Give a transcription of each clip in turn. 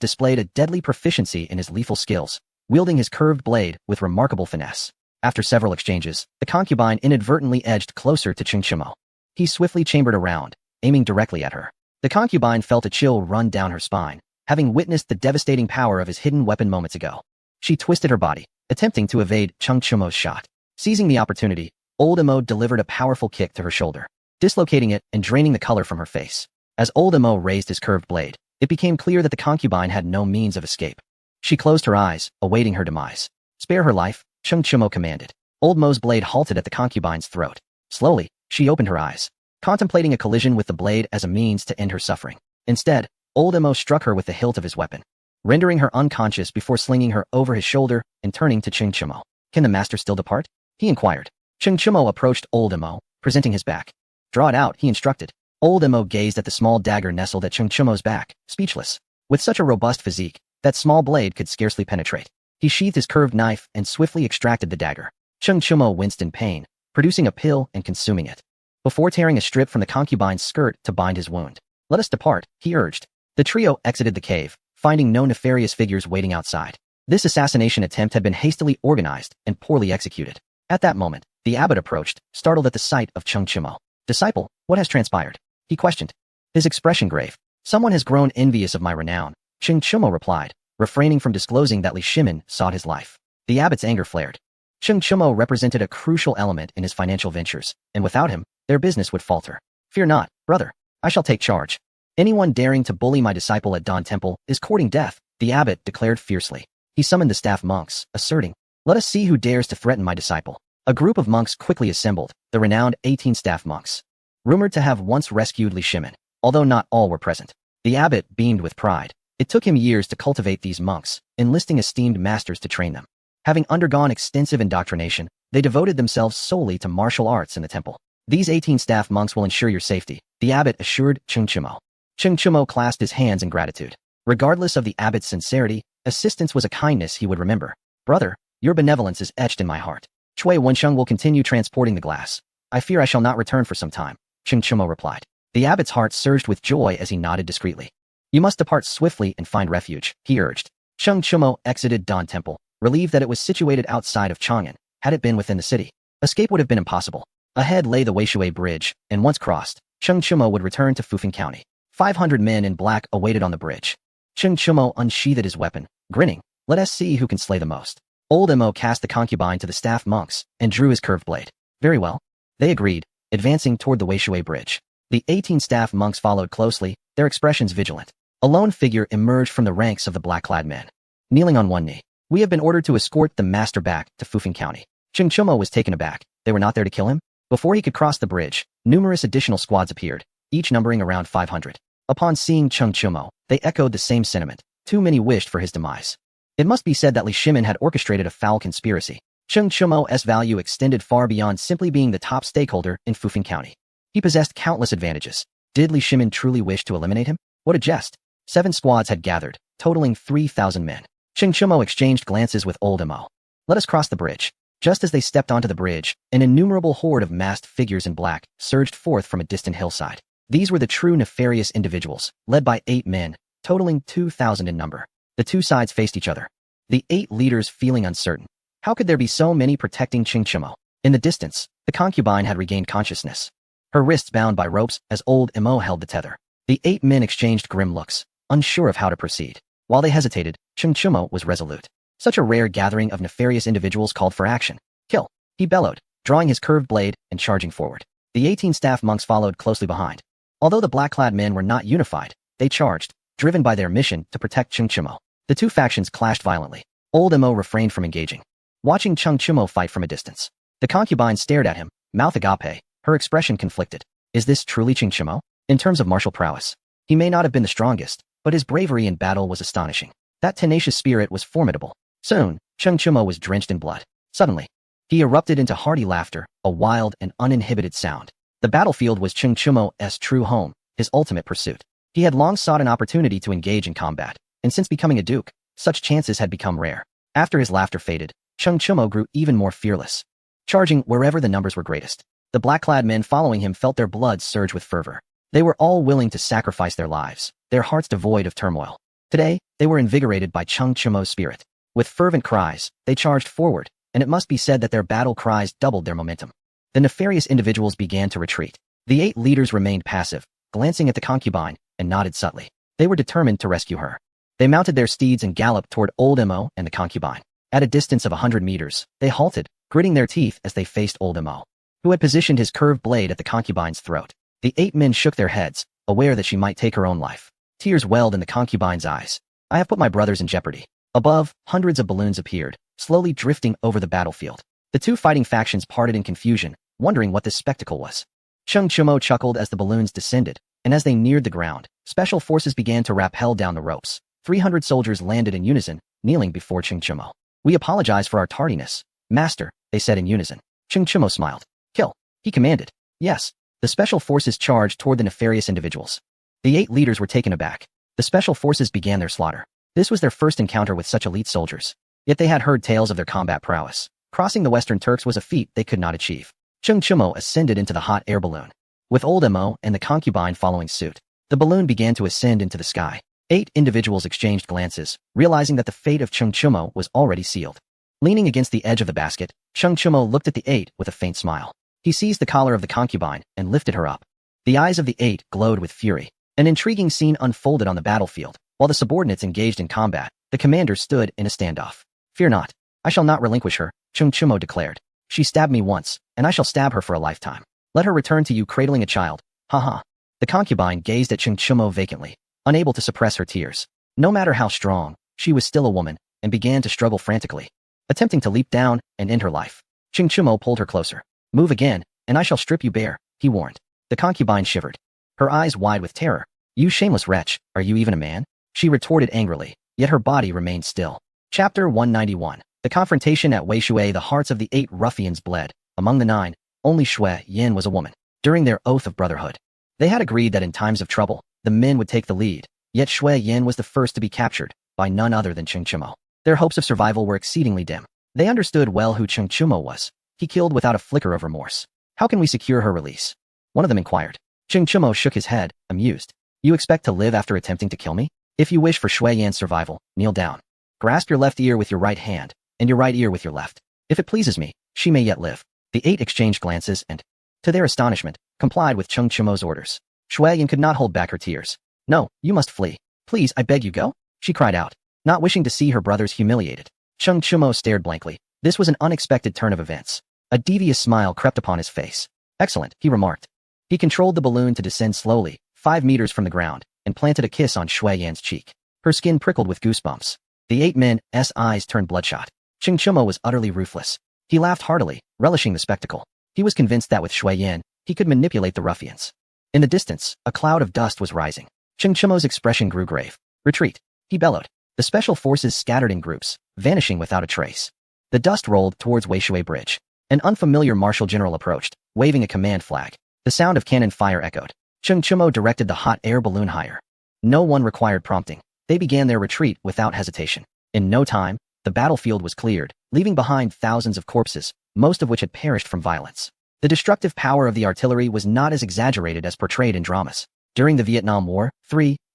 displayed a deadly proficiency in his lethal skills, wielding his curved blade with remarkable finesse. After several exchanges, the concubine inadvertently edged closer to Cheng Chimo. He swiftly chambered around, aiming directly at her. The concubine felt a chill run down her spine, having witnessed the devastating power of his hidden weapon moments ago. She twisted her body, attempting to evade Cheng Chimo's shot. Seizing the opportunity, Old Imo delivered a powerful kick to her shoulder, dislocating it and draining the color from her face. As Old Imo raised his curved blade, it became clear that the concubine had no means of escape. She closed her eyes, awaiting her demise. "Spare her life," Cheng Chimo commanded. Old Mo's blade halted at the concubine's throat. Slowly, she opened her eyes, contemplating a collision with the blade as a means to end her suffering. Instead, Old Imo struck her with the hilt of his weapon, rendering her unconscious before slinging her over his shoulder and turning to Cheng Chimo. "Can the master still depart?" he inquired. Cheng Chimo approached Old Imo, presenting his back. "Draw it out," he instructed. Old Imo gazed at the small dagger nestled at Cheng Chimo's back, speechless. With such a robust physique, that small blade could scarcely penetrate. He sheathed his curved knife and swiftly extracted the dagger. Cheng Chimo winced in pain, producing a pill and consuming it, before tearing a strip from the concubine's skirt to bind his wound. "Let us depart," he urged. The trio exited the cave, finding no nefarious figures waiting outside. This assassination attempt had been hastily organized and poorly executed. At that moment, the abbot approached, startled at the sight of Cheng Chimo. "Disciple, what has transpired?" he questioned, his expression grave. "Someone has grown envious of my renown," Cheng Chimo replied, refraining from disclosing that Li Shimin sought his life. The abbot's anger flared. Cheng Chimo represented a crucial element in his financial ventures, and without him, their business would falter. "Fear not, brother. I shall take charge. Anyone daring to bully my disciple at Dawn Temple is courting death," the abbot declared fiercely. He summoned the staff monks, asserting, "Let us see who dares to threaten my disciple." A group of monks quickly assembled, the renowned 18 staff monks, rumored to have once rescued Li Shimin, although not all were present. The abbot beamed with pride. It took him years to cultivate these monks, enlisting esteemed masters to train them. Having undergone extensive indoctrination, they devoted themselves solely to martial arts in the temple. "These 18 staff monks will ensure your safety," the abbot assured Cheng Chimo. Cheng Chimo clasped his hands in gratitude. Regardless of the abbot's sincerity, assistance was a kindness he would remember. "Brother, your benevolence is etched in my heart." "Chui Wensheng will continue transporting the glass. I fear I shall not return for some time," Cheng Chimo replied. The abbot's heart surged with joy as he nodded discreetly. "You must depart swiftly and find refuge," he urged. Cheng Chimo exited Dawn Temple, relieved that it was situated outside of Chang'an. Had it been within the city, escape would have been impossible. Ahead lay the Weishui Bridge, and once crossed, Cheng Chimo would return to Fufeng County. 500 men in black awaited on the bridge. Cheng Chimo unsheathed his weapon, grinning. "Let us see who can slay the most." Old Imo cast the concubine to the staff monks and drew his curved blade. "Very well." They agreed, advancing toward the Weishui Bridge. The 18 staff monks followed closely, their expressions vigilant. A lone figure emerged from the ranks of the black-clad men, kneeling on one knee. "We have been ordered to escort the master back to Fufeng County." Cheng Chimo was taken aback. They were not there to kill him? Before he could cross the bridge, numerous additional squads appeared, each numbering around 500. Upon seeing Cheng Chimo, they echoed the same sentiment. Too many wished for his demise. It must be said that Li Shimin had orchestrated a foul conspiracy. Cheng Chimo's value extended far beyond simply being the top stakeholder in Fufeng County. He possessed countless advantages. Did Li Shimin truly wish to eliminate him? What a jest. 7 squads had gathered, totaling 3,000 men. Cheng Chimo exchanged glances with Old Imo. "Let us cross the bridge." Just as they stepped onto the bridge, an innumerable horde of masked figures in black surged forth from a distant hillside. These were the true nefarious individuals, led by 8 men, totaling 2,000 in number. The two sides faced each other, the 8 leaders feeling uncertain. How could there be so many protecting Cheng Chimo? In the distance, the concubine had regained consciousness, her wrists bound by ropes as Old Imo held the tether. The 8 men exchanged grim looks, unsure of how to proceed. While they hesitated, Cheng Chimo was resolute. Such a rare gathering of nefarious individuals called for action. "Kill!" he bellowed, drawing his curved blade and charging forward. The 18 staff monks followed closely behind. Although the black-clad men were not unified, they charged, driven by their mission to protect Cheng Chimo. The two factions clashed violently. Old Imo refrained from engaging, watching Cheng Chimo fight from a distance. The concubine stared at him, mouth agape, her expression conflicted. Is this truly Cheng Chimo? In terms of martial prowess, he may not have been the strongest, but his bravery in battle was astonishing. That tenacious spirit was formidable. Soon, Cheng Chimo was drenched in blood. Suddenly, he erupted into hearty laughter, a wild and uninhibited sound. The battlefield was Cheng Chimo's true home, his ultimate pursuit. He had long sought an opportunity to engage in combat, and since becoming a duke, such chances had become rare. After his laughter faded, Cheng Chimo grew even more fearless, charging wherever the numbers were greatest. The black-clad men following him felt their blood surge with fervor. They were all willing to sacrifice their lives, their hearts devoid of turmoil. Today, they were invigorated by Cheng Chimo's spirit. With fervent cries, they charged forward, and it must be said that their battle cries doubled their momentum. The nefarious individuals began to retreat. The 8 leaders remained passive, glancing at the concubine, and nodded subtly. They were determined to rescue her. They mounted their steeds and galloped toward Old Mo and the concubine. At a distance of 100 meters, they halted, gritting their teeth as they faced Old Mo, who had positioned his curved blade at the concubine's throat. The 8 men shook their heads, aware that she might take her own life. Tears welled in the concubine's eyes. I have put my brothers in jeopardy. Above, hundreds of balloons appeared, slowly drifting over the battlefield. The 2 fighting factions parted in confusion, wondering what this spectacle was. Cheng Chimo chuckled as the balloons descended, and as they neared the ground, special forces began to rappel down the ropes. 300 soldiers landed in unison, kneeling before Cheng Chimo. We apologize for our tardiness, Master, they said in unison. Cheng Chimo smiled. Kill, he commanded. Yes. The special forces charged toward the nefarious individuals. The 8 leaders were taken aback. The special forces began their slaughter. This was their first encounter with such elite soldiers. Yet they had heard tales of their combat prowess. Crossing the Western Turks was a feat they could not achieve. Cheng Chimo ascended into the hot air balloon, with Old Mo and the concubine following suit. The balloon began to ascend into the sky. 8 individuals exchanged glances, realizing that the fate of Cheng Chimo was already sealed. Leaning against the edge of the basket, Cheng Chimo looked at the 8 with a faint smile. He seized the collar of the concubine and lifted her up. The eyes of the 8 glowed with fury. An intriguing scene unfolded on the battlefield. While the subordinates engaged in combat, the commander stood in a standoff. Fear not. I shall not relinquish her, Cheng Chimo declared. She stabbed me once, and I shall stab her for a lifetime. Let her return to you cradling a child. Ha. The concubine gazed at Cheng Chimo vacantly, unable to suppress her tears. No matter how strong, she was still a woman, and began to struggle frantically, attempting to leap down and end her life. Cheng Chimo pulled her closer. Move again, and I shall strip you bare, he warned. The concubine shivered, her eyes wide with terror. You shameless wretch, are you even a man? She retorted angrily, yet her body remained still. Chapter 191. The confrontation at Weishui. The hearts of the 8 ruffians bled. Among the 9, only Shui Yin was a woman. During their oath of brotherhood, they had agreed that in times of trouble, the men would take the lead, yet Shui Yin was the first to be captured, by none other than Cheng Chimo. Their hopes of survival were exceedingly dim. They understood well who Cheng Chimo was. He killed without a flicker of remorse. How can we secure her release? One of them inquired. Cheng Chimo shook his head, amused. You expect to live after attempting to kill me? If you wish for Shui Yan's survival, kneel down. Grasp your left ear with your right hand, and your right ear with your left. If it pleases me, she may yet live. The 8 exchanged glances and, to their astonishment, complied with Cheng Chimo's orders. Shui Yan could not hold back her tears. No, you must flee. Please, I beg you, go, she cried out, not wishing to see her brothers humiliated. Cheng Chimo stared blankly. This was an unexpected turn of events. A devious smile crept upon his face. Excellent, he remarked. He controlled the balloon to descend slowly, 5 meters from the ground, and planted a kiss on Shui Yan's cheek. Her skin prickled with goosebumps. The 8 men's eyes turned bloodshot. Cheng Chimo was utterly ruthless. He laughed heartily, relishing the spectacle. He was convinced that with Shui Yan, he could manipulate the ruffians. In the distance, a cloud of dust was rising. Cheng Chimo's expression grew grave. Retreat, he bellowed. The special forces scattered in groups, vanishing without a trace. The dust rolled towards Weishui Bridge. An unfamiliar marshal general approached, waving a command flag. The sound of cannon fire echoed. Cheng Chimo directed the hot air balloon higher. No one required prompting. They began their retreat without hesitation. In no time, the battlefield was cleared, leaving behind thousands of corpses, most of which had perished from violence. The destructive power of the artillery was not as exaggerated as portrayed in dramas. During the Vietnam War,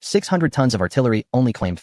600 tons of artillery only claimed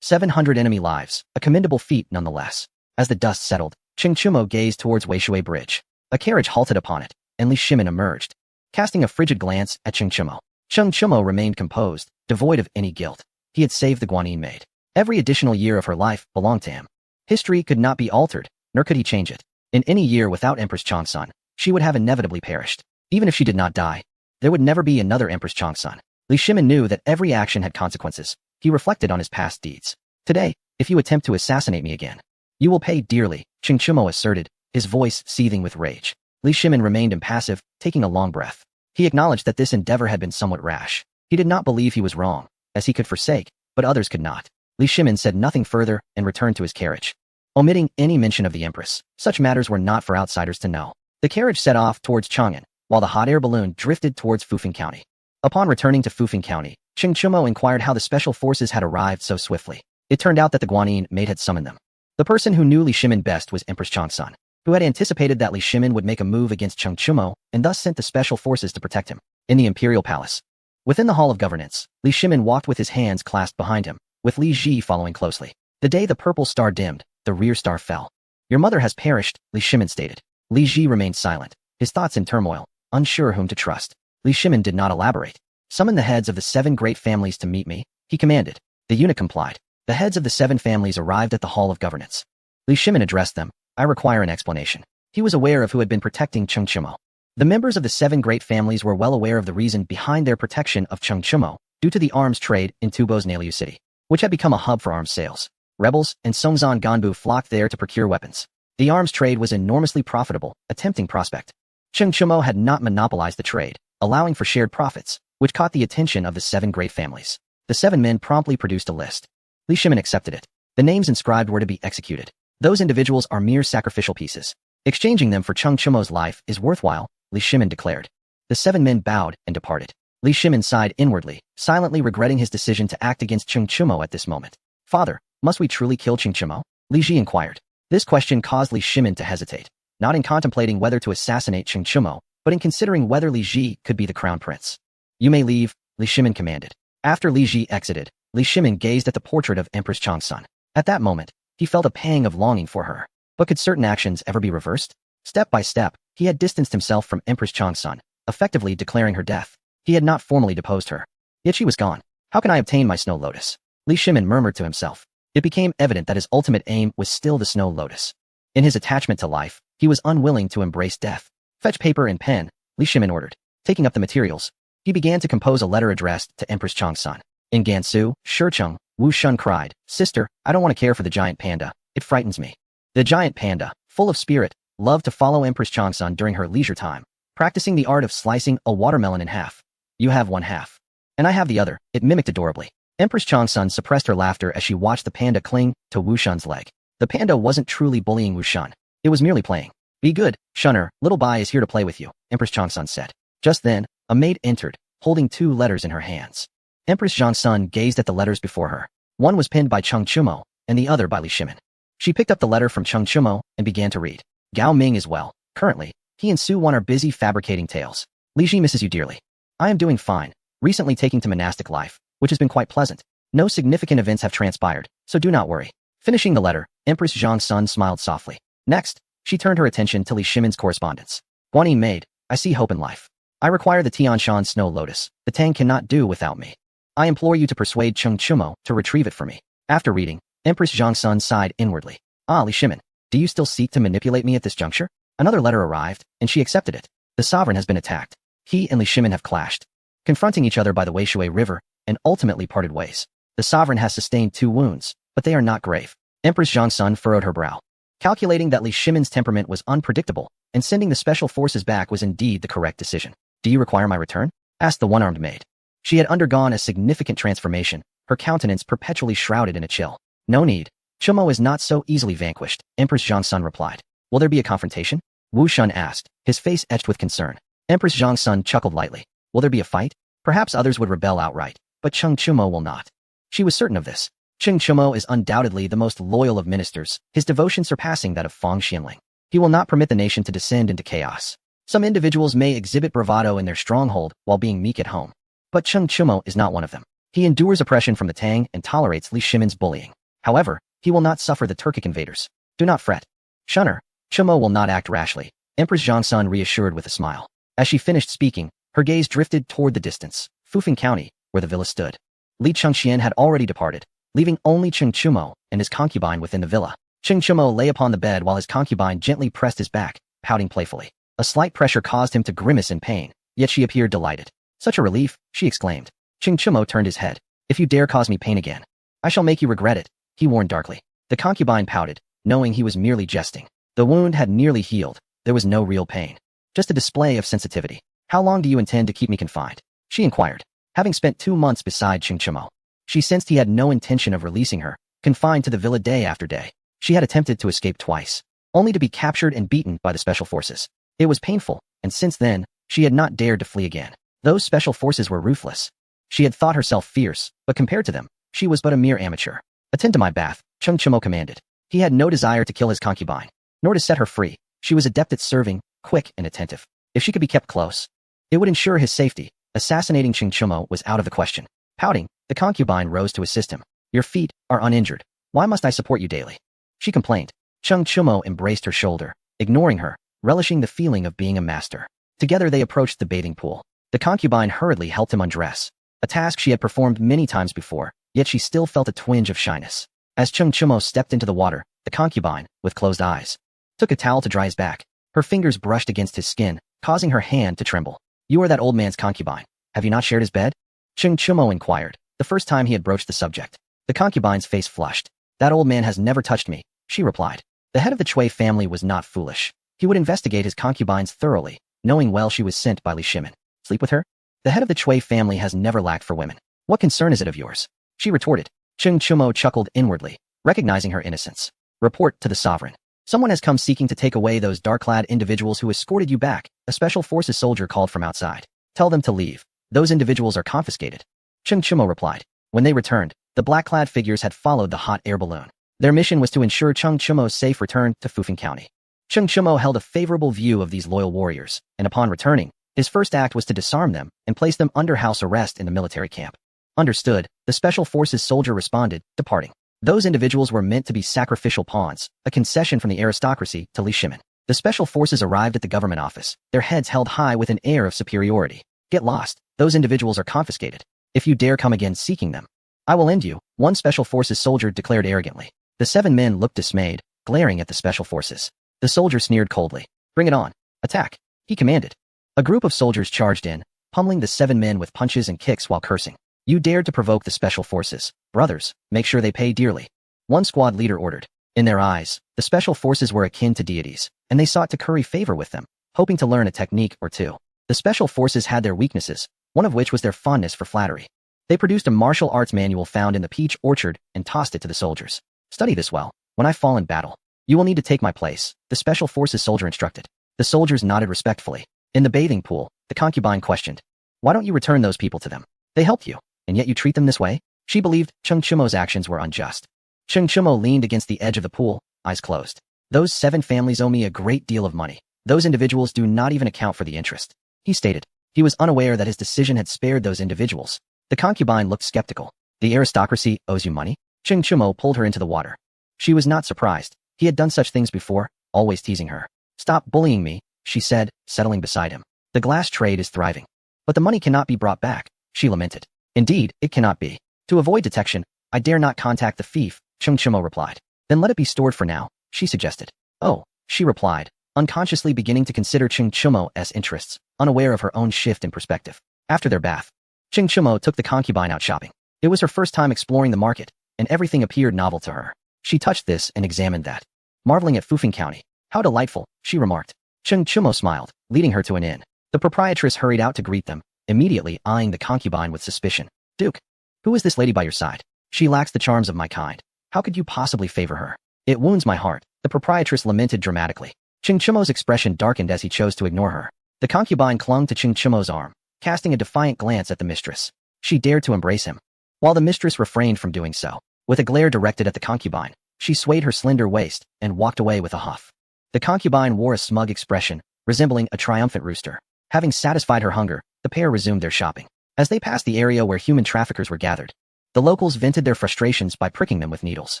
700 enemy lives, a commendable feat nonetheless. As the dust settled, Cheng Chimo gazed towards Weishui Bridge. A carriage halted upon it, and Li Shimin emerged. Casting a frigid glance at Cheng Chimo remained composed, devoid of any guilt. He had saved the Guanyin maid. Every additional year of her life belonged to him. History could not be altered, nor could he change it. In any year without Empress Changsun, she would have inevitably perished. Even if she did not die, there would never be another Empress Changsun. Li Shimin knew that every action had consequences. He reflected on his past deeds. Today, if you attempt to assassinate me again, you will pay dearly, Cheng Chimo asserted, his voice seething with rage. Li Shimin remained impassive, taking a long breath. He acknowledged that this endeavor had been somewhat rash. He did not believe he was wrong, as he could forsake, but others could not. Li Shimin said nothing further and returned to his carriage, omitting any mention of the Empress. Such matters were not for outsiders to know. The carriage set off towards Chang'an, while the hot air balloon drifted towards Fufeng County. Upon returning to Fufeng County, Cheng Chimo inquired how the special forces had arrived so swiftly. It turned out that the Guanyin maid had summoned them. The person who knew Li Shimin best was Empress Changsun, who had anticipated that Li Shimin would make a move against Cheng Chimo and thus sent the special forces to protect him. In the imperial palace, within the hall of governance, Li Shimin walked with his hands clasped behind him, with Li Ji following closely. The day the purple star dimmed, the rear star fell. Your mother has perished, Li Shimin stated. Li Ji remained silent, his thoughts in turmoil, unsure whom to trust. Li Shimin did not elaborate. Summon the heads of the 7 great families to meet me, he commanded. The eunuch complied. The heads of the 7 families arrived at the Hall of Governance. Li Shimin addressed them. I require an explanation. He was aware of who had been protecting Cheng Chimo. The members of the 7 great families were well aware of the reason behind their protection of Cheng Chimo due to the arms trade in Tubo's Naliu city, which had become a hub for arms sales. Rebels and Songzan Ganbu flocked there to procure weapons. The arms trade was enormously profitable, a tempting prospect. Cheng Chimo had not monopolized the trade, allowing for shared profits, which caught the attention of the 7 great families. The 7 men promptly produced a list. Li Shimin accepted it. The names inscribed were to be executed. Those individuals are mere sacrificial pieces. Exchanging them for Cheng Chimo's life is worthwhile, Li Shimin declared. The 7 men bowed and departed. Li Shimin sighed inwardly, silently regretting his decision to act against Cheng Chimo at this moment. Father, must we truly kill Cheng Chimo? Li Ji inquired. This question caused Li Shimin to hesitate, not in contemplating whether to assassinate Cheng Chimo, but in considering whether Li Ji could be the crown prince. You may leave, Li Shimin commanded. After Li Ji exited, Li Shimin gazed at the portrait of Empress Changsun. At that moment, he felt a pang of longing for her. But could certain actions ever be reversed? Step by step, he had distanced himself from Empress Changsun, effectively declaring her death. He had not formally deposed her. Yet she was gone. How can I obtain my Snow Lotus? Li Shimin murmured to himself. It became evident that his ultimate aim was still the Snow Lotus. In his attachment to life, he was unwilling to embrace death. Fetch paper and pen, Li Shimin ordered. Taking up the materials, he began to compose a letter addressed to Empress Changsun. In Gansu, Shicheng, Wu Shun cried, Sister, I don't want to care for the giant panda. It frightens me. The giant panda, full of spirit, loved to follow Empress Changsun during her leisure time, practicing the art of slicing a watermelon in half. You have one half. And I have the other, it mimicked adorably. Empress Changsun suppressed her laughter as she watched the panda cling to Wu Shun's leg. The panda wasn't truly bullying Wu Shun. It was merely playing. Be good, Shunner, little Bai is here to play with you, Empress Changsun said. Just then, a maid entered, holding 2 letters in her hands. Empress Changsun gazed at the letters before her. One was penned by Cheng Chimo, and the other by Li Shimin. She picked up the letter from Cheng Chimo and began to read. Gao Ming is well. Currently, he and Su Wan are busy fabricating tales. Li Ji misses you dearly. I am doing fine, recently taking to monastic life, which has been quite pleasant. No significant events have transpired, so do not worry. Finishing the letter, Empress Changsun smiled softly. Next, she turned her attention to Li Shimin's correspondence. Guanyin maid, I see hope in life. I require the Tianshan Snow Lotus. The Tang cannot do without me. I implore you to persuade Cheng Chimo to retrieve it for me. After reading, Empress Changsun sighed inwardly. Ah, Li Shimin, do you still seek to manipulate me at this juncture? Another letter arrived, and she accepted it. The sovereign has been attacked. He and Li Shimin have clashed, confronting each other by the Weishui River, and ultimately parted ways. The sovereign has sustained 2 wounds, but they are not grave. Empress Changsun furrowed her brow. Calculating that Li Shimin's temperament was unpredictable, and sending the special forces back was indeed the correct decision. Do you require my return? Asked the one-armed maid. She had undergone a significant transformation, her countenance perpetually shrouded in a chill. No need. Chimo is not so easily vanquished, Empress Changsun replied. Will there be a confrontation? Wu Shun asked, his face etched with concern. Empress Changsun chuckled lightly. Will there be a fight? Perhaps others would rebel outright, but Cheng Chimo will not. She was certain of this. Cheng Chimo is undoubtedly the most loyal of ministers, his devotion surpassing that of Fang Xianling. He will not permit the nation to descend into chaos. Some individuals may exhibit bravado in their stronghold while being meek at home. But Cheng Chimo is not one of them. He endures oppression from the Tang and tolerates Li Shimin's bullying. However, he will not suffer the Turkic invaders. Do not fret. Shunner, Chimo will not act rashly, Empress Changsun reassured with a smile. As she finished speaking, her gaze drifted toward the distance, Fufeng County, where the villa stood. Li Chengxian had already departed, leaving only Cheng Chimo and his concubine within the villa. Cheng Chimo lay upon the bed while his concubine gently pressed his back, pouting playfully. A slight pressure caused him to grimace in pain, yet she appeared delighted. Such a relief, she exclaimed. Cheng Chimo turned his head. If you dare cause me pain again, I shall make you regret it, he warned darkly. The concubine pouted, knowing he was merely jesting. The wound had nearly healed. There was no real pain. Just a display of sensitivity. How long do you intend to keep me confined? She inquired. Having spent 2 months beside Cheng Chimo, she sensed he had no intention of releasing her, confined to the villa day after day. She had attempted to escape twice, only to be captured and beaten by the special forces. It was painful, and since then, she had not dared to flee again. Those special forces were ruthless. She had thought herself fierce, but compared to them, she was but a mere amateur. Attend to my bath, Cheng Chimo commanded. He had no desire to kill his concubine, nor to set her free. She was adept at serving, quick and attentive. If she could be kept close, it would ensure his safety. Assassinating Cheng Chimo was out of the question. Pouting, the concubine rose to assist him. Your feet are uninjured. Why must I support you daily? She complained. Cheng Chumo embraced her shoulder, ignoring her, relishing the feeling of being a master. Together they approached the bathing pool. The concubine hurriedly helped him undress, a task she had performed many times before, yet she still felt a twinge of shyness. As Cheng Chumo stepped into the water, the concubine, with closed eyes, took a towel to dry his back. Her fingers brushed against his skin, causing her hand to tremble. You are that old man's concubine. Have you not shared his bed? Cheng Chumo inquired, the first time he had broached the subject. The concubine's face flushed. That old man has never touched me, she replied. The head of the Chui family was not foolish. He would investigate his concubines thoroughly, knowing well she was sent by Li Shimin. Sleep with her? The head of the Chui family has never lacked for women. What concern is it of yours? She retorted. Cheng Chumo chuckled inwardly, recognizing her innocence. Report to the sovereign. Someone has come seeking to take away those dark-clad individuals who escorted you back, a special forces soldier called from outside. Tell them to leave. Those individuals are confiscated. Cheng Chumo replied. When they returned, the black-clad figures had followed the hot air balloon. Their mission was to ensure Cheng Chumo's safe return to Fufeng County. Cheng Chumo held a favorable view of these loyal warriors, and upon returning, his first act was to disarm them and place them under house arrest in the military camp. Understood, the special forces soldier responded, departing. Those individuals were meant to be sacrificial pawns, a concession from the aristocracy to Li Shimin. The special forces arrived at the government office, their heads held high with an air of superiority. Get lost. Those individuals are confiscated. If you dare come again seeking them, I will end you, one special forces soldier declared arrogantly. The 7 men looked dismayed, glaring at the special forces. The soldier sneered coldly. Bring it on. Attack. He commanded. A group of soldiers charged in, pummeling the 7 men with punches and kicks while cursing. You dared to provoke the special forces. Brothers, make sure they pay dearly. One squad leader ordered. In their eyes, the special forces were akin to deities, and they sought to curry favor with them, hoping to learn a technique or two. The special forces had their weaknesses, one of which was their fondness for flattery. They produced a martial arts manual found in the peach orchard and tossed it to the soldiers. Study this well. When I fall in battle, you will need to take my place, the special forces soldier instructed. The soldiers nodded respectfully. In the bathing pool, the concubine questioned. Why don't you return those people to them? They helped you, and yet you treat them this way? She believed Cheng Chumo's actions were unjust. Cheng Chumo leaned against the edge of the pool, eyes closed. Those 7 families owe me a great deal of money. Those individuals do not even account for the interest, he stated. He was unaware that his decision had spared those individuals. The concubine looked skeptical. The aristocracy owes you money? Cheng Chumo pulled her into the water. She was not surprised. He had done such things before, always teasing her. Stop bullying me, she said, settling beside him. The glass trade is thriving. But the money cannot be brought back, she lamented. Indeed, it cannot be. To avoid detection, I dare not contact the thief, Cheng Chumo replied. Then let it be stored for now, she suggested. Oh, she replied, unconsciously beginning to consider Cheng Chumo's interests, unaware of her own shift in perspective. After their bath, Cheng Chumo took the concubine out shopping. It was her first time exploring the market, and everything appeared novel to her. She touched this and examined that. Marveling at Fufeng County. How delightful, she remarked. Cheng Chumo smiled, leading her to an inn. The proprietress hurried out to greet them, immediately eyeing the concubine with suspicion. Duke, who is this lady by your side? She lacks the charms of my kind. How could you possibly favor her? It wounds my heart, the proprietress lamented dramatically. Cheng Chumo's expression darkened as he chose to ignore her. The concubine clung to Cheng Chumo's arm, casting a defiant glance at the mistress. She dared to embrace him, while the mistress refrained from doing so. With a glare directed at the concubine, she swayed her slender waist and walked away with a huff. The concubine wore a smug expression, resembling a triumphant rooster. Having satisfied her hunger, the pair resumed their shopping. As they passed the area where human traffickers were gathered, the locals vented their frustrations by pricking them with needles.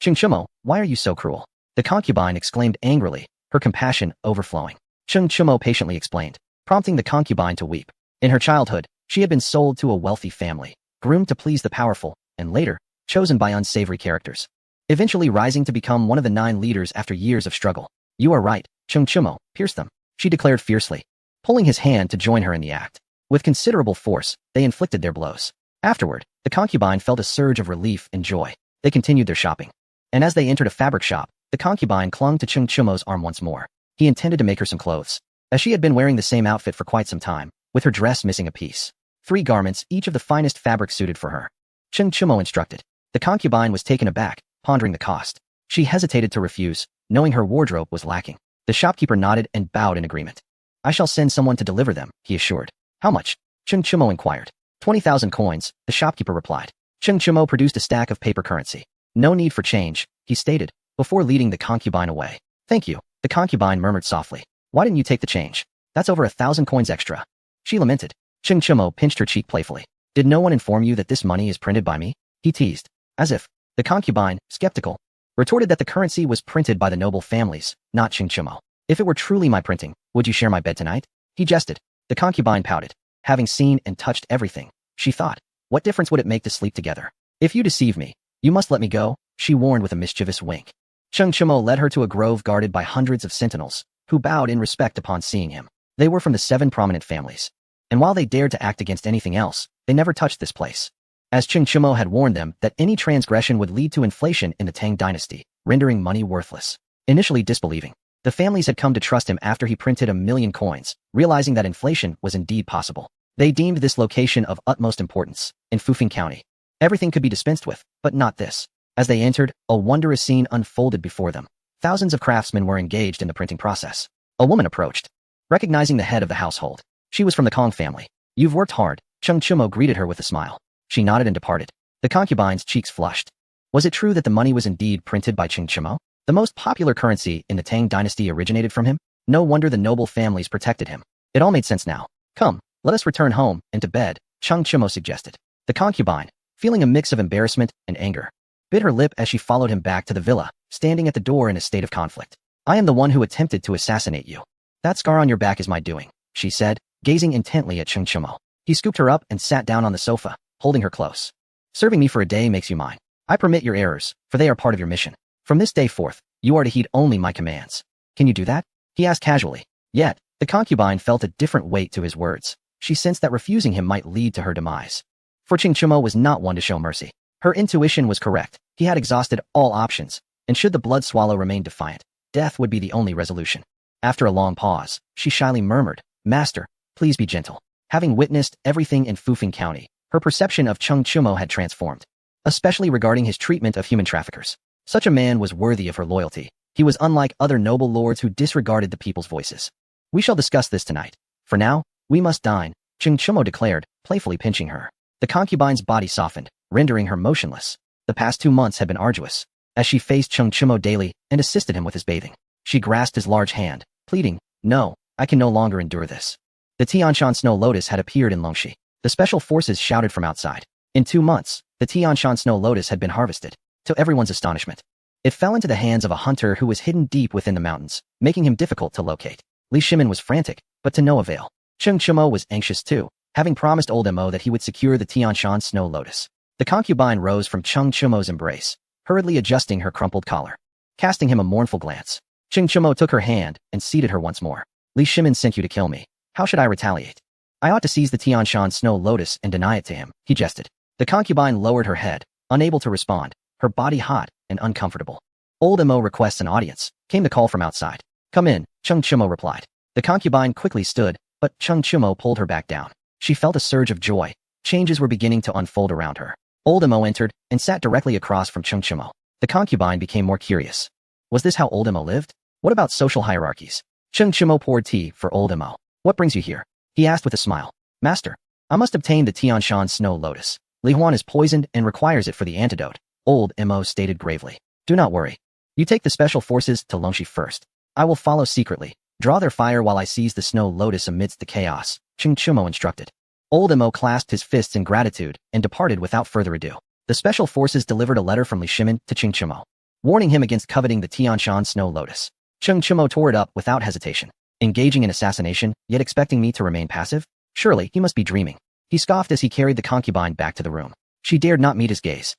Cheng Chumo, why are you so cruel? The concubine exclaimed angrily, her compassion overflowing. Cheng Chumo patiently explained, prompting the concubine to weep. In her childhood, she had been sold to a wealthy family, groomed to please the powerful, and later, chosen by unsavory characters, eventually rising to become one of the 9 leaders after years of struggle. You are right, Cheng Chumo, pierce them, she declared fiercely, pulling his hand to join her in the act. With considerable force, they inflicted their blows. Afterward, the concubine felt a surge of relief and joy. They continued their shopping. And as they entered a fabric shop, the concubine clung to Cheng Chumo's arm once more. He intended to make her some clothes, as she had been wearing the same outfit for quite some time, with her dress missing a piece. 3 garments, each of the finest fabric suited for her. Cheng Chumo instructed. The concubine was taken aback, pondering the cost. She hesitated to refuse, knowing her wardrobe was lacking. The shopkeeper nodded and bowed in agreement. I shall send someone to deliver them, he assured. How much? Cheng Chumo inquired. 20,000 coins, the shopkeeper replied. Cheng Chumo produced a stack of paper currency. No need for change, he stated, before leading the concubine away. Thank you, the concubine murmured softly. Why didn't you take the change? That's over 1,000 coins extra. She lamented. Cheng Chumo pinched her cheek playfully. Did no one inform you that this money is printed by me? He teased. As if, The concubine, skeptical, retorted that the currency was printed by the noble families, not Qingqiumo. If it were truly my printing, would you share my bed tonight? He jested. The concubine pouted. Having seen and touched everything, she thought, what difference would it make to sleep together? If you deceive me, you must let me go, she warned with a mischievous wink. Qingqiumo led her to a grove guarded by hundreds of sentinels, who bowed in respect upon seeing him. They were from the 7 prominent families. And while they dared to act against anything else, they never touched this place. As Qingqiumo had warned them that any transgression would lead to inflation in the Tang dynasty, rendering money worthless. Initially disbelieving, the families had come to trust him after he printed 1,000,000 coins, realizing that inflation was indeed possible. They deemed this location of utmost importance, in Fufeng County. Everything could be dispensed with, but not this. As they entered, a wondrous scene unfolded before them. Thousands of craftsmen were engaged in the printing process. A woman approached, recognizing the head of the household. She was from the Kong family. You've worked hard, Qingqiumo greeted her with a smile. She nodded and departed. The concubine's cheeks flushed. Was it true that the money was indeed printed by Qingqiumo? The most popular currency in the Tang dynasty originated from him? No wonder the noble families protected him. It all made sense now. Come, let us return home and to bed, Qingqiumo suggested. The concubine, feeling a mix of embarrassment and anger, bit her lip as she followed him back to the villa, standing at the door in a state of conflict. I am the one who attempted to assassinate you. That scar on your back is my doing, she said, gazing intently at Qingqiumo. He scooped her up and sat down on the sofa, holding her close. Serving me for a day makes you mine. I permit your errors, for they are part of your mission. From this day forth, you are to heed only my commands. Can you do that? He asked casually. Yet, the concubine felt a different weight to his words. She sensed that refusing him might lead to her demise. For Qingqiumo was not one to show mercy. Her intuition was correct. He had exhausted all options, and should the blood swallow remain defiant, death would be the only resolution. After a long pause, she shyly murmured, Master, please be gentle. Having witnessed everything in Fufeng County, her perception of Qingqiumo had transformed, especially regarding his treatment of human traffickers. Such a man was worthy of her loyalty. He was unlike other noble lords who disregarded the people's voices. We shall discuss this tonight. For now, we must dine, Qingqiumo declared, playfully pinching her. The concubine's body softened, rendering her motionless. The past 2 months had been arduous. As she faced Qingqiumo daily and assisted him with his bathing, she grasped his large hand, pleading, No, I can no longer endure this. The Tianshan Snow Lotus had appeared in Longxi. The special forces shouted from outside. In 2 months, the Tianshan Snow Lotus had been harvested. To everyone's astonishment, it fell into the hands of a hunter who was hidden deep within the mountains, making him difficult to locate. Li Shimin was frantic, but to no avail. Qingqiumo was anxious too, having promised old Mo that he would secure the Tianshan Snow Lotus. The concubine rose from Qingqiumo's embrace, hurriedly adjusting her crumpled collar, casting him a mournful glance. Qingqiumo took her hand and seated her once more. Li Shimin sent you to kill me. How should I retaliate? I ought to seize the Tianshan Snow Lotus and deny it to him, he jested. The concubine lowered her head, unable to respond, her body hot and uncomfortable. Old Mo requests an audience, came the call from outside. Come in, Qingqiumo replied. The concubine quickly stood, but Qingqiumo pulled her back down. She felt a surge of joy. Changes were beginning to unfold around her. Old Mo entered and sat directly across from Qingqiumo. The concubine became more curious. Was this how Old Mo lived? What about social hierarchies? Qingqiumo poured tea for Old Mo. What brings you here? He asked with a smile. Master, I must obtain the Tianshan Snow Lotus. Li Huan is poisoned and requires it for the antidote, Old Mo stated gravely. Do not worry. You take the special forces to Longxi first. I will follow secretly. Draw their fire while I seize the Snow Lotus amidst the chaos, Qingqiumo instructed. Old Mo clasped his fists in gratitude and departed without further ado. The special forces delivered a letter from Li Shimin to Qingqiumo, warning him against coveting the Tianshan Snow Lotus. Qingqiumo tore it up without hesitation. Engaging in assassination, yet expecting me to remain passive? Surely, he must be dreaming. He scoffed as he carried the concubine back to the room. She dared not meet his gaze.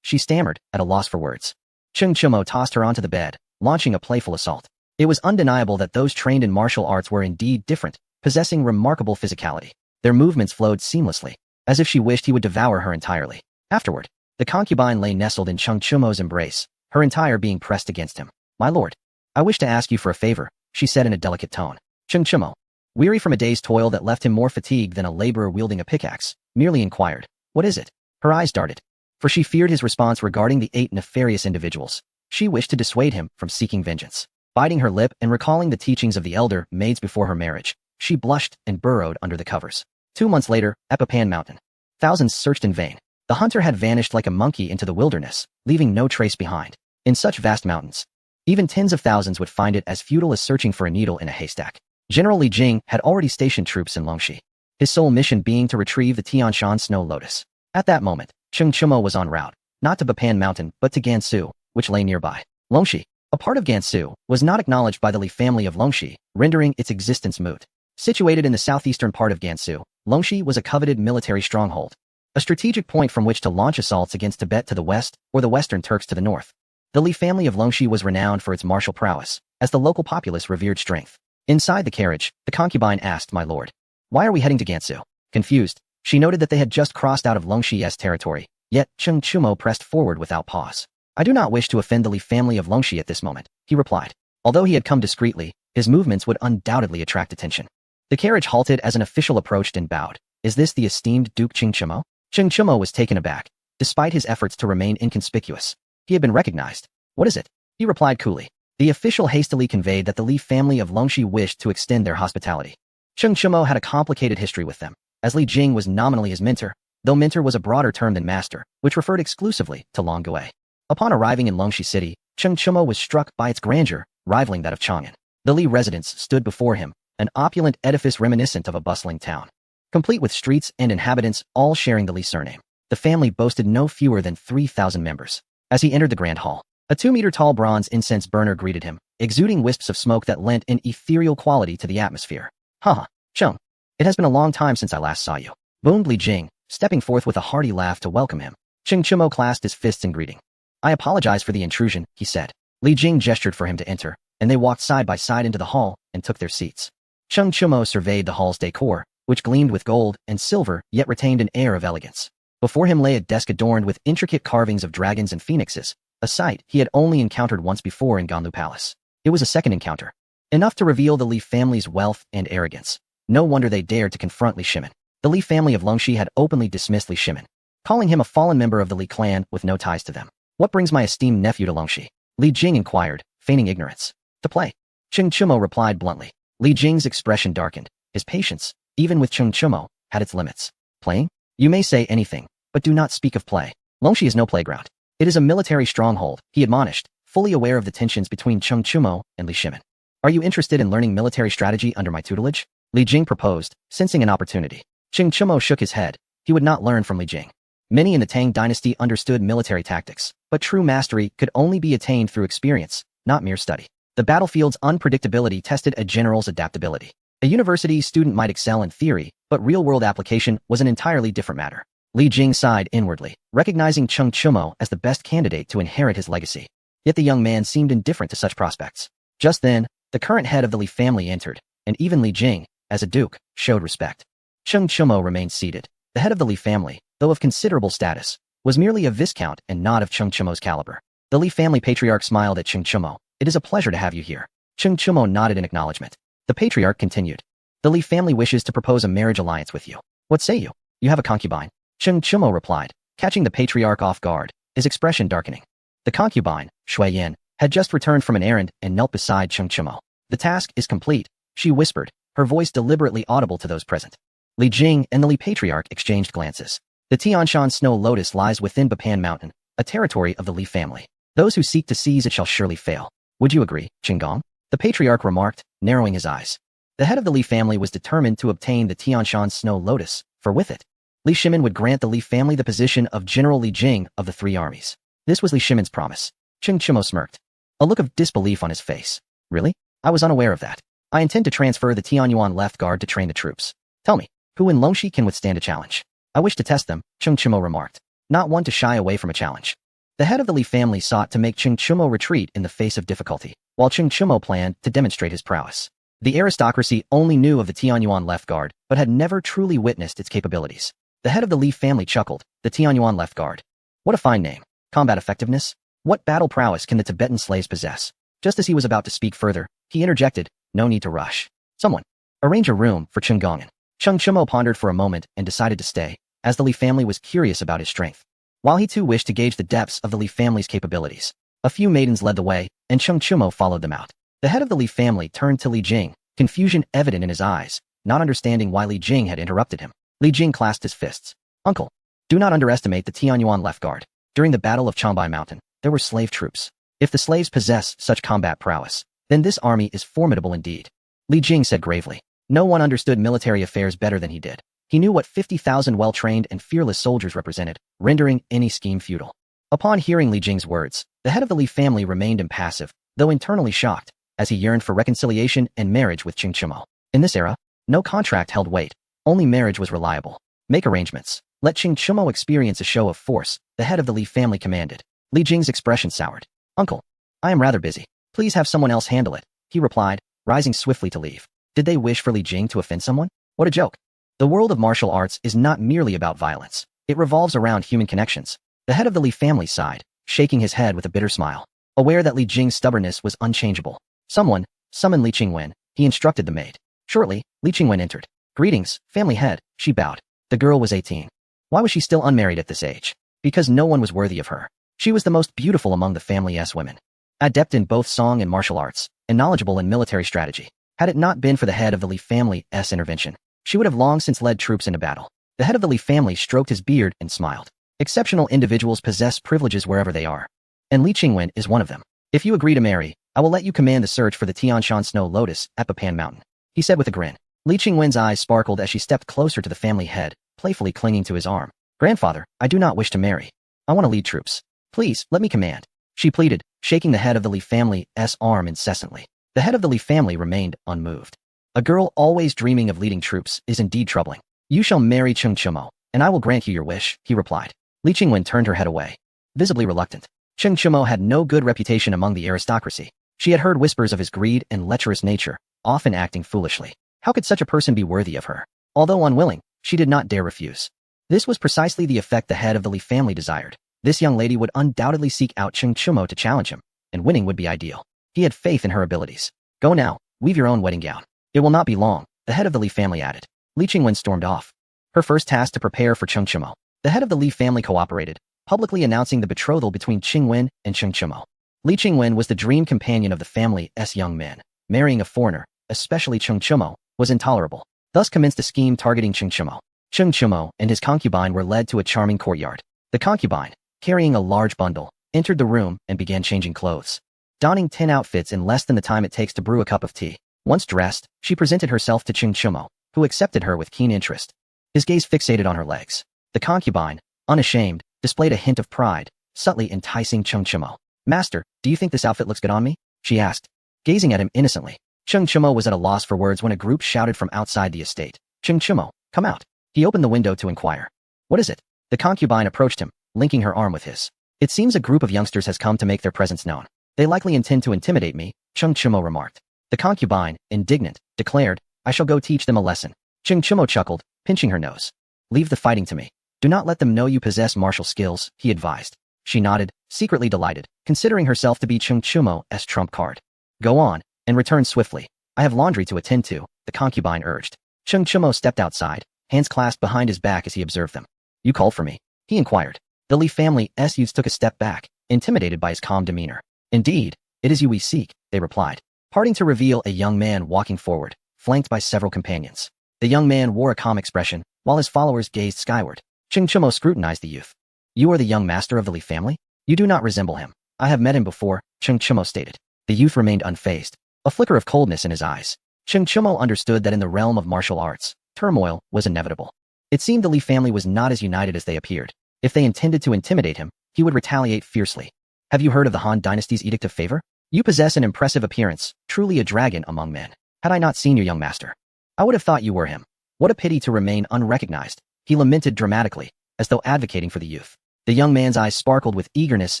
She stammered, at a loss for words. Qingqiumo tossed her onto the bed, launching a playful assault. It was undeniable that those trained in martial arts were indeed different, possessing remarkable physicality. Their movements flowed seamlessly, as if she wished he would devour her entirely. Afterward, the concubine lay nestled in Qingqiumo's embrace, her entire being pressed against him. My lord, I wish to ask you for a favor, she said in a delicate tone. Qingqiumo, weary from a day's toil that left him more fatigued than a laborer wielding a pickaxe, merely inquired, What is it? Her eyes darted, for she feared his response regarding the 8 nefarious individuals. She wished to dissuade him from seeking vengeance. Biting her lip and recalling the teachings of the elder maids before her marriage, she blushed and burrowed under the covers. 2 months later, Epipan Mountain. Thousands searched in vain. The hunter had vanished like a monkey into the wilderness, leaving no trace behind. In such vast mountains, even tens of thousands would find it as futile as searching for a needle in a haystack. General Li Jing had already stationed troops in Longxi, his sole mission being to retrieve the Tianshan Snow Lotus. At that moment, Qingqiumo was en route, not to Bapan Mountain but to Gansu, which lay nearby. Longxi, a part of Gansu, was not acknowledged by the Li family of Longxi, rendering its existence moot. Situated in the southeastern part of Gansu, Longxi was a coveted military stronghold, a strategic point from which to launch assaults against Tibet to the west or the Western Turks to the north. The Li family of Longxi was renowned for its martial prowess, as the local populace revered strength. Inside the carriage, the concubine asked, "My lord, why are we heading to Gansu?" Confused, she noted that they had just crossed out of Longxi's territory, yet Cheng Chumo pressed forward without pause. "I do not wish to offend the Li family of Longxi at this moment," he replied. Although he had come discreetly, his movements would undoubtedly attract attention. The carriage halted as an official approached and bowed. "Is this the esteemed Duke Cheng Chumo?" Cheng Chumo was taken aback, despite his efforts to remain inconspicuous. He had been recognized. "What is it?" he replied coolly. The official hastily conveyed that the Li family of Longxi wished to extend their hospitality. Cheng Chumo had a complicated history with them, as Li Jing was nominally his mentor, though mentor was a broader term than master, which referred exclusively to Long Gui. Upon arriving in Longxi City, Cheng Chumo was struck by its grandeur, rivaling that of Chang'an. The Li residence stood before him, an opulent edifice reminiscent of a bustling town, complete with streets and inhabitants all sharing the Li surname. The family boasted no fewer than 3,000 members. As he entered the grand hall, a 2-meter-tall bronze incense burner greeted him, exuding wisps of smoke that lent an ethereal quality to the atmosphere. "Haha, Cheng, it has been a long time since I last saw you," boomed Li Jing, stepping forth with a hearty laugh to welcome him. Cheng Chumo clasped his fists in greeting. "I apologize for the intrusion," he said. Li Jing gestured for him to enter, and they walked side by side into the hall and took their seats. Cheng Chumo surveyed the hall's decor, which gleamed with gold and silver yet retained an air of elegance. Before him lay a desk adorned with intricate carvings of dragons and phoenixes, a sight he had only encountered once before in Ganlu Palace. It was a second encounter, enough to reveal the Li family's wealth and arrogance. No wonder they dared to confront Li Shimin. The Li family of Longxi had openly dismissed Li Shimin, calling him a fallen member of the Li clan with no ties to them. "What brings my esteemed nephew to Longxi?" Li Jing inquired, feigning ignorance. "To play." Cheng Chumo replied bluntly. Li Jing's expression darkened. His patience, even with Cheng Chumo, had its limits. "Playing? You may say anything, but do not speak of play. Longxi is no playground. It is a military stronghold," he admonished, fully aware of the tensions between Cheng Chumo and Li Shimin. "Are you interested in learning military strategy under my tutelage?" Li Jing proposed, sensing an opportunity. Cheng Chumo shook his head. He would not learn from Li Jing. Many in the Tang dynasty understood military tactics, but true mastery could only be attained through experience, not mere study. The battlefield's unpredictability tested a general's adaptability. A university student might excel in theory, but real-world application was an entirely different matter. Li Jing sighed inwardly, recognizing Cheng Chumo as the best candidate to inherit his legacy. Yet the young man seemed indifferent to such prospects. Just then, the current head of the Li family entered, and even Li Jing, as a duke, showed respect. Cheng Chumo remained seated. The head of the Li family, though of considerable status, was merely a viscount and not of Cheng Chumo's caliber. The Li family patriarch smiled at Cheng Chumo. "It is a pleasure to have you here." Cheng Chumo nodded in acknowledgement. The patriarch continued. "The Li family wishes to propose a marriage alliance with you. What say you? You have a concubine?" Cheng Chumo replied, catching the patriarch off guard, his expression darkening. The concubine, Shui Yin, had just returned from an errand and knelt beside Cheng Chumo. "The task is complete," she whispered, her voice deliberately audible to those present. Li Jing and the Li patriarch exchanged glances. The Tianshan Snow Lotus lies within Bapan Mountain, a territory of the Li family. Those who seek to seize it shall surely fail. Would you agree, Qinggong? The patriarch remarked, narrowing his eyes. The head of the Li family was determined to obtain the Tianshan Snow Lotus, for with it, Li Shimin would grant the Li family the position of General Li Jing of the three armies. This was Li Shimin's promise. Cheng Chumo smirked, a look of disbelief on his face. Really? I was unaware of that. I intend to transfer the Tianyuan left guard to train the troops. Tell me, who in Longxi can withstand a challenge? I wish to test them, Cheng Chumo remarked, not one to shy away from a challenge. The head of the Li family sought to make Cheng Chumo retreat in the face of difficulty, while Cheng Chumo planned to demonstrate his prowess. The aristocracy only knew of the Tianyuan left guard, but had never truly witnessed its capabilities. The head of the Li family chuckled, the Tianyuan left guard. What a fine name. Combat effectiveness? What battle prowess can the Tibetan slaves possess? Just as he was about to speak further, he interjected, no need to rush. Someone, arrange a room for Qinggong. Cheng Chumo pondered for a moment and decided to stay, as the Li family was curious about his strength. While he too wished to gauge the depths of the Li family's capabilities, a few maidens led the way, and Cheng Chumo followed them out. The head of the Li family turned to Li Jing, confusion evident in his eyes, not understanding why Li Jing had interrupted him. Li Jing clasped his fists. Uncle, do not underestimate the Tianyuan left guard. During the Battle of Changbai Mountain, there were slave troops. If the slaves possess such combat prowess, then this army is formidable indeed. Li Jing said gravely. No one understood military affairs better than he did. He knew what 50,000 well-trained and fearless soldiers represented, rendering any scheme futile. Upon hearing Li Jing's words, the head of the Li family remained impassive, though internally shocked, as he yearned for reconciliation and marriage with Qing Chimo. In this era, no contract held weight, only marriage was reliable. Make arrangements. Let Qing Chimo experience a show of force, the head of the Li family commanded. Li Jing's expression soured. Uncle, I am rather busy. Please have someone else handle it, he replied, rising swiftly to leave. Did they wish for Li Jing to offend someone? What a joke. The world of martial arts is not merely about violence. It revolves around human connections. The head of the Li family sighed, shaking his head with a bitter smile. Aware that Li Jing's stubbornness was unchangeable. Someone, summon Li Qingwen, he instructed the maid. Shortly, Li Qingwen entered. Greetings, family head, she bowed. The girl was 18. Why was she still unmarried at this age? Because no one was worthy of her. She was the most beautiful among the family's women. Adept in both song and martial arts, and knowledgeable in military strategy. Had it not been for the head of the Li family's intervention, she would have long since led troops into battle. The head of the Li family stroked his beard and smiled. Exceptional individuals possess privileges wherever they are. And Li Qingwen is one of them. If you agree to marry, I will let you command the search for the Tianshan Snow Lotus at Papan Mountain, he said with a grin. Li Qingwen's eyes sparkled as she stepped closer to the family head, playfully clinging to his arm. Grandfather, I do not wish to marry. I want to lead troops. Please, let me command, she pleaded, shaking the head of the Li family's arm incessantly. The head of the Li family remained unmoved. A girl always dreaming of leading troops is indeed troubling. You shall marry Qing Chimo, and I will grant you your wish, he replied. Li Qingwen turned her head away, visibly reluctant. Qing Chimo had no good reputation among the aristocracy. She had heard whispers of his greed and lecherous nature, often acting foolishly. How could such a person be worthy of her? Although unwilling, she did not dare refuse. This was precisely the effect the head of the Li family desired. This young lady would undoubtedly seek out Qing Chimo to challenge him, and winning would be ideal. He had faith in her abilities. Go now, weave your own wedding gown. It will not be long, the head of the Li family added. Li Qingwen stormed off. Her first task to prepare for Qing Chimo. The head of the Li family cooperated, publicly announcing the betrothal between Qingwen and Qing Chimo. Li Qingwen was the dream companion of the family's young men. Marrying a foreigner, especially Qing Chimo, was intolerable. Thus commenced a scheme targeting Qing Chimo. Qing Chimo and his concubine were led to a charming courtyard. The concubine, carrying a large bundle, entered the room and began changing clothes. Donning 10 outfits in less than the time it takes to brew a cup of tea. Once dressed, she presented herself to Qing Chimo, who accepted her with keen interest. His gaze fixated on her legs. The concubine, unashamed, displayed a hint of pride, subtly enticing Qing Chimo. Master, do you think this outfit looks good on me? She asked, gazing at him innocently. Qing Chimo was at a loss for words when a group shouted from outside the estate. Qing Chimo, come out. He opened the window to inquire. What is it? The concubine approached him, linking her arm with his. It seems a group of youngsters has come to make their presence known. They likely intend to intimidate me, Qing Chimo remarked. The concubine, indignant, declared, I shall go teach them a lesson. Qing Chimo chuckled, pinching her nose. Leave the fighting to me. Do not let them know you possess martial skills, he advised. She nodded, secretly delighted, considering herself to be Qing Chimo's trump card. Go on, and return swiftly. I have laundry to attend to, the concubine urged. Qing Chimo stepped outside, hands clasped behind his back as he observed them. You called for me? He inquired. The Li family's youths took a step back, intimidated by his calm demeanor. Indeed, it is you we seek, they replied, parting to reveal a young man walking forward, flanked by several companions. The young man wore a calm expression, while his followers gazed skyward. Qing Chimo scrutinized the youth. You are the young master of the Li family? You do not resemble him. I have met him before, Qing Chimo stated. The youth remained unfazed, a flicker of coldness in his eyes. Qing Chimo understood that in the realm of martial arts, turmoil was inevitable. It seemed the Li family was not as united as they appeared. If they intended to intimidate him, he would retaliate fiercely. Have you heard of the Han Dynasty's Edict of Favor? You possess an impressive appearance, truly a dragon among men. Had I not seen your young master, I would have thought you were him. What a pity to remain unrecognized, he lamented dramatically, as though advocating for the youth. The young man's eyes sparkled with eagerness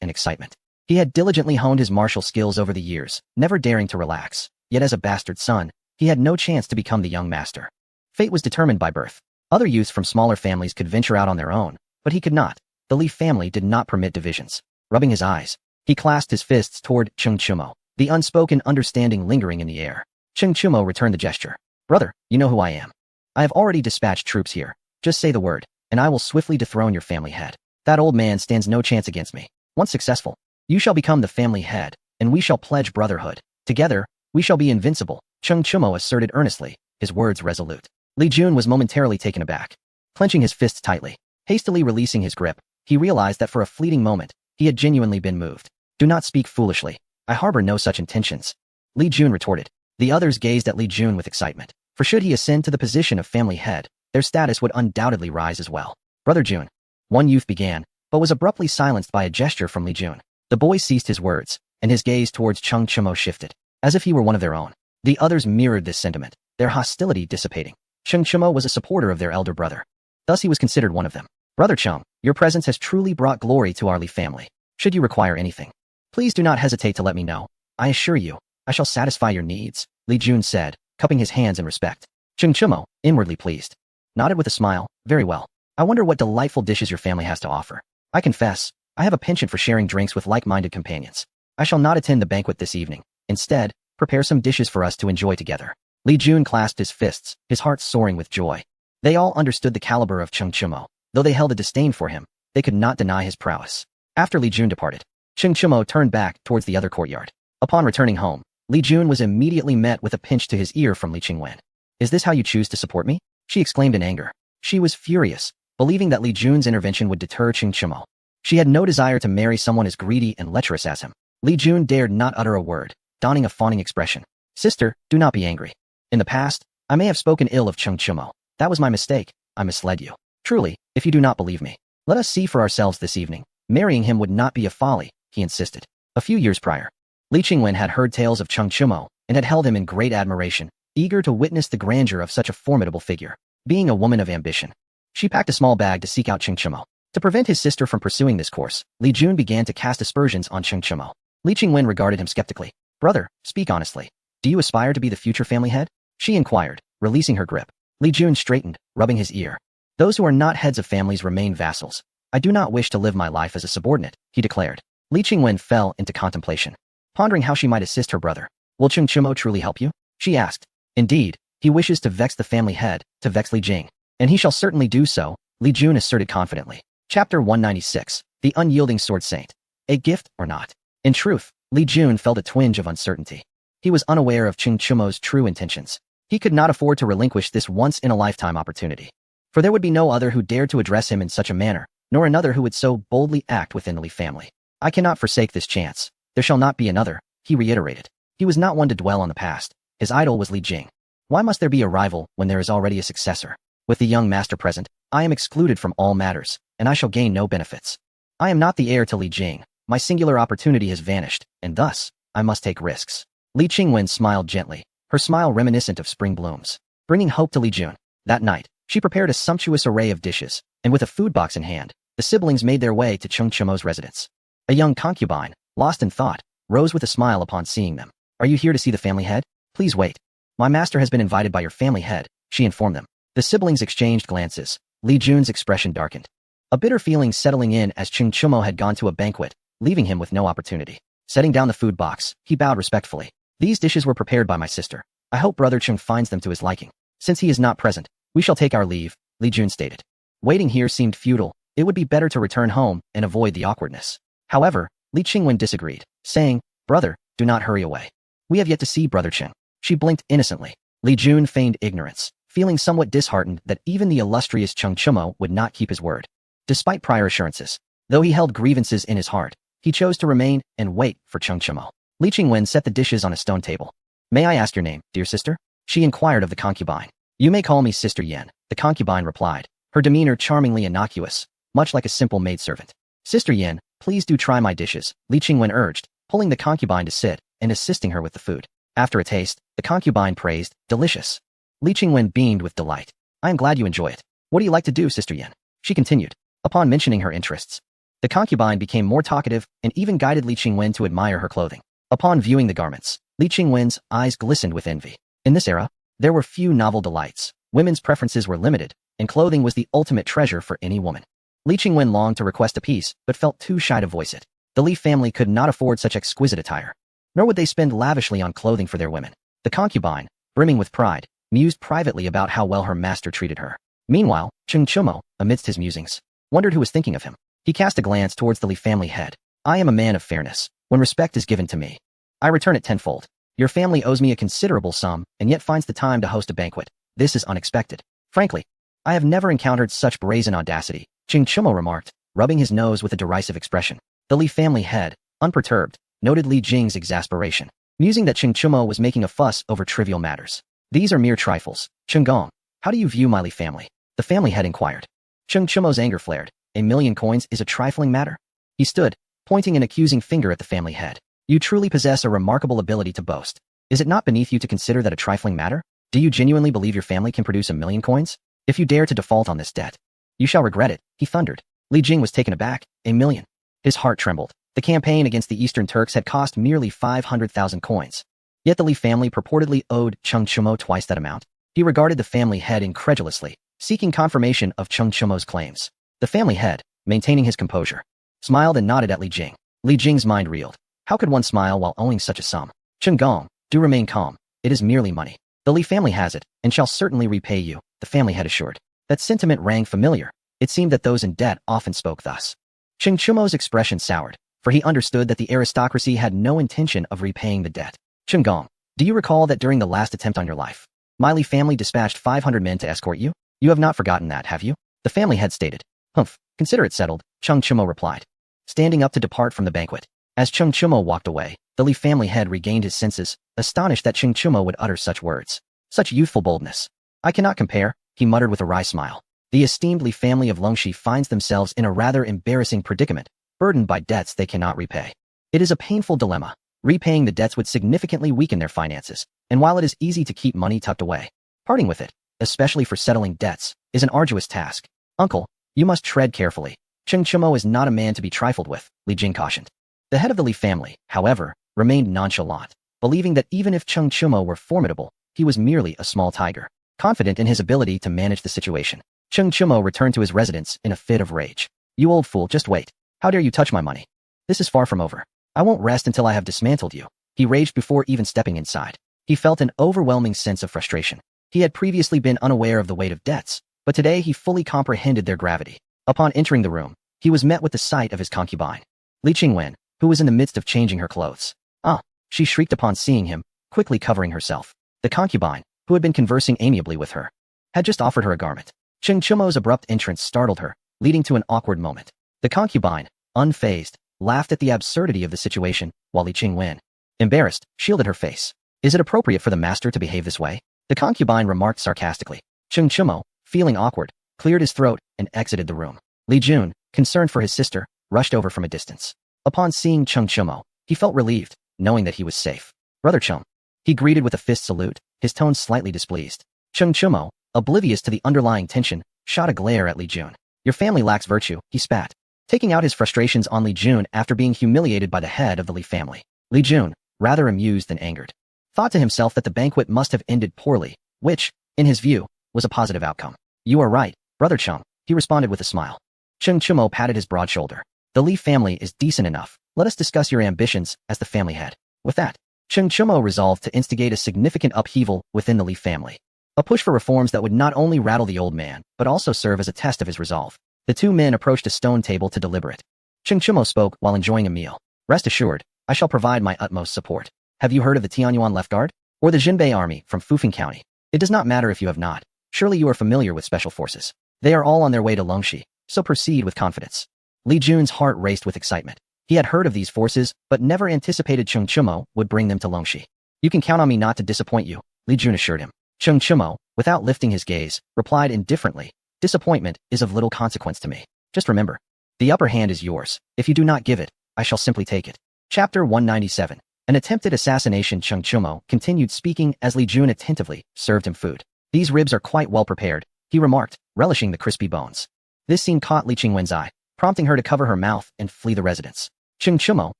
and excitement. He had diligently honed his martial skills over the years, never daring to relax. Yet as a bastard son, he had no chance to become the young master. Fate was determined by birth. Other youths from smaller families could venture out on their own, but he could not. The Li family did not permit divisions. Rubbing his eyes, he clasped his fists toward Qing Chimo, the unspoken understanding lingering in the air. Qing Chimo returned the gesture. Brother, you know who I am. I have already dispatched troops here. Just say the word, and I will swiftly dethrone your family head. That old man stands no chance against me. Once successful, you shall become the family head, and we shall pledge brotherhood. Together, we shall be invincible, Qing Chimo asserted earnestly, his words resolute. Li Jun was momentarily taken aback. Clenching his fists tightly, hastily releasing his grip, he realized that for a fleeting moment, he had genuinely been moved. Do not speak foolishly. I harbor no such intentions. Li Jun retorted. The others gazed at Li Jun with excitement, for should he ascend to the position of family head, their status would undoubtedly rise as well. Brother Jun, one youth began, but was abruptly silenced by a gesture from Li Jun. The boy ceased his words, and his gaze towards Cheng Chimo shifted, as if he were one of their own. The others mirrored this sentiment, their hostility dissipating. Cheng Chimo was a supporter of their elder brother. Thus he was considered one of them. Brother Cheng, your presence has truly brought glory to our Li family. Should you require anything, please do not hesitate to let me know. I assure you, I shall satisfy your needs, Li Jun said, cupping his hands in respect. Cheng Chimo, inwardly pleased, nodded with a smile. Very well. I wonder what delightful dishes your family has to offer. I confess, I have a penchant for sharing drinks with like-minded companions. I shall not attend the banquet this evening. Instead, prepare some dishes for us to enjoy together. Li Jun clasped his fists, his heart soaring with joy. They all understood the caliber of Cheng Chimo. Though they held a disdain for him, they could not deny his prowess. After Li Jun departed, Cheng Chimo turned back towards the other courtyard. Upon returning home, Li Jun was immediately met with a pinch to his ear from Li Qingwen. Is this how you choose to support me? She exclaimed in anger. She was furious, believing that Li Jun's intervention would deter Cheng Chimo. She had no desire to marry someone as greedy and lecherous as him. Li Jun dared not utter a word, donning a fawning expression. Sister, do not be angry. In the past, I may have spoken ill of Cheng Chimo. That was my mistake. I misled you. Truly, if you do not believe me, let us see for ourselves this evening. Marrying him would not be a folly, he insisted. A few years prior, Li Qingwen had heard tales of Cheng Chimo and had held him in great admiration, eager to witness the grandeur of such a formidable figure. Being a woman of ambition, she packed a small bag to seek out Cheng Chimo. To prevent his sister from pursuing this course, Li Jun began to cast aspersions on Cheng Chimo. Li Qingwen regarded him skeptically. Brother, speak honestly. Do you aspire to be the future family head? She inquired, releasing her grip. Li Jun straightened, rubbing his ear. Those who are not heads of families remain vassals. I do not wish to live my life as a subordinate, he declared. Li Qingwen fell into contemplation, pondering how she might assist her brother. Will Cheng Chimo truly help you? She asked. Indeed, he wishes to vex the family head, to vex Li Jing. And he shall certainly do so, Li Jun asserted confidently. Chapter 196, The Unyielding Sword Saint. A gift or not? In truth, Li Jun felt a twinge of uncertainty. He was unaware of Cheng Chimo's true intentions. He could not afford to relinquish this once-in-a-lifetime opportunity. For there would be no other who dared to address him in such a manner, nor another who would so boldly act within the Li family. I cannot forsake this chance. There shall not be another, he reiterated. He was not one to dwell on the past. His idol was Li Jing. Why must there be a rival when there is already a successor? With the young master present, I am excluded from all matters, and I shall gain no benefits. I am not the heir to Li Jing. My singular opportunity has vanished, and thus, I must take risks. Li Qingwen smiled gently, her smile reminiscent of spring blooms, bringing hope to Li Jun. That night, she prepared a sumptuous array of dishes, and with a food box in hand, the siblings made their way to Cheng Chimo's residence. A young concubine, lost in thought, rose with a smile upon seeing them. Are you here to see the family head? Please wait. My master has been invited by your family head, she informed them. The siblings exchanged glances. Li Jun's expression darkened. A bitter feeling settling in as Cheng Chimo had gone to a banquet, leaving him with no opportunity. Setting down the food box, he bowed respectfully. These dishes were prepared by my sister. I hope Brother Cheng finds them to his liking. Since he is not present, we shall take our leave, Li Jun stated. Waiting here seemed futile. It would be better to return home and avoid the awkwardness. However, Li Qingwen disagreed, saying, Brother, do not hurry away. We have yet to see Brother Cheng. She blinked innocently. Li Jun feigned ignorance, feeling somewhat disheartened that even the illustrious Cheng Chimo would not keep his word. Despite prior assurances, though he held grievances in his heart, he chose to remain and wait for Cheng Chimo. Li Qingwen set the dishes on a stone table. May I ask your name, dear sister? She inquired of the concubine. You may call me Sister Yan, the concubine replied, her demeanor charmingly innocuous, much like a simple maidservant. Sister Yan, please do try my dishes, Li Qingwen urged, pulling the concubine to sit and assisting her with the food. After a taste, the concubine praised, delicious. Li Qingwen beamed with delight. I am glad you enjoy it. What do you like to do, Sister Yan? She continued. Upon mentioning her interests, the concubine became more talkative and even guided Li Qingwen to admire her clothing. Upon viewing the garments, Li Qingwen's eyes glistened with envy. In this era, there were few novel delights. Women's preferences were limited, and clothing was the ultimate treasure for any woman. Li Qingwen longed to request a piece, but felt too shy to voice it. The Li family could not afford such exquisite attire, nor would they spend lavishly on clothing for their women. The concubine, brimming with pride, mused privately about how well her master treated her. Meanwhile, Cheng Chimo, amidst his musings, wondered who was thinking of him. He cast a glance towards the Li family head. I am a man of fairness. When respect is given to me, I return it tenfold. Your family owes me a considerable sum, and yet finds the time to host a banquet. This is unexpected. Frankly, I have never encountered such brazen audacity, Cheng Chimo remarked, rubbing his nose with a derisive expression. The Li family head, unperturbed, noted Li Jing's exasperation, musing that Cheng Chimo was making a fuss over trivial matters. These are mere trifles. Cheng Gong, how do you view my Li family? The family head inquired. Cheng Chimo's anger flared. 1,000,000 coins is a trifling matter. He stood, pointing an accusing finger at the family head. You truly possess a remarkable ability to boast. Is it not beneath you to consider that a trifling matter? Do you genuinely believe your family can produce 1,000,000 coins? If you dare to default on this debt, you shall regret it, he thundered. Li Jing was taken aback. 1,000,000. His heart trembled. The campaign against the Eastern Turks had cost merely 500,000 coins. Yet the Li family purportedly owed Cheng Chumo twice that amount. He regarded the family head incredulously, seeking confirmation of Cheng Chumo's claims. The family head, maintaining his composure, smiled and nodded at Li Jing. Li Jing's mind reeled. How could one smile while owing such a sum? Cheng Gong, do remain calm. It is merely money. The Li family has it, and shall certainly repay you, the family head assured. That sentiment rang familiar. It seemed that those in debt often spoke thus. Cheng Chumo's expression soured, for he understood that the aristocracy had no intention of repaying the debt. Cheng Gong, do you recall that during the last attempt on your life, my Li family dispatched 500 men to escort you? You have not forgotten that, have you? The family head stated. Humph, consider it settled, Cheng Chumo replied, standing up to depart from the banquet. As Cheng Chumo walked away, the Li family head regained his senses, astonished that Cheng Chumo would utter such words. Such youthful boldness. I cannot compare, he muttered with a wry smile. The esteemed Li family of Longxi finds themselves in a rather embarrassing predicament, burdened by debts they cannot repay. It is a painful dilemma. Repaying the debts would significantly weaken their finances, and while it is easy to keep money tucked away, parting with it, especially for settling debts, is an arduous task. Uncle, you must tread carefully. Cheng Chumo is not a man to be trifled with, Li Jing cautioned. The head of the Li family, however, remained nonchalant, believing that even if Cheng Chumo were formidable, he was merely a small tiger, confident in his ability to manage the situation. Cheng Chumo returned to his residence in a fit of rage. You old fool, just wait. How dare you touch my money? This is far from over. I won't rest until I have dismantled you. He raged before even stepping inside. He felt an overwhelming sense of frustration. He had previously been unaware of the weight of debts, but today he fully comprehended their gravity. Upon entering the room, he was met with the sight of his concubine, Li Qingwen, who was in the midst of changing her clothes. Ah! She shrieked upon seeing him, quickly covering herself. The concubine, who had been conversing amiably with her, had just offered her a garment. Cheng Chumo's abrupt entrance startled her, leading to an awkward moment. The concubine, unfazed, laughed at the absurdity of the situation, while Li Qingwen, embarrassed, shielded her face. Is it appropriate for the master to behave this way? The concubine remarked sarcastically. Cheng Chumo, feeling awkward, cleared his throat and exited the room. Li Jun, concerned for his sister, rushed over from a distance. Upon seeing Cheng Chumo, he felt relieved, knowing that he was safe. Brother Cheng. He greeted with a fist salute, his tone slightly displeased. Cheng Chumo, oblivious to the underlying tension, shot a glare at Li Jun. Your family lacks virtue, he spat, taking out his frustrations on Li Jun after being humiliated by the head of the Li family. Li Jun, rather amused than angered, thought to himself that the banquet must have ended poorly, which, in his view, was a positive outcome. You are right, Brother Cheng, he responded with a smile. Cheng Chumo patted his broad shoulder. The Li family is decent enough. Let us discuss your ambitions as the family head. With that, Cheng Chumo resolved to instigate a significant upheaval within the Li family. A push for reforms that would not only rattle the old man, but also serve as a test of his resolve. The two men approached a stone table to deliberate. Cheng Chumo spoke while enjoying a meal. Rest assured, I shall provide my utmost support. Have you heard of the Tianyuan Left Guard? Or the Jinbei Army from Fufeng County? It does not matter if you have not. Surely you are familiar with special forces. They are all on their way to Longxi, so proceed with confidence. Li Jun's heart raced with excitement. He had heard of these forces, but never anticipated Cheng Chumo would bring them to Longxi. You can count on me not to disappoint you, Li Jun assured him. Cheng Chumo, without lifting his gaze, replied indifferently, disappointment is of little consequence to me. Just remember, the upper hand is yours. If you do not give it, I shall simply take it. Chapter 197. An attempted assassination. Cheng Chumo continued speaking as Li Jun attentively served him food. These ribs are quite well prepared, he remarked, relishing the crispy bones. This scene caught Li Qingwen's eye, prompting her to cover her mouth and flee the residence. Cheng Chumo,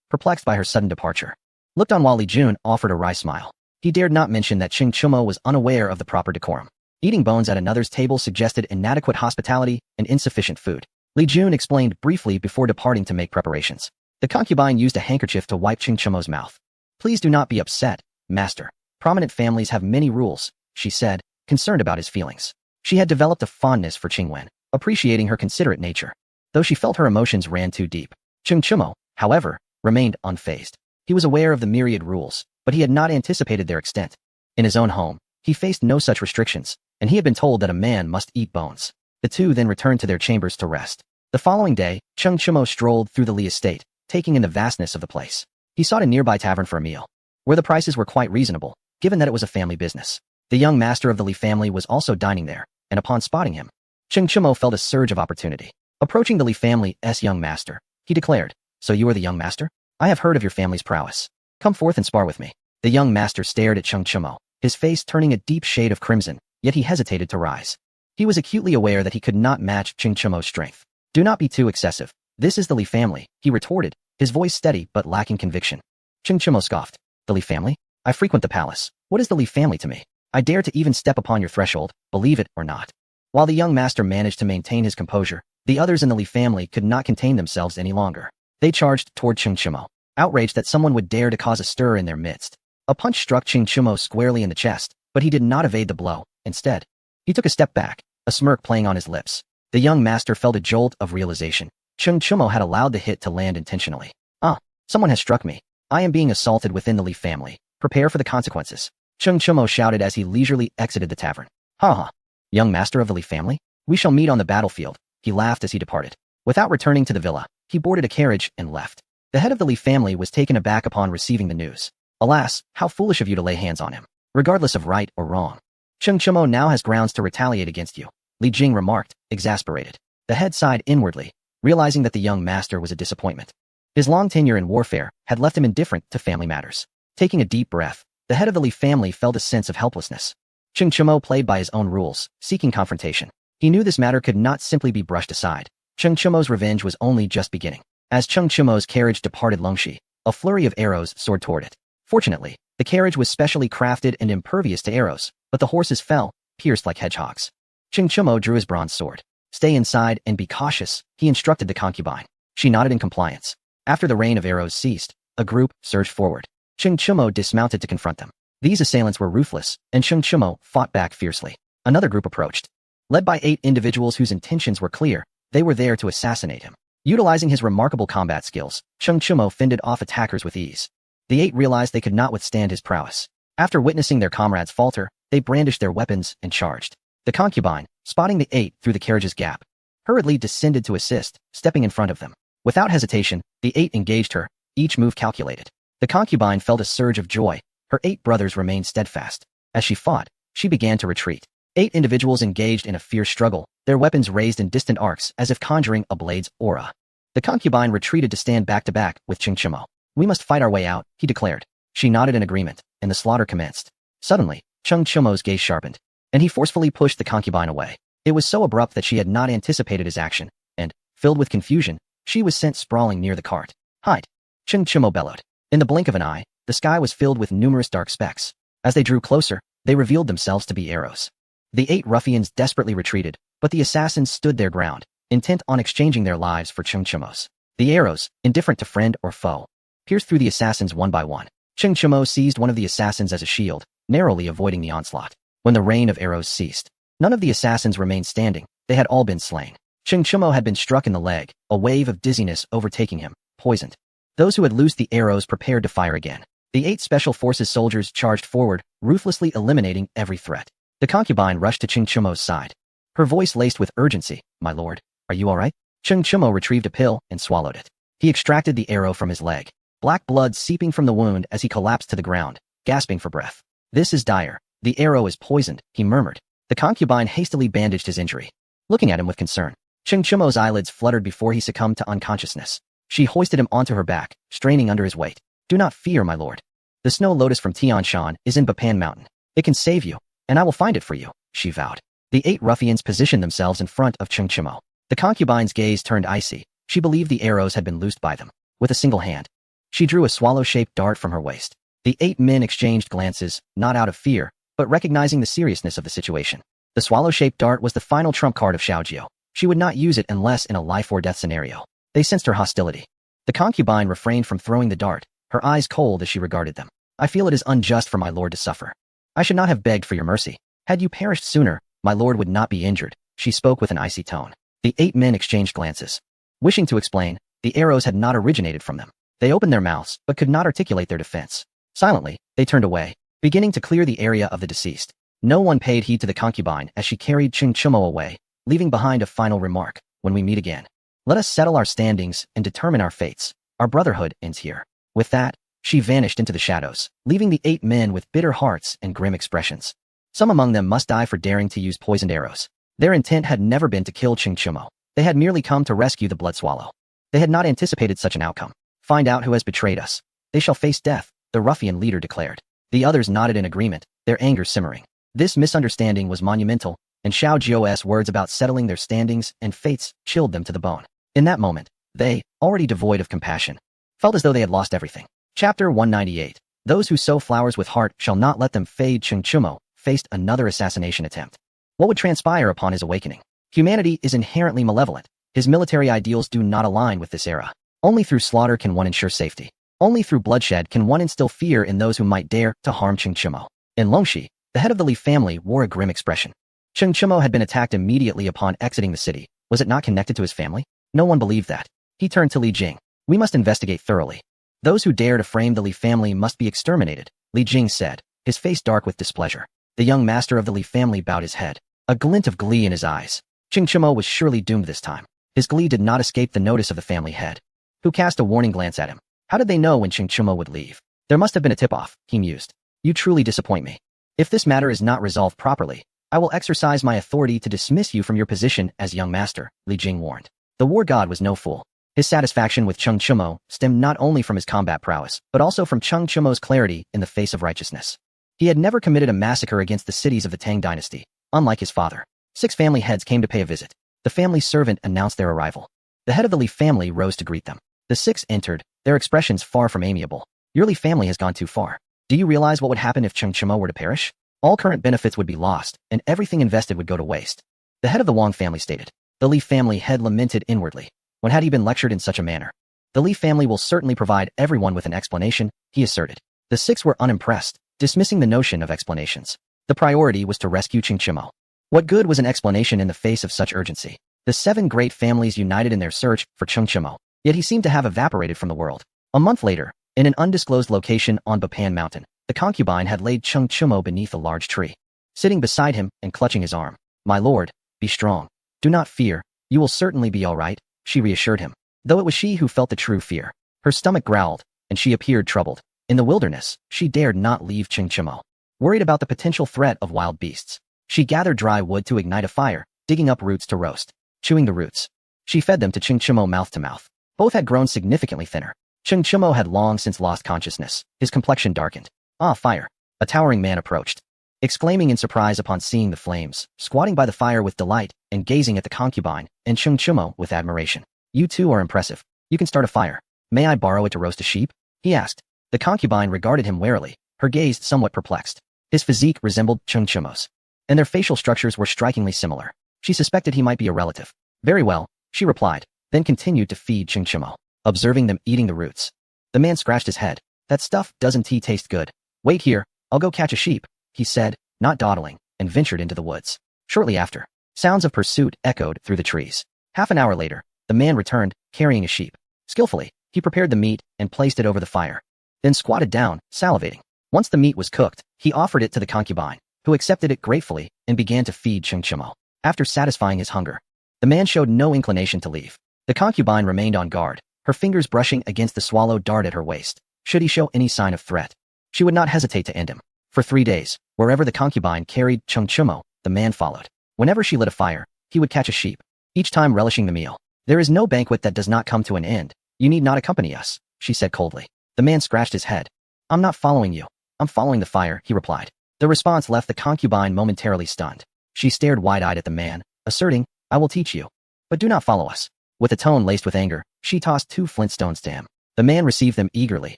perplexed by her sudden departure, looked on while Li Jun offered a wry smile. He dared not mention that Cheng Chumo was unaware of the proper decorum. Eating bones at another's table suggested inadequate hospitality and insufficient food. Li Jun explained briefly before departing to make preparations. The concubine used a handkerchief to wipe Cheng Chumo's mouth. Please do not be upset, master. Prominent families have many rules, she said, concerned about his feelings. She had developed a fondness for Qingwen, appreciating her considerate nature, though she felt her emotions ran too deep. Cheng Chumo, however, remained unfazed. He was aware of the myriad rules, but he had not anticipated their extent. In his own home, he faced no such restrictions, and he had been told that a man must eat bones. The two then returned to their chambers to rest. The following day, Cheng Chumo strolled through the Li estate, taking in the vastness of the place. He sought a nearby tavern for a meal, where the prices were quite reasonable, given that it was a family business. The young master of the Li family was also dining there, and upon spotting him, Cheng Chumo felt a surge of opportunity. Approaching the Li family's young master, he declared, "So you are the young master? I have heard of your family's prowess. Come forth and spar with me." The young master stared at Cheng Chimo, his face turning a deep shade of crimson, yet he hesitated to rise. He was acutely aware that he could not match Cheng Chimo's strength. "Do not be too excessive. This is the Li family," he retorted, his voice steady but lacking conviction. Cheng Chimo scoffed. "The Li family? I frequent the palace. What is the Li family to me? I dare to even step upon your threshold, believe it or not." While the young master managed to maintain his composure, the others in the Li family could not contain themselves any longer. They charged toward Cheng Chimo, outraged that someone would dare to cause a stir in their midst. A punch struck Cheng Chimo squarely in the chest, but he did not evade the blow. Instead, he took a step back, a smirk playing on his lips. The young master felt a jolt of realization. Cheng Chimo had allowed the hit to land intentionally. "Ah, someone has struck me. I am being assaulted within the Li family. Prepare for the consequences." Cheng Chimo shouted as he leisurely exited the tavern. "Ha ha. Young master of the Li family? We shall meet on the battlefield." He laughed as he departed. Without returning to the villa, he boarded a carriage and left. The head of the Li family was taken aback upon receiving the news. "Alas, how foolish of you to lay hands on him, regardless of right or wrong. Cheng Chimo now has grounds to retaliate against you," Li Jing remarked, exasperated. The head sighed inwardly, realizing that the young master was a disappointment. His long tenure in warfare had left him indifferent to family matters. Taking a deep breath, the head of the Li family felt a sense of helplessness. Cheng Chimo played by his own rules, seeking confrontation. He knew this matter could not simply be brushed aside. Cheng Chimo's revenge was only just beginning. As Cheng Chimo's carriage departed Longxi, a flurry of arrows soared toward it. Fortunately, the carriage was specially crafted and impervious to arrows, but the horses fell, pierced like hedgehogs. Cheng Chimo drew his bronze sword. "Stay inside and be cautious," he instructed the concubine. She nodded in compliance. After the rain of arrows ceased, a group surged forward. Cheng Chimo dismounted to confront them. These assailants were ruthless, and Cheng Chimo fought back fiercely. Another group approached. Led by 8 individuals whose intentions were clear, they were there to assassinate him. Utilizing his remarkable combat skills, Cheng Chimo fended off attackers with ease. The 8 realized they could not withstand his prowess. After witnessing their comrades falter, they brandished their weapons and charged. The concubine, spotting the 8 through the carriage's gap, hurriedly descended to assist, stepping in front of them. Without hesitation, the 8 engaged her, each move calculated. The concubine felt a surge of joy. Her 8 brothers remained steadfast. As she fought, she began to retreat. 8 individuals engaged in a fierce struggle, their weapons raised in distant arcs as if conjuring a blade's aura. The concubine retreated to stand back to back with Cheng Chimo. "We must fight our way out," he declared. She nodded in agreement, and the slaughter commenced. Suddenly, Cheng Chimo's gaze sharpened, and he forcefully pushed the concubine away. It was so abrupt that she had not anticipated his action, and, filled with confusion, she was sent sprawling near the cart. "Hide!" Cheng Chimo bellowed. In the blink of an eye, the sky was filled with numerous dark specks. As they drew closer, they revealed themselves to be arrows. The 8 ruffians desperately retreated, but the assassins stood their ground, intent on exchanging their lives for Cheng Chimo's. The arrows, indifferent to friend or foe, pierced through the assassins one by one. Cheng Chimo seized one of the assassins as a shield, narrowly avoiding the onslaught. When the rain of arrows ceased, none of the assassins remained standing. They had all been slain. Cheng Chimo had been struck in the leg, a wave of dizziness overtaking him, poisoned. Those who had loosed the arrows prepared to fire again. The 8 Special Forces soldiers charged forward, ruthlessly eliminating every threat. The concubine rushed to Cheng Chimo's side. Her voice laced with urgency. "My lord, are you all right?" Cheng Chimo retrieved a pill and swallowed it. He extracted the arrow from his leg, black blood seeping from the wound as he collapsed to the ground, gasping for breath. "This is dire. The arrow is poisoned," he murmured. The concubine hastily bandaged his injury, looking at him with concern. Cheng Chimo's eyelids fluttered before he succumbed to unconsciousness. She hoisted him onto her back, straining under his weight. "Do not fear, my lord. The snow lotus from Tianshan is in Bapan Mountain. It can save you, and I will find it for you," she vowed. The 8 ruffians positioned themselves in front of Cheng Chimo. The concubine's gaze turned icy. She believed the arrows had been loosed by them. With a single hand, she drew a swallow-shaped dart from her waist. The 8 men exchanged glances, not out of fear, but recognizing the seriousness of the situation. The swallow-shaped dart was the final trump card of Xiaojiu. She would not use it unless in a life-or-death scenario. They sensed her hostility. The concubine refrained from throwing the dart, her eyes cold as she regarded them. "I feel it is unjust for my lord to suffer. I should not have begged for your mercy. Had you perished sooner, my lord would not be injured," she spoke with an icy tone. The 8 men exchanged glances. Wishing to explain, the arrows had not originated from them. They opened their mouths, but could not articulate their defense. Silently, they turned away, beginning to clear the area of the deceased. No one paid heed to the concubine as she carried Cheng Chimo away, leaving behind a final remark. "When we meet again, let us settle our standings and determine our fates. Our brotherhood ends here." With that, she vanished into the shadows, leaving the 8 men with bitter hearts and grim expressions. Some among them must die for daring to use poisoned arrows. Their intent had never been to kill Cheng Chimo. They had merely come to rescue the blood swallow. They had not anticipated such an outcome. Find out who has betrayed us. They shall face death, the ruffian leader declared. The others nodded in agreement, their anger simmering. This misunderstanding was monumental, and Xiao Jiu's words about settling their standings and fates chilled them to the bone. In that moment, they, already devoid of compassion, felt as though they had lost everything. Chapter 198. Those who sow flowers with heart shall not let them fade. Chen Chumo faced another assassination attempt. What would transpire upon his awakening? Humanity is inherently malevolent. His military ideals do not align with this era. Only through slaughter can one ensure safety. Only through bloodshed can one instill fear in those who might dare to harm Chen Chumo. In Longxi, the head of the Li family wore a grim expression. Chen Chumo had been attacked immediately upon exiting the city. Was it not connected to his family? No one believed that. He turned to Li Jing. We must investigate thoroughly. Those who dare to frame the Li family must be exterminated, Li Jing said, his face dark with displeasure. The young master of the Li family bowed his head, a glint of glee in his eyes. Chen Chumo was surely doomed this time. His glee did not escape the notice of the family head, who cast a warning glance at him. How did they know when Chen Chumo would leave? There must have been a tip-off, he mused. You truly disappoint me. If this matter is not resolved properly, I will exercise my authority to dismiss you from your position as young master, Li Jing warned. The war god was no fool. His satisfaction with Chen Chumo stemmed not only from his combat prowess, but also from Chen Chumo's clarity in the face of righteousness. He had never committed a massacre against the cities of the Tang dynasty, unlike his father. 6 family heads came to pay a visit. The family servant announced their arrival. The head of the Li family rose to greet them. The 6 entered, their expressions far from amiable. Your Li family has gone too far. Do you realize what would happen if Chen Chumo were to perish? All current benefits would be lost, and everything invested would go to waste. The head of the Wang family stated. The Li family head lamented inwardly. When had he been lectured in such a manner? The Li family will certainly provide everyone with an explanation, he asserted. The 6 were unimpressed, dismissing the notion of explanations. The priority was to rescue Chen Chumo. What good was an explanation in the face of such urgency? The 7 great families united in their search for Chen Chumo, yet he seemed to have evaporated from the world. A month later, in an undisclosed location on Bapan Mountain, the concubine had laid Chen Chumo beneath a large tree. Sitting beside him and clutching his arm. My lord, be strong. Do not fear, you will certainly be all right, she reassured him. Though it was she who felt the true fear. Her stomach growled, and she appeared troubled. In the wilderness, she dared not leave Chen Chumo, worried about the potential threat of wild beasts. She gathered dry wood to ignite a fire, digging up roots to roast. Chewing the roots, she fed them to Chen Chumo mouth to mouth. Both had grown significantly thinner. Chen Chumo had long since lost consciousness. His complexion darkened. Ah, fire. A towering man approached, exclaiming in surprise upon seeing the flames, squatting by the fire with delight, and gazing at the concubine and Chen Chumo with admiration. You two are impressive. You can start a fire. May I borrow it to roast a sheep? He asked. The concubine regarded him warily, her gaze somewhat perplexed. His physique resembled Chen Chumo's, and their facial structures were strikingly similar. She suspected he might be a relative. Very well, she replied, then continued to feed Chen Chumo, observing them eating the roots. The man scratched his head. That stuff doesn't taste good. Wait here, I'll go catch a sheep, he said, not dawdling, and ventured into the woods. Shortly after, sounds of pursuit echoed through the trees. Half an hour later, the man returned, carrying a sheep. Skillfully, he prepared the meat and placed it over the fire, then squatted down, salivating. Once the meat was cooked, he offered it to the concubine, who accepted it gratefully and began to feed Chen Chumo. After satisfying his hunger, the man showed no inclination to leave. The concubine remained on guard, her fingers brushing against the swallow dart at her waist. Should he show any sign of threat, she would not hesitate to end him. For 3 days, wherever the concubine carried Chen Chumo, the man followed. Whenever she lit a fire, he would catch a sheep, each time relishing the meal. There is no banquet that does not come to an end. You need not accompany us, she said coldly. The man scratched his head. I'm not following you. I'm following the fire, he replied. The response left the concubine momentarily stunned. She stared wide-eyed at the man, asserting, I will teach you. But do not follow us. With a tone laced with anger, she tossed 2 flint stones to him. The man received them eagerly,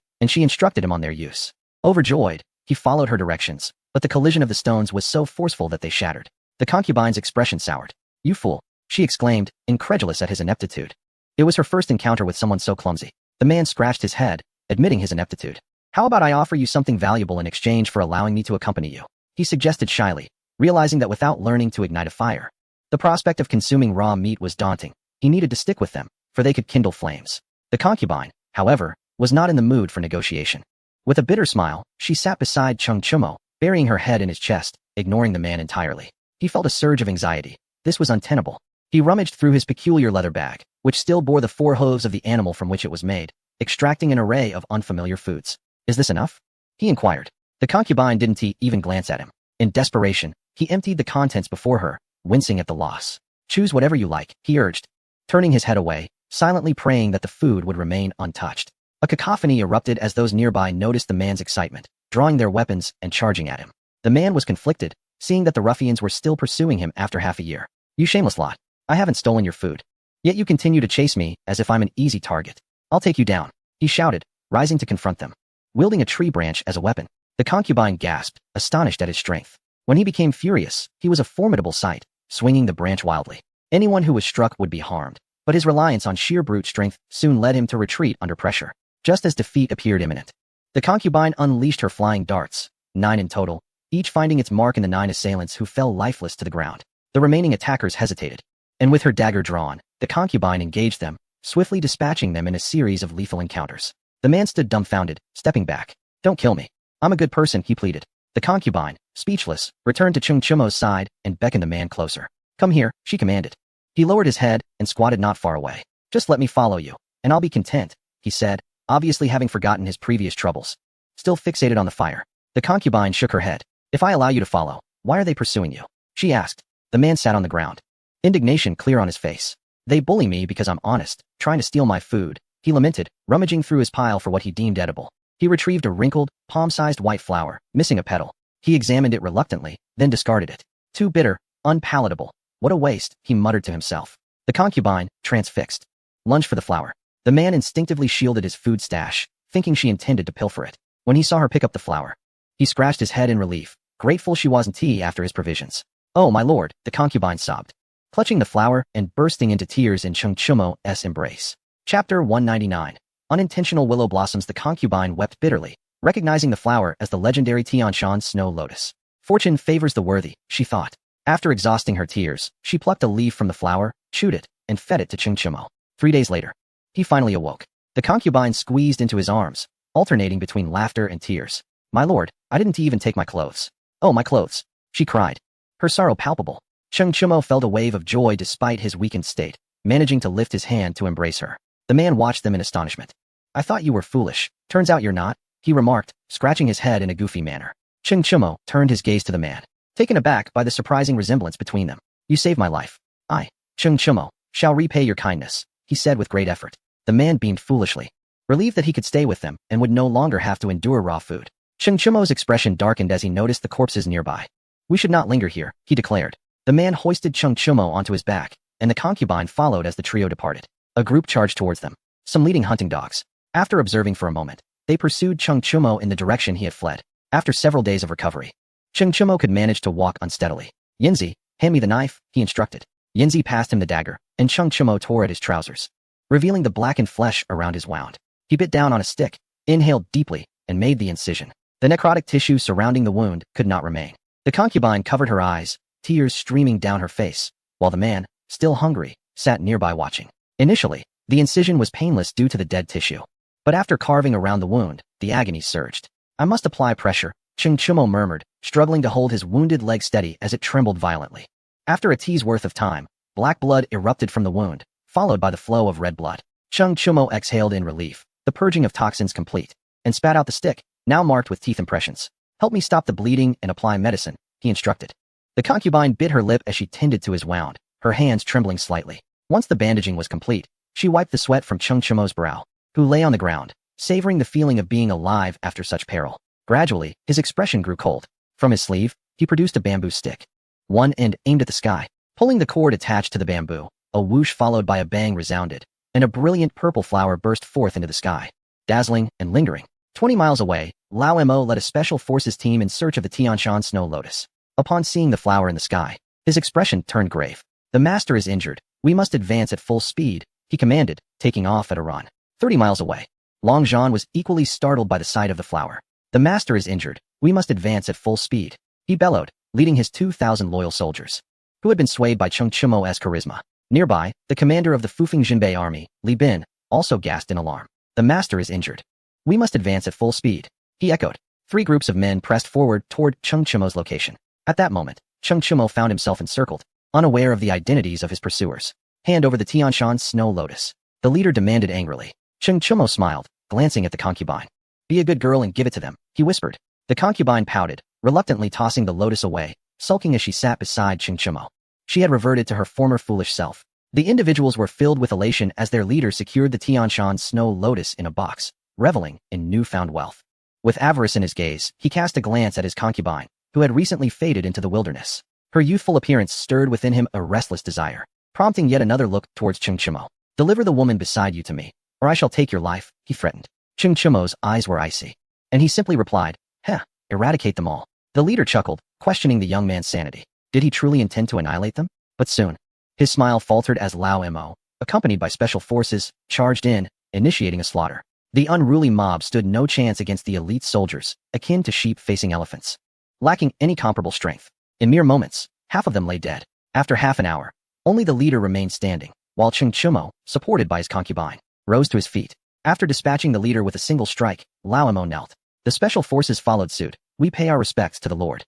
and she instructed him on their use. Overjoyed, he followed her directions, but the collision of the stones was so forceful that they shattered. The concubine's expression soured. You fool, she exclaimed, incredulous at his ineptitude. It was her first encounter with someone so clumsy. The man scratched his head, admitting his ineptitude. How about I offer you something valuable in exchange for allowing me to accompany you? He suggested shyly, realizing that without learning to ignite a fire, the prospect of consuming raw meat was daunting. He needed to stick with them, for they could kindle flames. The concubine, however, was not in the mood for negotiation. With a bitter smile, she sat beside Chen Chumo, burying her head in his chest, ignoring the man entirely. He felt a surge of anxiety. This was untenable. He rummaged through his peculiar leather bag, which still bore the 4 hooves of the animal from which it was made, extracting an array of unfamiliar foods. Is this enough? He inquired. The concubine didn't even glance at him. In desperation, he emptied the contents before her, wincing at the loss. Choose whatever you like, he urged. turning his head away, silently praying that the food would remain untouched. A cacophony erupted as those nearby noticed the man's excitement, drawing their weapons and charging at him. The man was conflicted, seeing that the ruffians were still pursuing him after half a year. You shameless lot. I haven't stolen your food. Yet you continue to chase me as if I'm an easy target. I'll take you down, he shouted, rising to confront them. Wielding a tree branch as a weapon, the concubine gasped, astonished at his strength. When he became furious, he was a formidable sight, swinging the branch wildly. Anyone who was struck would be harmed, but his reliance on sheer brute strength soon led him to retreat under pressure, just as defeat appeared imminent. The concubine unleashed her flying darts, 9 in total, each finding its mark in the 9 assailants who fell lifeless to the ground. The remaining attackers hesitated, and with her dagger drawn, the concubine engaged them, swiftly dispatching them in a series of lethal encounters. The man stood dumbfounded, stepping back. Don't kill me. I'm a good person, he pleaded. The concubine, speechless, returned to Chung Chumo's side and beckoned the man closer. Come here, she commanded. He lowered his head and squatted not far away. Just let me follow you, and I'll be content, he said, obviously having forgotten his previous troubles. Still fixated on the fire, the concubine shook her head. If I allow you to follow, why are they pursuing you? She asked. The man sat on the ground, indignation clear on his face. They bully me because I'm honest, trying to steal my food, he lamented, rummaging through his pile for what he deemed edible. He retrieved a wrinkled, palm-sized white flower, missing a petal. He examined it reluctantly, then discarded it. Too bitter, unpalatable. What a waste, he muttered to himself. The concubine, transfixed, lunged for the flower. The man instinctively shielded his food stash, thinking she intended to pilfer it. When he saw her pick up the flower, he scratched his head in relief, grateful she wasn't after his provisions. Oh, my lord, the concubine sobbed, clutching the flower and bursting into tears in Chung Chumo's embrace. Chapter 199. Unintentional willow blossoms. The concubine wept bitterly, recognizing the flower as the legendary Tianshan snow lotus. Fortune favors the worthy, she thought. After exhausting her tears, she plucked a leaf from the flower, chewed it, and fed it to Chung Chumo. 3 days later, he finally awoke. The concubine squeezed into his arms, alternating between laughter and tears. My lord, I didn't even take my clothes. Oh, my clothes, she cried, her sorrow palpable. Chung Chumo felt a wave of joy despite his weakened state, managing to lift his hand to embrace her. The man watched them in astonishment. I thought you were foolish. Turns out you're not, he remarked, scratching his head in a goofy manner. Chung Chumo turned his gaze to the man, taken aback by the surprising resemblance between them. You saved my life. I, Chung Chumo, shall repay your kindness, he said with great effort. The man beamed foolishly, relieved that he could stay with them and would no longer have to endure raw food. Chung Chumo's expression darkened as he noticed the corpses nearby. We should not linger here, he declared. The man hoisted Chung Chumo onto his back, and the concubine followed as the trio departed. A group charged towards them, some leading hunting dogs. After observing for a moment, they pursued Chung Chumo in the direction he had fled. After several days of recovery, Chung Chumo could manage to walk unsteadily. Yinzi, hand me the knife, he instructed. Yinzi passed him the dagger, and Chung Chumo tore at his trousers, revealing the blackened flesh around his wound. He bit down on a stick, inhaled deeply, and made the incision. The necrotic tissue surrounding the wound could not remain. The concubine covered her eyes, tears streaming down her face, while the man, still hungry, sat nearby watching. Initially, the incision was painless due to the dead tissue. But after carving around the wound, the agony surged. I must apply pressure, Chung Chumo murmured, struggling to hold his wounded leg steady as it trembled violently. After a tea's worth of time, black blood erupted from the wound, followed by the flow of red blood. Chung Chumo exhaled in relief, the purging of toxins complete, and spat out the stick, now marked with teeth impressions. Help me stop the bleeding and apply medicine, he instructed. The concubine bit her lip as she tended to his wound, her hands trembling slightly. Once the bandaging was complete, she wiped the sweat from Chung Chumo's brow, who lay on the ground, savoring the feeling of being alive after such peril. Gradually, his expression grew cold. From his sleeve, he produced a bamboo stick. One end aimed at the sky. Pulling the cord attached to the bamboo, a whoosh followed by a bang resounded, and a brilliant purple flower burst forth into the sky, dazzling and lingering. 20 miles away, Lao Mo led a special forces team in search of the Tianshan snow lotus. Upon seeing the flower in the sky, his expression turned grave. The master is injured. We must advance at full speed, he commanded, taking off at a run. 30 miles away, Long Zhan was equally startled by the sight of the flower. The master is injured. We must advance at full speed, he bellowed, leading his 2,000 loyal soldiers, who had been swayed by Chung Chumo's charisma. Nearby, the commander of the Fufeng Jinbei army, Li Bin, also gasped in alarm. The master is injured. We must advance at full speed, he echoed. 3 groups of men pressed forward toward Chung Chumo's location. At that moment, Chung Chumo found himself encircled, unaware of the identities of his pursuers. Hand over the Tianshan snow lotus, the leader demanded angrily. Chung Chumo smiled, glancing at the concubine. Be a good girl and give it to them, he whispered. The concubine pouted, reluctantly tossing the lotus away, sulking as she sat beside Chung Chumo. She had reverted to her former foolish self, The individuals were filled with elation as their leader secured the Tianshan Snow Lotus in a box, reveling in newfound wealth. With avarice in his gaze, he cast a glance at his concubine, who had recently faded into the wilderness. Her youthful appearance stirred within him a restless desire, prompting yet another look towards Cheng Chimo. "Deliver the woman beside you to me, or I shall take your life," he threatened. Cheng Chimo's eyes were icy, and he simply replied, "Heh, eradicate them all." The leader chuckled, questioning the young man's sanity. Did he truly intend to annihilate them? But soon, his smile faltered as Lao Mo, accompanied by special forces, charged in, initiating a slaughter. The unruly mob stood no chance against the elite soldiers, akin to sheep facing elephants. Lacking any comparable strength, in mere moments, half of them lay dead. After half an hour, only the leader remained standing, while Cheng Chimo, supported by his concubine, rose to his feet. After dispatching the leader with a single strike, Lao Mo knelt. The special forces followed suit. "We pay our respects to the Lord."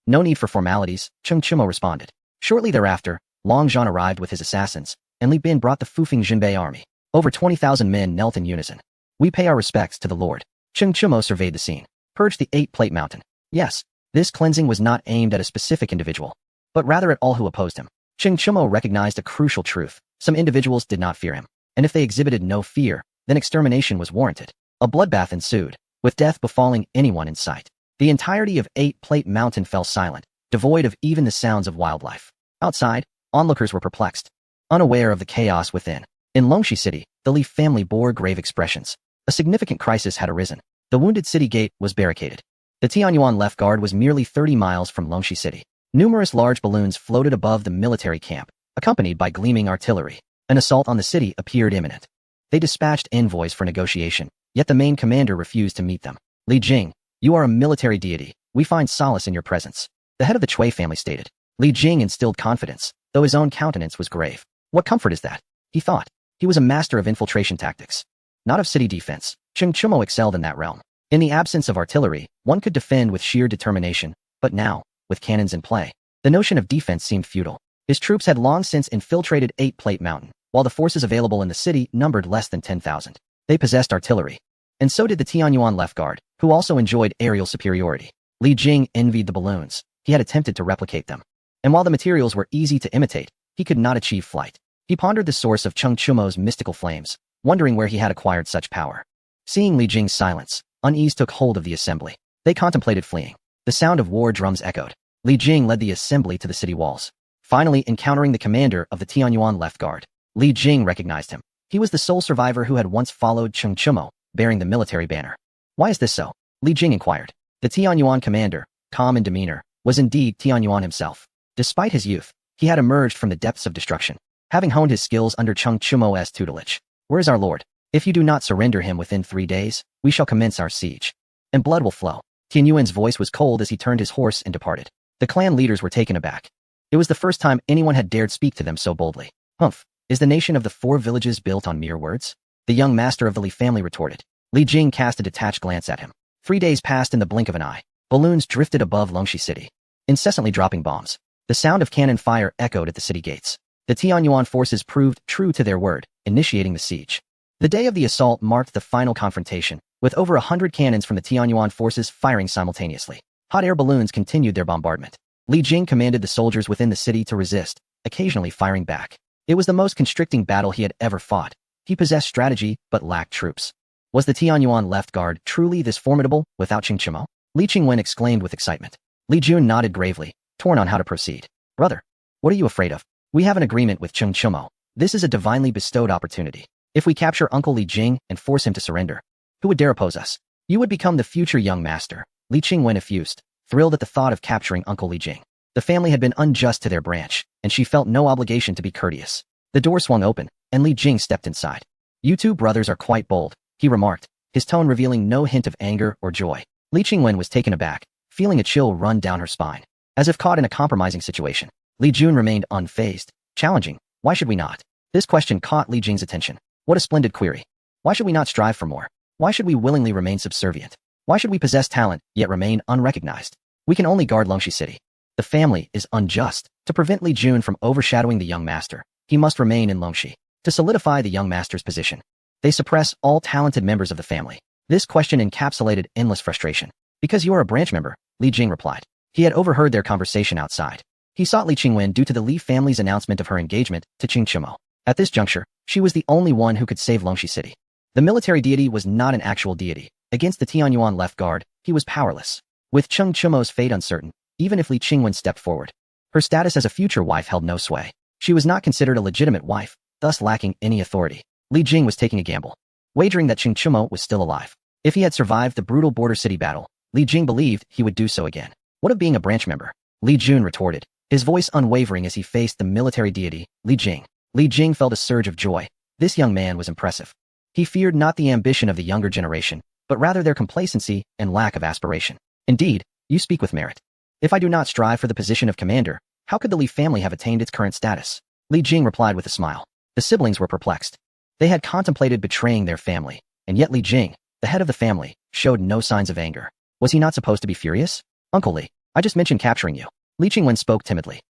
No need for formalities, Cheng Chimo responded. Shortly thereafter, Long Zhan arrived with his assassins, and Li Bin brought the Fufeng Jinbei army. Over 20,000 men knelt in unison. "We pay our respects to the Lord." Cheng Chimo surveyed the scene. Purged the 8-plate mountain. Yes, this cleansing was not aimed at a specific individual, but rather at all who opposed him. Cheng Chimo recognized a crucial truth. Some individuals did not fear him, and if they exhibited no fear, then extermination was warranted. A bloodbath ensued, with death befalling anyone in sight. The entirety of 8-plate mountain fell silent, devoid of even the sounds of wildlife. Outside, onlookers were perplexed, unaware of the chaos within. In Longxi City, the Li family bore grave expressions. A significant crisis had arisen. The wounded city gate was barricaded. The Tianyuan left guard was merely 30 miles from Longxi City. Numerous large balloons floated above the military camp, accompanied by gleaming artillery. An assault on the city appeared imminent. They dispatched envoys for negotiation, yet the main commander refused to meet them. "Li Jing, you are a military deity. We find solace in your presence," the head of the Chui family stated. Li Jing instilled confidence, though his own countenance was grave. What comfort is that? He thought. He was a master of infiltration tactics, not of city defense. Cheng Chimo excelled in that realm. In the absence of artillery, one could defend with sheer determination, but now, with cannons in play, the notion of defense seemed futile. His troops had long since infiltrated 8-plate mountain, while the forces available in the city numbered less than 10,000. They possessed artillery, and so did the Tianyuan left guard, who also enjoyed aerial superiority. Li Jing envied the balloons. He had attempted to replicate them, and while the materials were easy to imitate, he could not achieve flight. He pondered the source of Cheng Chimo's mystical flames, wondering where he had acquired such power. Seeing Li Jing's silence, unease took hold of the assembly. They contemplated fleeing. The sound of war drums echoed. Li Jing led the assembly to the city walls. Finally encountering the commander of the Tianyuan left guard, Li Jing recognized him. He was the sole survivor who had once followed Cheng Chimo, bearing the military banner. "Why is this so?" Li Jing inquired. The Tianyuan commander, calm in demeanor, was indeed Tianyuan himself. Despite his youth, he had emerged from the depths of destruction, having honed his skills under Cheng Chimo's tutelage. "Where is our lord? If you do not surrender him within 3 days, we shall commence our siege, and blood will flow." Tianyuan's voice was cold as he turned his horse and departed. The clan leaders were taken aback. It was the first time anyone had dared speak to them so boldly. "Humph, is the nation of the 4 villages built on mere words?" the young master of the Li family retorted. Li Jing cast a detached glance at him. 3 days passed in the blink of an eye. Balloons drifted above Longxi City, incessantly dropping bombs. The sound of cannon fire echoed at the city gates. The Tianyuan forces proved true to their word, initiating the siege. The day of the assault marked the final confrontation, with over 100 cannons from the Tianyuan forces firing simultaneously. Hot air balloons continued their bombardment. Li Jing commanded the soldiers within the city to resist, occasionally firing back. It was the most constricting battle he had ever fought. He possessed strategy, but lacked troops. Was the Tianyuan left guard truly this formidable without Cheng Chimo? Li Qingwen exclaimed with excitement. Li Jun nodded gravely, torn on how to proceed. "Brother, what are you afraid of? We have an agreement with Cheng Chimo. This is a divinely bestowed opportunity. If we capture Uncle Li Jing and force him to surrender, who would dare oppose us? You would become the future young master." Li Qingwen effused, thrilled at the thought of capturing Uncle Li Jing. The family had been unjust to their branch, and she felt no obligation to be courteous. The door swung open, and Li Jing stepped inside. "You two brothers are quite bold," he remarked, his tone revealing no hint of anger or joy. Li Qingwen was taken aback, feeling a chill run down her spine. As if caught in a compromising situation, Li Jun remained unfazed, challenging, "Why should we not?" This question caught Li Jing's attention. What a splendid query. Why should we not strive for more? Why should we willingly remain subservient? Why should we possess talent, yet remain unrecognized? We can only guard Longxi City. The family is unjust. To prevent Li Jun from overshadowing the young master, he must remain in Longxi. To solidify the young master's position, they suppress all talented members of the family. This question encapsulated endless frustration. "Because you are a branch member," Li Jing replied. He had overheard their conversation outside. He sought Li Qingwen due to the Li family's announcement of her engagement to Qing Chimo. At this juncture, she was the only one who could save Longxi City. The military deity was not an actual deity. Against the Tianyuan left guard, he was powerless. With Cheng Chimo's fate uncertain, even if Li Qingwen stepped forward, her status as a future wife held no sway. She was not considered a legitimate wife, thus lacking any authority. Li Jing was taking a gamble, wagering that Qing Chimo was still alive. If he had survived the brutal border city battle, Li Jing believed he would do so again. What of being a branch member? Li Jun retorted, his voice unwavering as he faced the military deity, Li Jing. Li Jing felt a surge of joy. This young man was impressive. He feared not the ambition of the younger generation, but rather their complacency and lack of aspiration. Indeed, you speak with merit. If I do not strive for the position of commander, how could the Li family have attained its current status? Li Jing replied with a smile. The siblings were perplexed. They had contemplated betraying their family, and yet Li Jing, the head of the family, showed no signs of anger. Was he not supposed to be furious? Uncle Li, I just mentioned capturing you. Li Qingwen spoke timidly.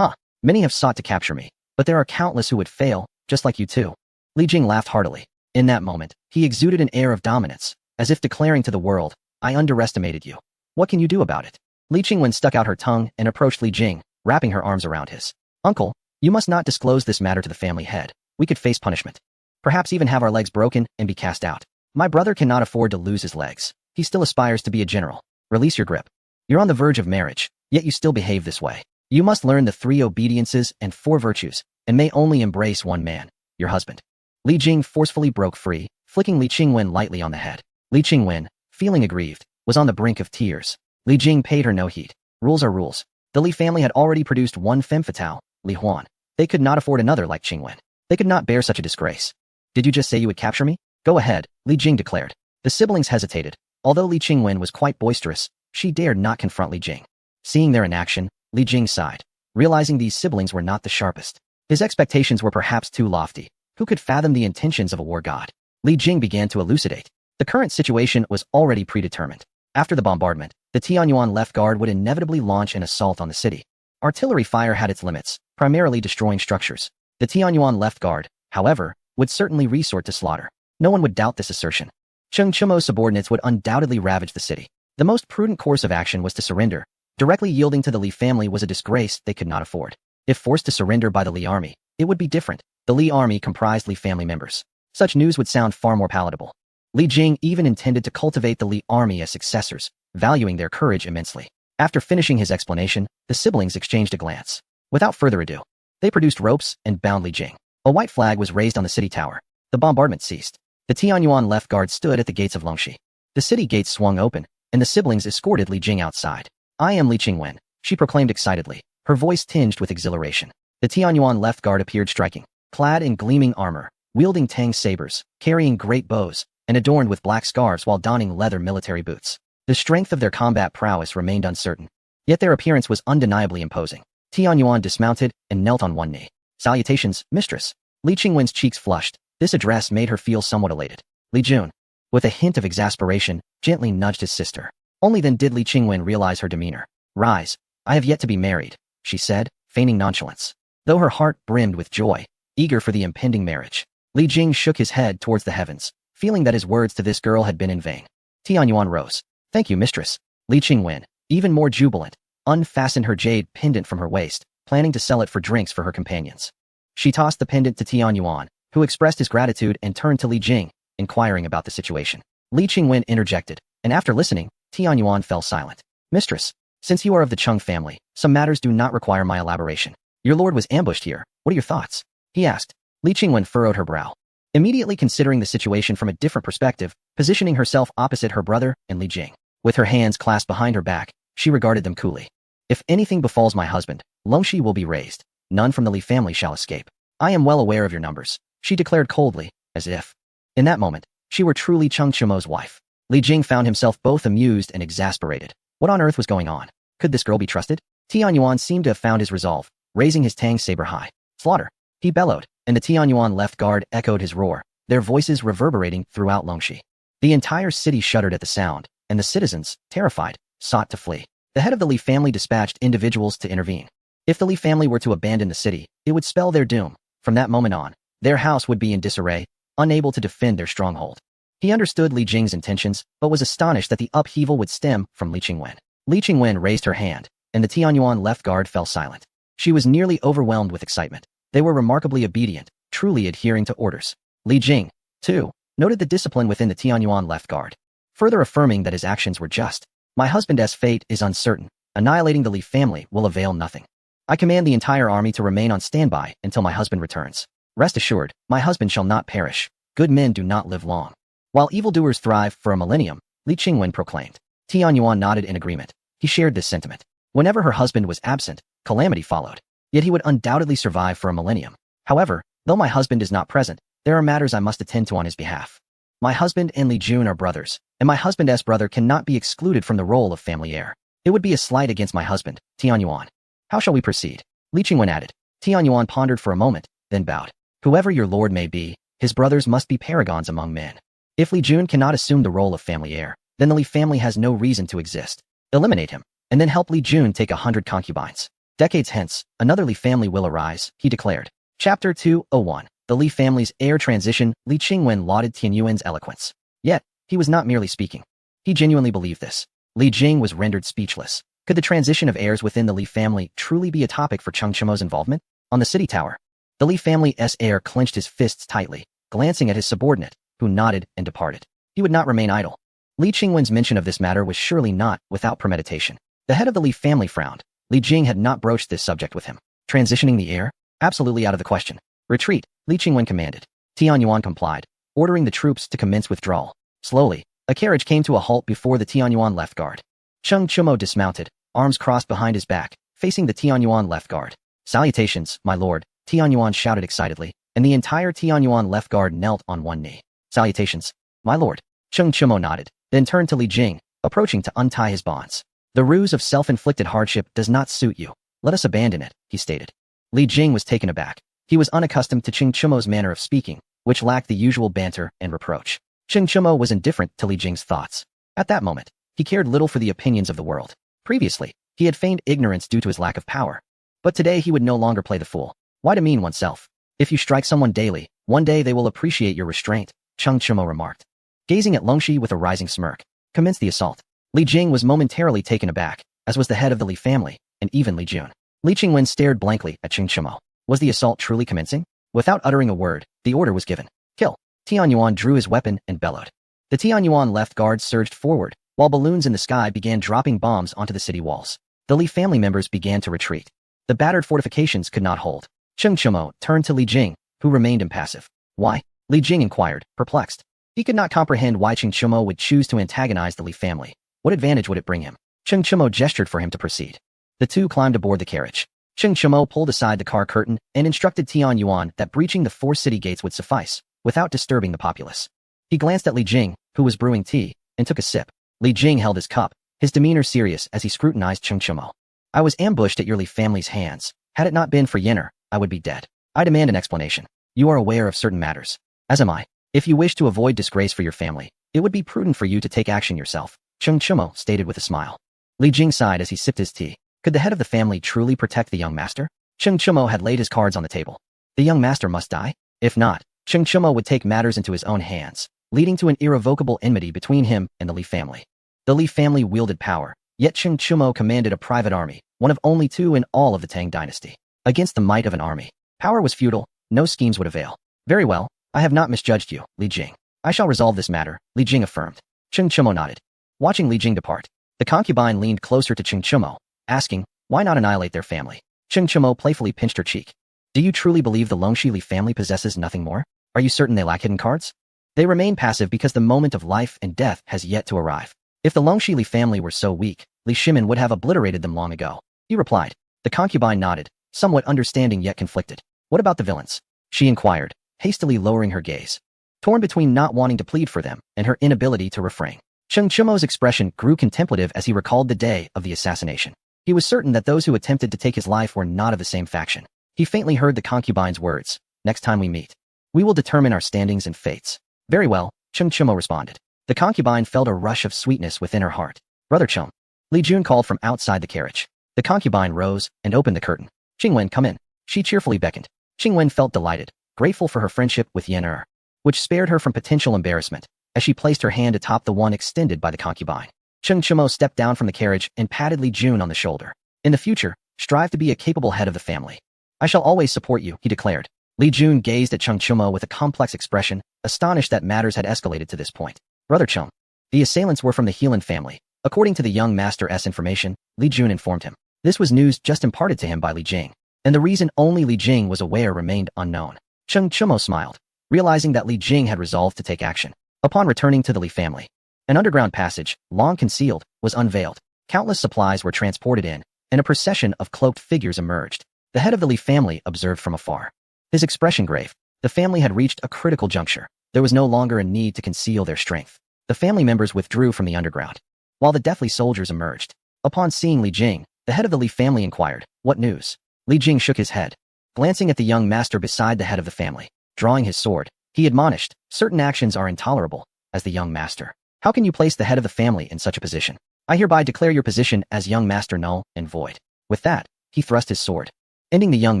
Many have sought to capture me, but there are countless who would fail, just like you too. Li Jing laughed heartily. In that moment, he exuded an air of dominance, as if declaring to the world, I underestimated you. What can you do about it? Li Qingwen stuck out her tongue and approached Li Jing, wrapping her arms around his. Uncle, you must not disclose this matter to the family head. We could face punishment. Perhaps even have our legs broken and be cast out. My brother cannot afford to lose his legs. He still aspires to be a general. Release your grip. You're on the verge of marriage, yet you still behave this way. You must learn the 3 obediences and 4 virtues, and may only embrace one man, your husband. Li Jing forcefully broke free, flicking Li Qingwen lightly on the head. Li Qingwen, feeling aggrieved, was on the brink of tears. Li Jing paid her no heed. Rules are rules. The Li family had already produced one femme fatale, Li Huan. They could not afford another like Qingwen. They could not bear such a disgrace. Did you just say you would capture me? Go ahead, Li Jing declared. The siblings hesitated. Although Li Qingwen was quite boisterous, she dared not confront Li Jing. Seeing their inaction, Li Jing sighed, realizing these siblings were not the sharpest. His expectations were perhaps too lofty. Who could fathom the intentions of a war god? Li Jing began to elucidate. The current situation was already predetermined. After the bombardment, the Tianyuan left guard would inevitably launch an assault on the city. Artillery fire had its limits, primarily destroying structures. The Tianyuan left guard, however, would certainly resort to slaughter. No one would doubt this assertion. Cheng Chimo's subordinates would undoubtedly ravage the city. The most prudent course of action was to surrender. Directly yielding to the Li family was a disgrace they could not afford. If forced to surrender by the Li army, it would be different. The Li army comprised Li family members. Such news would sound far more palatable. Li Jing even intended to cultivate the Li army as successors, valuing their courage immensely. After finishing his explanation, the siblings exchanged a glance. Without further ado, they produced ropes and bound Li Jing. A white flag was raised on the city tower. The bombardment ceased. The Tianyuan left guard stood at the gates of Longxi. The city gates swung open, and the siblings escorted Li Jing outside. I am Li Qingwen, she proclaimed excitedly, her voice tinged with exhilaration. The Tianyuan left guard appeared striking, clad in gleaming armor, wielding tang sabers, carrying great bows, and adorned with black scarves while donning leather military boots. The strength of their combat prowess remained uncertain, yet their appearance was undeniably imposing. Tianyuan dismounted and knelt on one knee. Salutations, mistress. Li Qingwen's cheeks flushed. This address made her feel somewhat elated. Li Jun, with a hint of exasperation, gently nudged his sister. Only then did Li Qingwen realize her demeanor. Rise, I have yet to be married, she said, feigning nonchalance. Though her heart brimmed with joy, eager for the impending marriage, Li Jing shook his head towards the heavens, feeling that his words to this girl had been in vain. Tianyuan rose. Thank you, mistress. Li Qingwen, even more jubilant, unfastened her jade pendant from her waist, planning to sell it for drinks for her companions. She tossed the pendant to Tianyuan, who expressed his gratitude and turned to Li Jing, inquiring about the situation. Li Qingwen interjected, and after listening, Tianyuan fell silent. Mistress, since you are of the Cheng family, some matters do not require my elaboration. Your lord was ambushed here. What are your thoughts? He asked. Li Qingwen furrowed her brow, immediately considering the situation from a different perspective, positioning herself opposite her brother and Li Jing. With her hands clasped behind her back, she regarded them coolly. If anything befalls my husband, Longxi will be razed. None from the Li family shall escape. I am well aware of your numbers, she declared coldly, as if, in that moment, she were truly Cheng Chimo's wife. Li Jing found himself both amused and exasperated. What on earth was going on? Could this girl be trusted? Tianyuan seemed to have found his resolve, raising his tang saber high. Slaughter! He bellowed, and the Tianyuan left guard echoed his roar, their voices reverberating throughout Longxi. The entire city shuddered at the sound, and the citizens, terrified, sought to flee. The head of the Li family dispatched individuals to intervene. If the Li family were to abandon the city, it would spell their doom. From that moment on, their house would be in disarray, unable to defend their stronghold. He understood Li Jing's intentions, but was astonished that the upheaval would stem from Li Qingwen. Li Qingwen raised her hand, and the Tianyuan left guard fell silent. She was nearly overwhelmed with excitement. They were remarkably obedient, truly adhering to orders. Li Jing, too, noted the discipline within the Tianyuan left guard, further affirming that his actions were just. My husband's fate is uncertain. Annihilating the Li family will avail nothing. I command the entire army to remain on standby until my husband returns. Rest assured, my husband shall not perish. Good men do not live long. While evildoers thrive for a millennium, Li Qingwen proclaimed. Tianyuan nodded in agreement. He shared this sentiment. Whenever her husband was absent, calamity followed. Yet he would undoubtedly survive for a millennium. However, though my husband is not present, there are matters I must attend to on his behalf. My husband and Li Jun are brothers, and my husband's brother cannot be excluded from the role of family heir. It would be a slight against my husband, Tianyuan. How shall we proceed? Li Qingwen added. Tianyuan pondered for a moment, then bowed. Whoever your lord may be, his brothers must be paragons among men. If Li Jun cannot assume the role of family heir, then the Li family has no reason to exist. Eliminate him, and then help Li Jun take 100 concubines. Decades hence, another Li family will arise, he declared. Chapter 201. The Li family's heir transition. Li Qingwen lauded Tianyuan's eloquence. Yet, he was not merely speaking. He genuinely believed this. Li Jing was rendered speechless. Could the transition of heirs within the Li family truly be a topic for Cheng Chimo's involvement? On the city tower, the Li family's heir clenched his fists tightly, glancing at his subordinate, who nodded and departed. He would not remain idle. Li Qingwen's mention of this matter was surely not without premeditation. The head of the Li family frowned. Li Jing had not broached this subject with him. Transitioning the heir? Absolutely out of the question. Retreat, Li Qingwen commanded. Tianyuan complied, ordering the troops to commence withdrawal. Slowly, a carriage came to a halt before the Tianyuan left guard. Cheng Chimo dismounted, arms crossed behind his back, facing the Tianyuan left guard. Salutations, my lord, Tianyuan shouted excitedly, and the entire Tianyuan left guard knelt on one knee. Salutations, my lord. Cheng Chimo nodded, then turned to Li Jing, approaching to untie his bonds. The ruse of self-inflicted hardship does not suit you. Let us abandon it, he stated. Li Jing was taken aback. He was unaccustomed to Cheng Chimo's manner of speaking, which lacked the usual banter and reproach. Cheng Chimo was indifferent to Li Jing's thoughts. At that moment, he cared little for the opinions of the world. Previously, he had feigned ignorance due to his lack of power. But today he would no longer play the fool. Why demean oneself? If you strike someone daily, one day they will appreciate your restraint, Cheng Chimo remarked. Gazing at Longxi with a rising smirk, commenced the assault. Li Jing was momentarily taken aback, as was the head of the Li family, and even Li Jun. Li Qingwen stared blankly at Cheng Chimo. Was the assault truly commencing? Without uttering a word, the order was given. Kill. Tianyuan drew his weapon and bellowed. The Tianyuan left guard surged forward, while balloons in the sky began dropping bombs onto the city walls. The Li family members began to retreat. The battered fortifications could not hold. Cheng Chimo turned to Li Jing, who remained impassive. Why? Li Jing inquired, perplexed. He could not comprehend why Cheng Chimo would choose to antagonize the Li family. What advantage would it bring him? Cheng Chimo gestured for him to proceed. The two climbed aboard the carriage. Cheng Chimo pulled aside the car curtain and instructed Tianyuan that breaching the 4 city gates would suffice, without disturbing the populace. He glanced at Li Jing, who was brewing tea, and took a sip. Li Jing held his cup, his demeanor serious as he scrutinized Cheng Chimo. I was ambushed at your Li family's hands. Had it not been for Yenner, I would be dead. I demand an explanation. You are aware of certain matters. As am I. If you wish to avoid disgrace for your family, it would be prudent for you to take action yourself, Cheng Chimo stated with a smile. Li Jing sighed as he sipped his tea. Could the head of the family truly protect the young master? Cheng Chimo had laid his cards on the table. The young master must die? If not, Cheng Chimo would take matters into his own hands, leading to an irrevocable enmity between him and the Li family. The Li family wielded power, yet Cheng Chimo commanded a private army, one of only 2 in all of the Tang dynasty. Against the might of an army, power was futile, no schemes would avail. Very well, I have not misjudged you, Li Jing. I shall resolve this matter, Li Jing affirmed. Cheng Chimo nodded. Watching Li Jing depart, the concubine leaned closer to Cheng Chimo, asking, why not annihilate their family? Cheng Chimo playfully pinched her cheek. Do you truly believe the Longxi Li family possesses nothing more? Are you certain they lack hidden cards? They remain passive because the moment of life and death has yet to arrive. If the Longxi Li family were so weak, Li Shimin would have obliterated them long ago. He replied. The concubine nodded, somewhat understanding yet conflicted. What about the villains? She inquired, hastily lowering her gaze. Torn between not wanting to plead for them and her inability to refrain. Cheng Chimo's expression grew contemplative as he recalled the day of the assassination. He was certain that those who attempted to take his life were not of the same faction. He faintly heard the concubine's words. Next time we meet, we will determine our standings and fates. Very well, Cheng Chimo responded. The concubine felt a rush of sweetness within her heart. Brother Cheng. Li Jun called from outside the carriage. The concubine rose and opened the curtain. Qingwen, come in. She cheerfully beckoned. Qingwen felt delighted, grateful for her friendship with Yenner, which spared her from potential embarrassment, as she placed her hand atop the one extended by the concubine. Cheng Chimo stepped down from the carriage and patted Li Jun on the shoulder. In the future, Strive to be a capable head of the family. I shall always support you, he declared. Li Jun gazed at Cheng Chumo with a complex expression, astonished that matters had escalated to this point. Brother Cheng. The assailants were from the Heelan family. According to the young master's information, Li Jun informed him. This was news just imparted to him by Li Jing, and the reason only Li Jing was aware remained unknown. Cheng Chumo smiled, realizing that Li Jing had resolved to take action. Upon returning to the Li family, an underground passage, long concealed, was unveiled. Countless supplies were transported in, and a procession of cloaked figures emerged. The head of the Li family observed from afar. His expression grave. The family had reached a critical juncture. There was no longer a need to conceal their strength. The family members withdrew from the underground, while the deathly soldiers emerged. Upon seeing Li Jing, the head of the Li family inquired, "What news?" Li Jing shook his head, glancing at the young master beside the head of the family. Drawing his sword, he admonished, "Certain actions are intolerable, as the young master. How can you place the head of the family in such a position? I hereby declare your position as young master null and void." With that, he thrust his sword, ending the young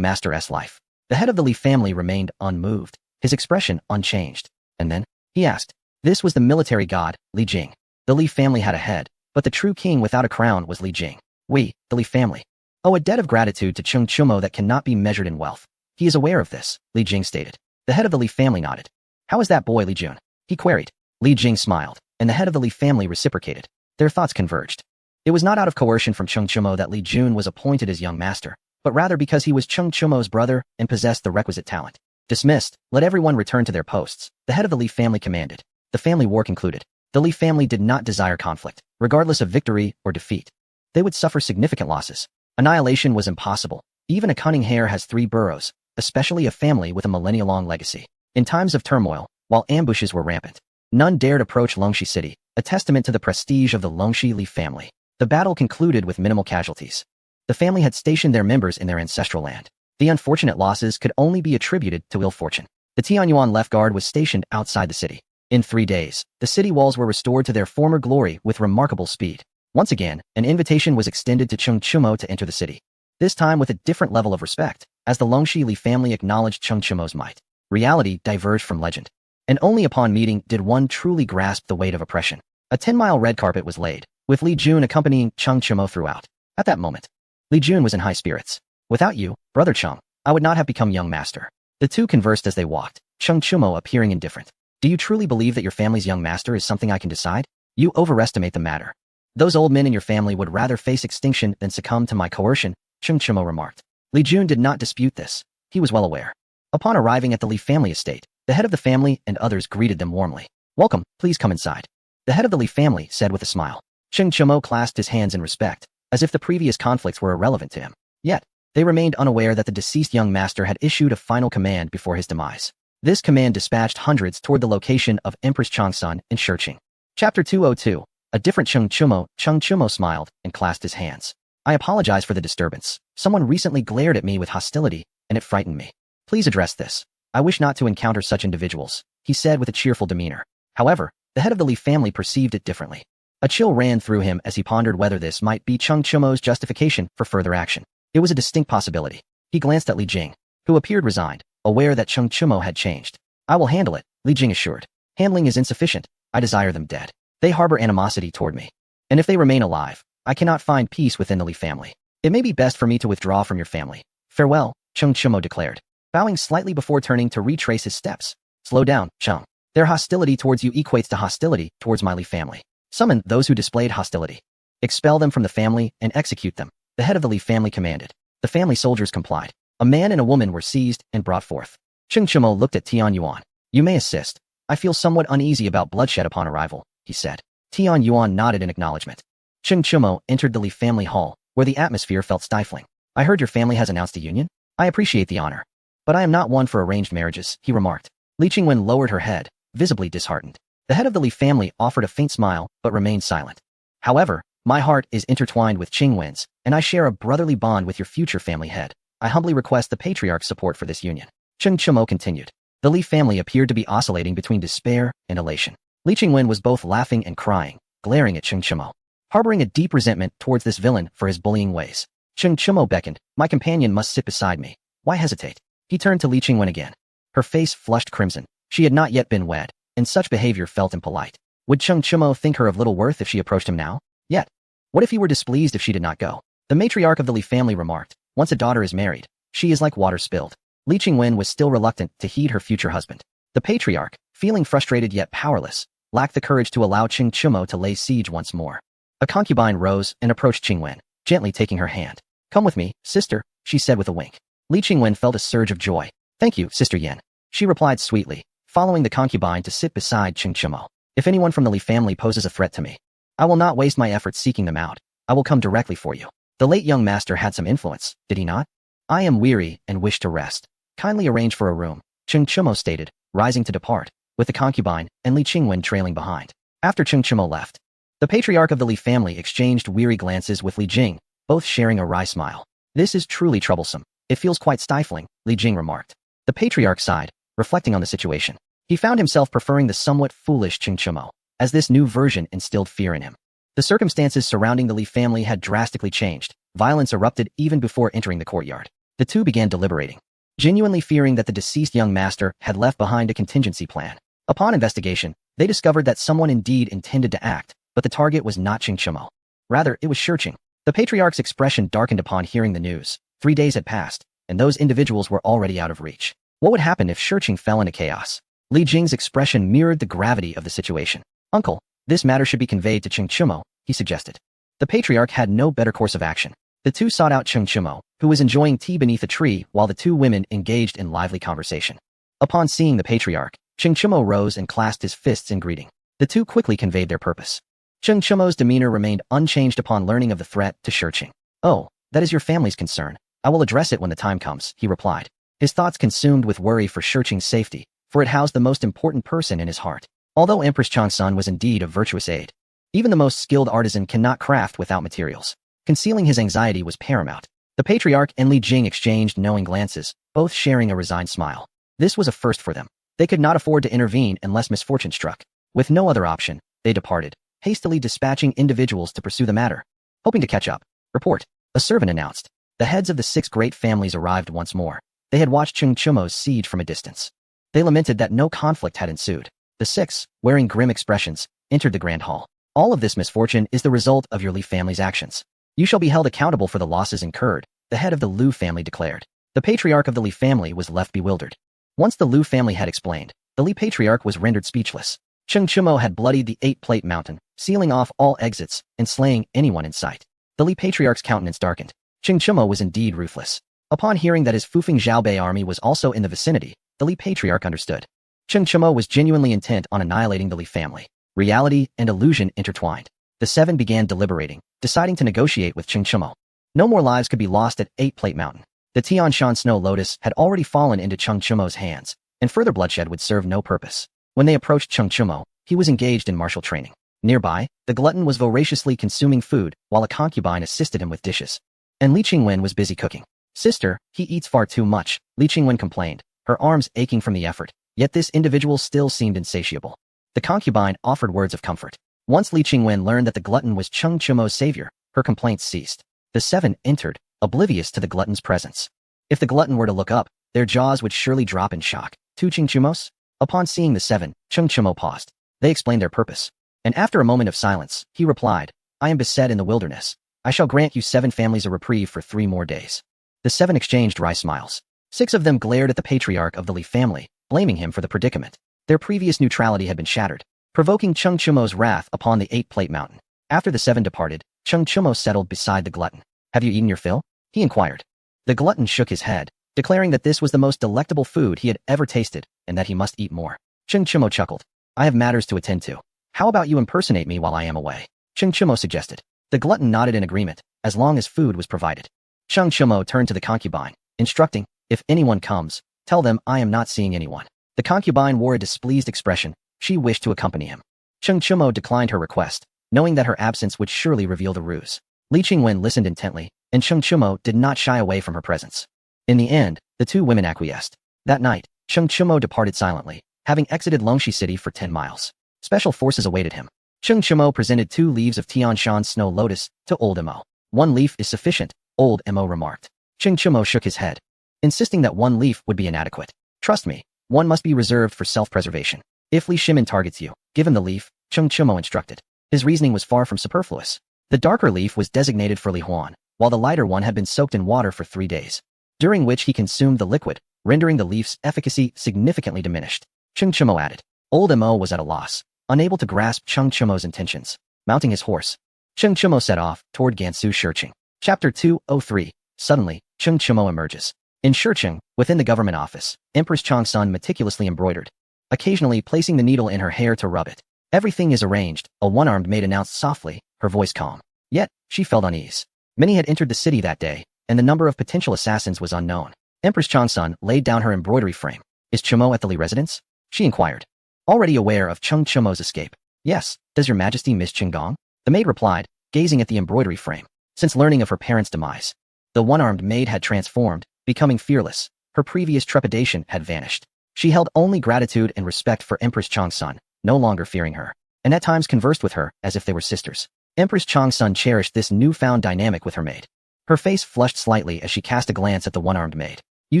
master's life. The head of the Li family remained unmoved, his expression unchanged. And then, he asked, this was the military god, Li Jing. The Li family had a head, but the true king without a crown was Li Jing. We, the Li family, owe a debt of gratitude to Cheng Chumo that cannot be measured in wealth. He is aware of this, Li Jing stated. The head of the Li family nodded. How is that boy Li Jun? He queried. Li Jing smiled, and the head of the Li family reciprocated. Their thoughts converged. It was not out of coercion from Cheng Chumo that Li Jun was appointed as young master, but rather because he was Cheng Chumo's brother and possessed the requisite talent. Dismissed, let everyone return to their posts, the head of the Li family commanded. The family war concluded. The Li family did not desire conflict, regardless of victory or defeat. They would suffer significant losses. Annihilation was impossible. Even a cunning hare has 3 burrows, especially a family with a millennia-long legacy. In times of turmoil, while ambushes were rampant, none dared approach Longxi City, a testament to the prestige of the Longxi Li family. The battle concluded with minimal casualties. The family had stationed their members in their ancestral land. The unfortunate losses could only be attributed to ill fortune. The Tianyuan left guard was stationed outside the city. In 3 days, the city walls were restored to their former glory with remarkable speed. Once again, an invitation was extended to Cheng Chumo to enter the city. This time with a different level of respect, as the Longxi Li family acknowledged Cheng Chumo's might. Reality diverged from legend, and only upon meeting did one truly grasp the weight of oppression. A 10-mile red carpet was laid, with Li Jun accompanying Cheng Chumo throughout. At that moment, Li Jun was in high spirits. Without you, Brother Cheng, I would not have become young master. The two conversed as they walked, Cheng Chumo appearing indifferent. Do you truly believe that your family's young master is something I can decide? You overestimate the matter. Those old men in your family would rather face extinction than succumb to my coercion, Cheng Chumo remarked. Li Jun did not dispute this. He was well aware. Upon arriving at the Li family estate, the head of the family and others greeted them warmly. Welcome, please come inside. The head of the Li family said with a smile. Cheng Chumo clasped his hands in respect, as if the previous conflicts were irrelevant to him. Yet, they remained unaware that the deceased young master had issued a final command before his demise. This command dispatched hundreds toward the location of Empress Changsun in Shiqing. Chapter 202. A different Cheng Chumo smiled and clasped his hands. I apologize for the disturbance. Someone recently glared at me with hostility, and it frightened me. Please address this. I wish not to encounter such individuals, he said with a cheerful demeanor. However, the head of the Li family perceived it differently. A chill ran through him as he pondered whether this might be Cheng Chumo's justification for further action. It was a distinct possibility. He glanced at Li Jing, who appeared resigned, aware that Cheng Chumo had changed. I will handle it, Li Jing assured. Handling is insufficient. I desire them dead. They harbor animosity toward me. And if they remain alive, I cannot find peace within the Li family. It may be best for me to withdraw from your family. Farewell, Cheng Chumo declared, bowing slightly before turning to retrace his steps. Slow down, Cheng. Their hostility towards you equates to hostility towards my Li family. Summon those who displayed hostility. Expel them from the family and execute them, the head of the Li family commanded. The family soldiers complied. A man and a woman were seized and brought forth. Cheng Chumo looked at Tian Yuan. You may assist. I feel somewhat uneasy about bloodshed upon arrival, he said. Tian Yuan nodded in acknowledgement. Cheng Chumo entered the Li family hall, where the atmosphere felt stifling. I heard your family has announced a union? I appreciate the honor. But I am not one for arranged marriages, he remarked. Li Qingwen lowered her head, visibly disheartened. The head of the Li family offered a faint smile, but remained silent. However, my heart is intertwined with Qingwen's, and I share a brotherly bond with your future family head. I humbly request the patriarch's support for this union. Cheng Chumo continued. The Li family appeared to be oscillating between despair and elation. Li Qingwen was both laughing and crying, glaring at Cheng Chumo, harboring a deep resentment towards this villain for his bullying ways. Cheng Chumo beckoned. My companion must sit beside me. Why hesitate? He turned to Li Qingwen again. Her face flushed crimson. She had not yet been wed, and such behavior felt impolite. Would Cheng Chumo think her of little worth if she approached him now? Yet, what if he were displeased if she did not go? The matriarch of the Li family remarked, once a daughter is married, she is like water spilled. Li Qingwen was still reluctant to heed her future husband. The patriarch, feeling frustrated yet powerless, lacked the courage to allow Qing Chumo to lay siege once more. A concubine rose and approached Qingwen, gently taking her hand. Come with me, sister, she said with a wink. Li Qingwen felt a surge of joy. Thank you, Sister Yan. She replied sweetly, following the concubine to sit beside Qing Chumo. If anyone from the Li family poses a threat to me, I will not waste my efforts seeking them out. I will come directly for you. The late young master had some influence, did he not? I am weary and wish to rest. Kindly arrange for a room, Qing Chumo stated, rising to depart, with the concubine and Li Qingwen trailing behind. After Qing Chumo left, the patriarch of the Li family exchanged weary glances with Li Jing, both sharing a wry smile. This is truly troublesome. It feels quite stifling, Li Jing remarked. The patriarch sighed, reflecting on the situation. He found himself preferring the somewhat foolish Qing Chumo, as this new version instilled fear in him. The circumstances surrounding the Li family had drastically changed. Violence erupted even before entering the courtyard. The two began deliberating, genuinely fearing that the deceased young master had left behind a contingency plan. Upon investigation, they discovered that someone indeed intended to act, but the target was not Qing Chumo. Rather, it was Shirqing. The patriarch's expression darkened upon hearing the news. 3 days had passed, and those individuals were already out of reach. What would happen if Shirqing fell into chaos? Li Jing's expression mirrored the gravity of the situation. Uncle, this matter should be conveyed to Qing Chumo, he suggested. The patriarch had no better course of action. The two sought out Qing Chumo, who was enjoying tea beneath a tree while the two women engaged in lively conversation. Upon seeing the patriarch, Qing Chumo rose and clasped his fists in greeting. The two quickly conveyed their purpose. Qing Chumo's demeanor remained unchanged upon learning of the threat to Shirqing. Oh, that is your family's concern. I will address it when the time comes, he replied. His thoughts consumed with worry for Shirqing's safety, for it housed the most important person in his heart. Although Empress Changsun was indeed a virtuous aide, even the most skilled artisan cannot craft without materials. Concealing his anxiety was paramount. The patriarch and Li Jing exchanged knowing glances, both sharing a resigned smile. This was a first for them. They could not afford to intervene unless misfortune struck. With no other option, they departed, hastily dispatching individuals to pursue the matter. Hoping to catch up. Report. A servant announced. The heads of the 6 great families arrived once more. They had watched Qing Chumo's siege from a distance. They lamented that no conflict had ensued. The 6, wearing grim expressions, entered the grand hall. All of this misfortune is the result of your Li family's actions. You shall be held accountable for the losses incurred, the head of the Lu family declared. The patriarch of the Li family was left bewildered. Once the Lu family had explained, the Li patriarch was rendered speechless. Qing Chumo had bloodied the 8-plate mountain, sealing off all exits and slaying anyone in sight. The Li patriarch's countenance darkened. Qing Chumo was indeed ruthless. Upon hearing that his Fufeng Zhaobei army was also in the vicinity, the Li patriarch understood. Qing Chumo was genuinely intent on annihilating the Li family. Reality and illusion intertwined. The 7 began deliberating, deciding to negotiate with Qing Chumo. No more lives could be lost at 8-plate mountain. The Tianshan Snow Lotus had already fallen into Qing Chumo's hands, and further bloodshed would serve no purpose. When they approached Qing Chumo, he was engaged in martial training. Nearby, the glutton was voraciously consuming food, while a concubine assisted him with dishes. And Li Qingwen was busy cooking. Sister, he eats far too much, Li Qingwen complained, her arms aching from the effort, yet this individual still seemed insatiable. The concubine offered words of comfort. Once Li Qingwen learned that the glutton was Qing Chumo's savior, her complaints ceased. The 7 entered, oblivious to the glutton's presence. If the glutton were to look up, their jaws would surely drop in shock. 2 Qing Chumos? Upon seeing the 7, Qing Chumo paused. They explained their purpose. And after a moment of silence, he replied, I am beset in the wilderness. I shall grant you 7 families a reprieve for 3 more days. The 7 exchanged wry smiles. 6 of them glared at the patriarch of the Li family, blaming him for the predicament. Their previous neutrality had been shattered, provoking Qing Chumo's wrath upon the 8-plate mountain. After the 7 departed, Qing Chumo settled beside the glutton. Have you eaten your fill? He inquired. The glutton shook his head, declaring that this was the most delectable food he had ever tasted, and that he must eat more. Qing Chumo chuckled. I have matters to attend to. How about you impersonate me while I am away? Qing Chumo suggested. The glutton nodded in agreement, as long as food was provided. Qing Chumo turned to the concubine, instructing, if anyone comes, tell them I am not seeing anyone. The concubine wore a displeased expression. She wished to accompany him. Qing Chumo declined her request, knowing that her absence would surely reveal the ruse. Li Qingwen listened intently, and Qing Chumo did not shy away from her presence. In the end, the 2 women acquiesced. That night, Qing Chumo departed silently, having exited Longxi City for 10 miles. Special forces awaited him. Qing Chumo presented 2 leaves of Tianshan Snow Lotus to Old Mo. 1 leaf is sufficient, Old Mo remarked. Qing Chumo shook his head, insisting that 1 leaf would be inadequate. Trust me, one must be reserved for self-preservation. If Li Shimin targets you, give him the leaf, Qing Chumo instructed. His reasoning was far from superfluous. The darker leaf was designated for Li Huan, while the lighter one had been soaked in water for 3 days, during which he consumed the liquid, rendering the leaf's efficacy significantly diminished. Cheng Chimo added. Old Mo was at a loss, unable to grasp Cheng Chimo's intentions. Mounting his horse, Cheng Chimo set off toward Gansu Shicheng. Chapter 203. Suddenly, Cheng Chimo emerges. In Shicheng, within the government office, Empress Changsun meticulously embroidered, occasionally placing the needle in her hair to rub it. Everything is arranged, a one-armed maid announced softly, her voice calm. Yet, she felt unease. Many had entered the city that day, and the number of potential assassins was unknown. Empress Changsun laid down her embroidery frame. Is Chimo at the Li residence? She inquired. Already aware of Cheng Chimo's escape. Yes, does your majesty miss Qinggong? The maid replied, gazing at the embroidery frame. Since learning of her parents' demise, the one-armed maid had transformed, becoming fearless. Her previous trepidation had vanished. She held only gratitude and respect for Empress Changsun, no longer fearing her, and at times conversed with her as if they were sisters. Empress Changsun cherished this newfound dynamic with her maid. Her face flushed slightly as she cast a glance at the one-armed maid. You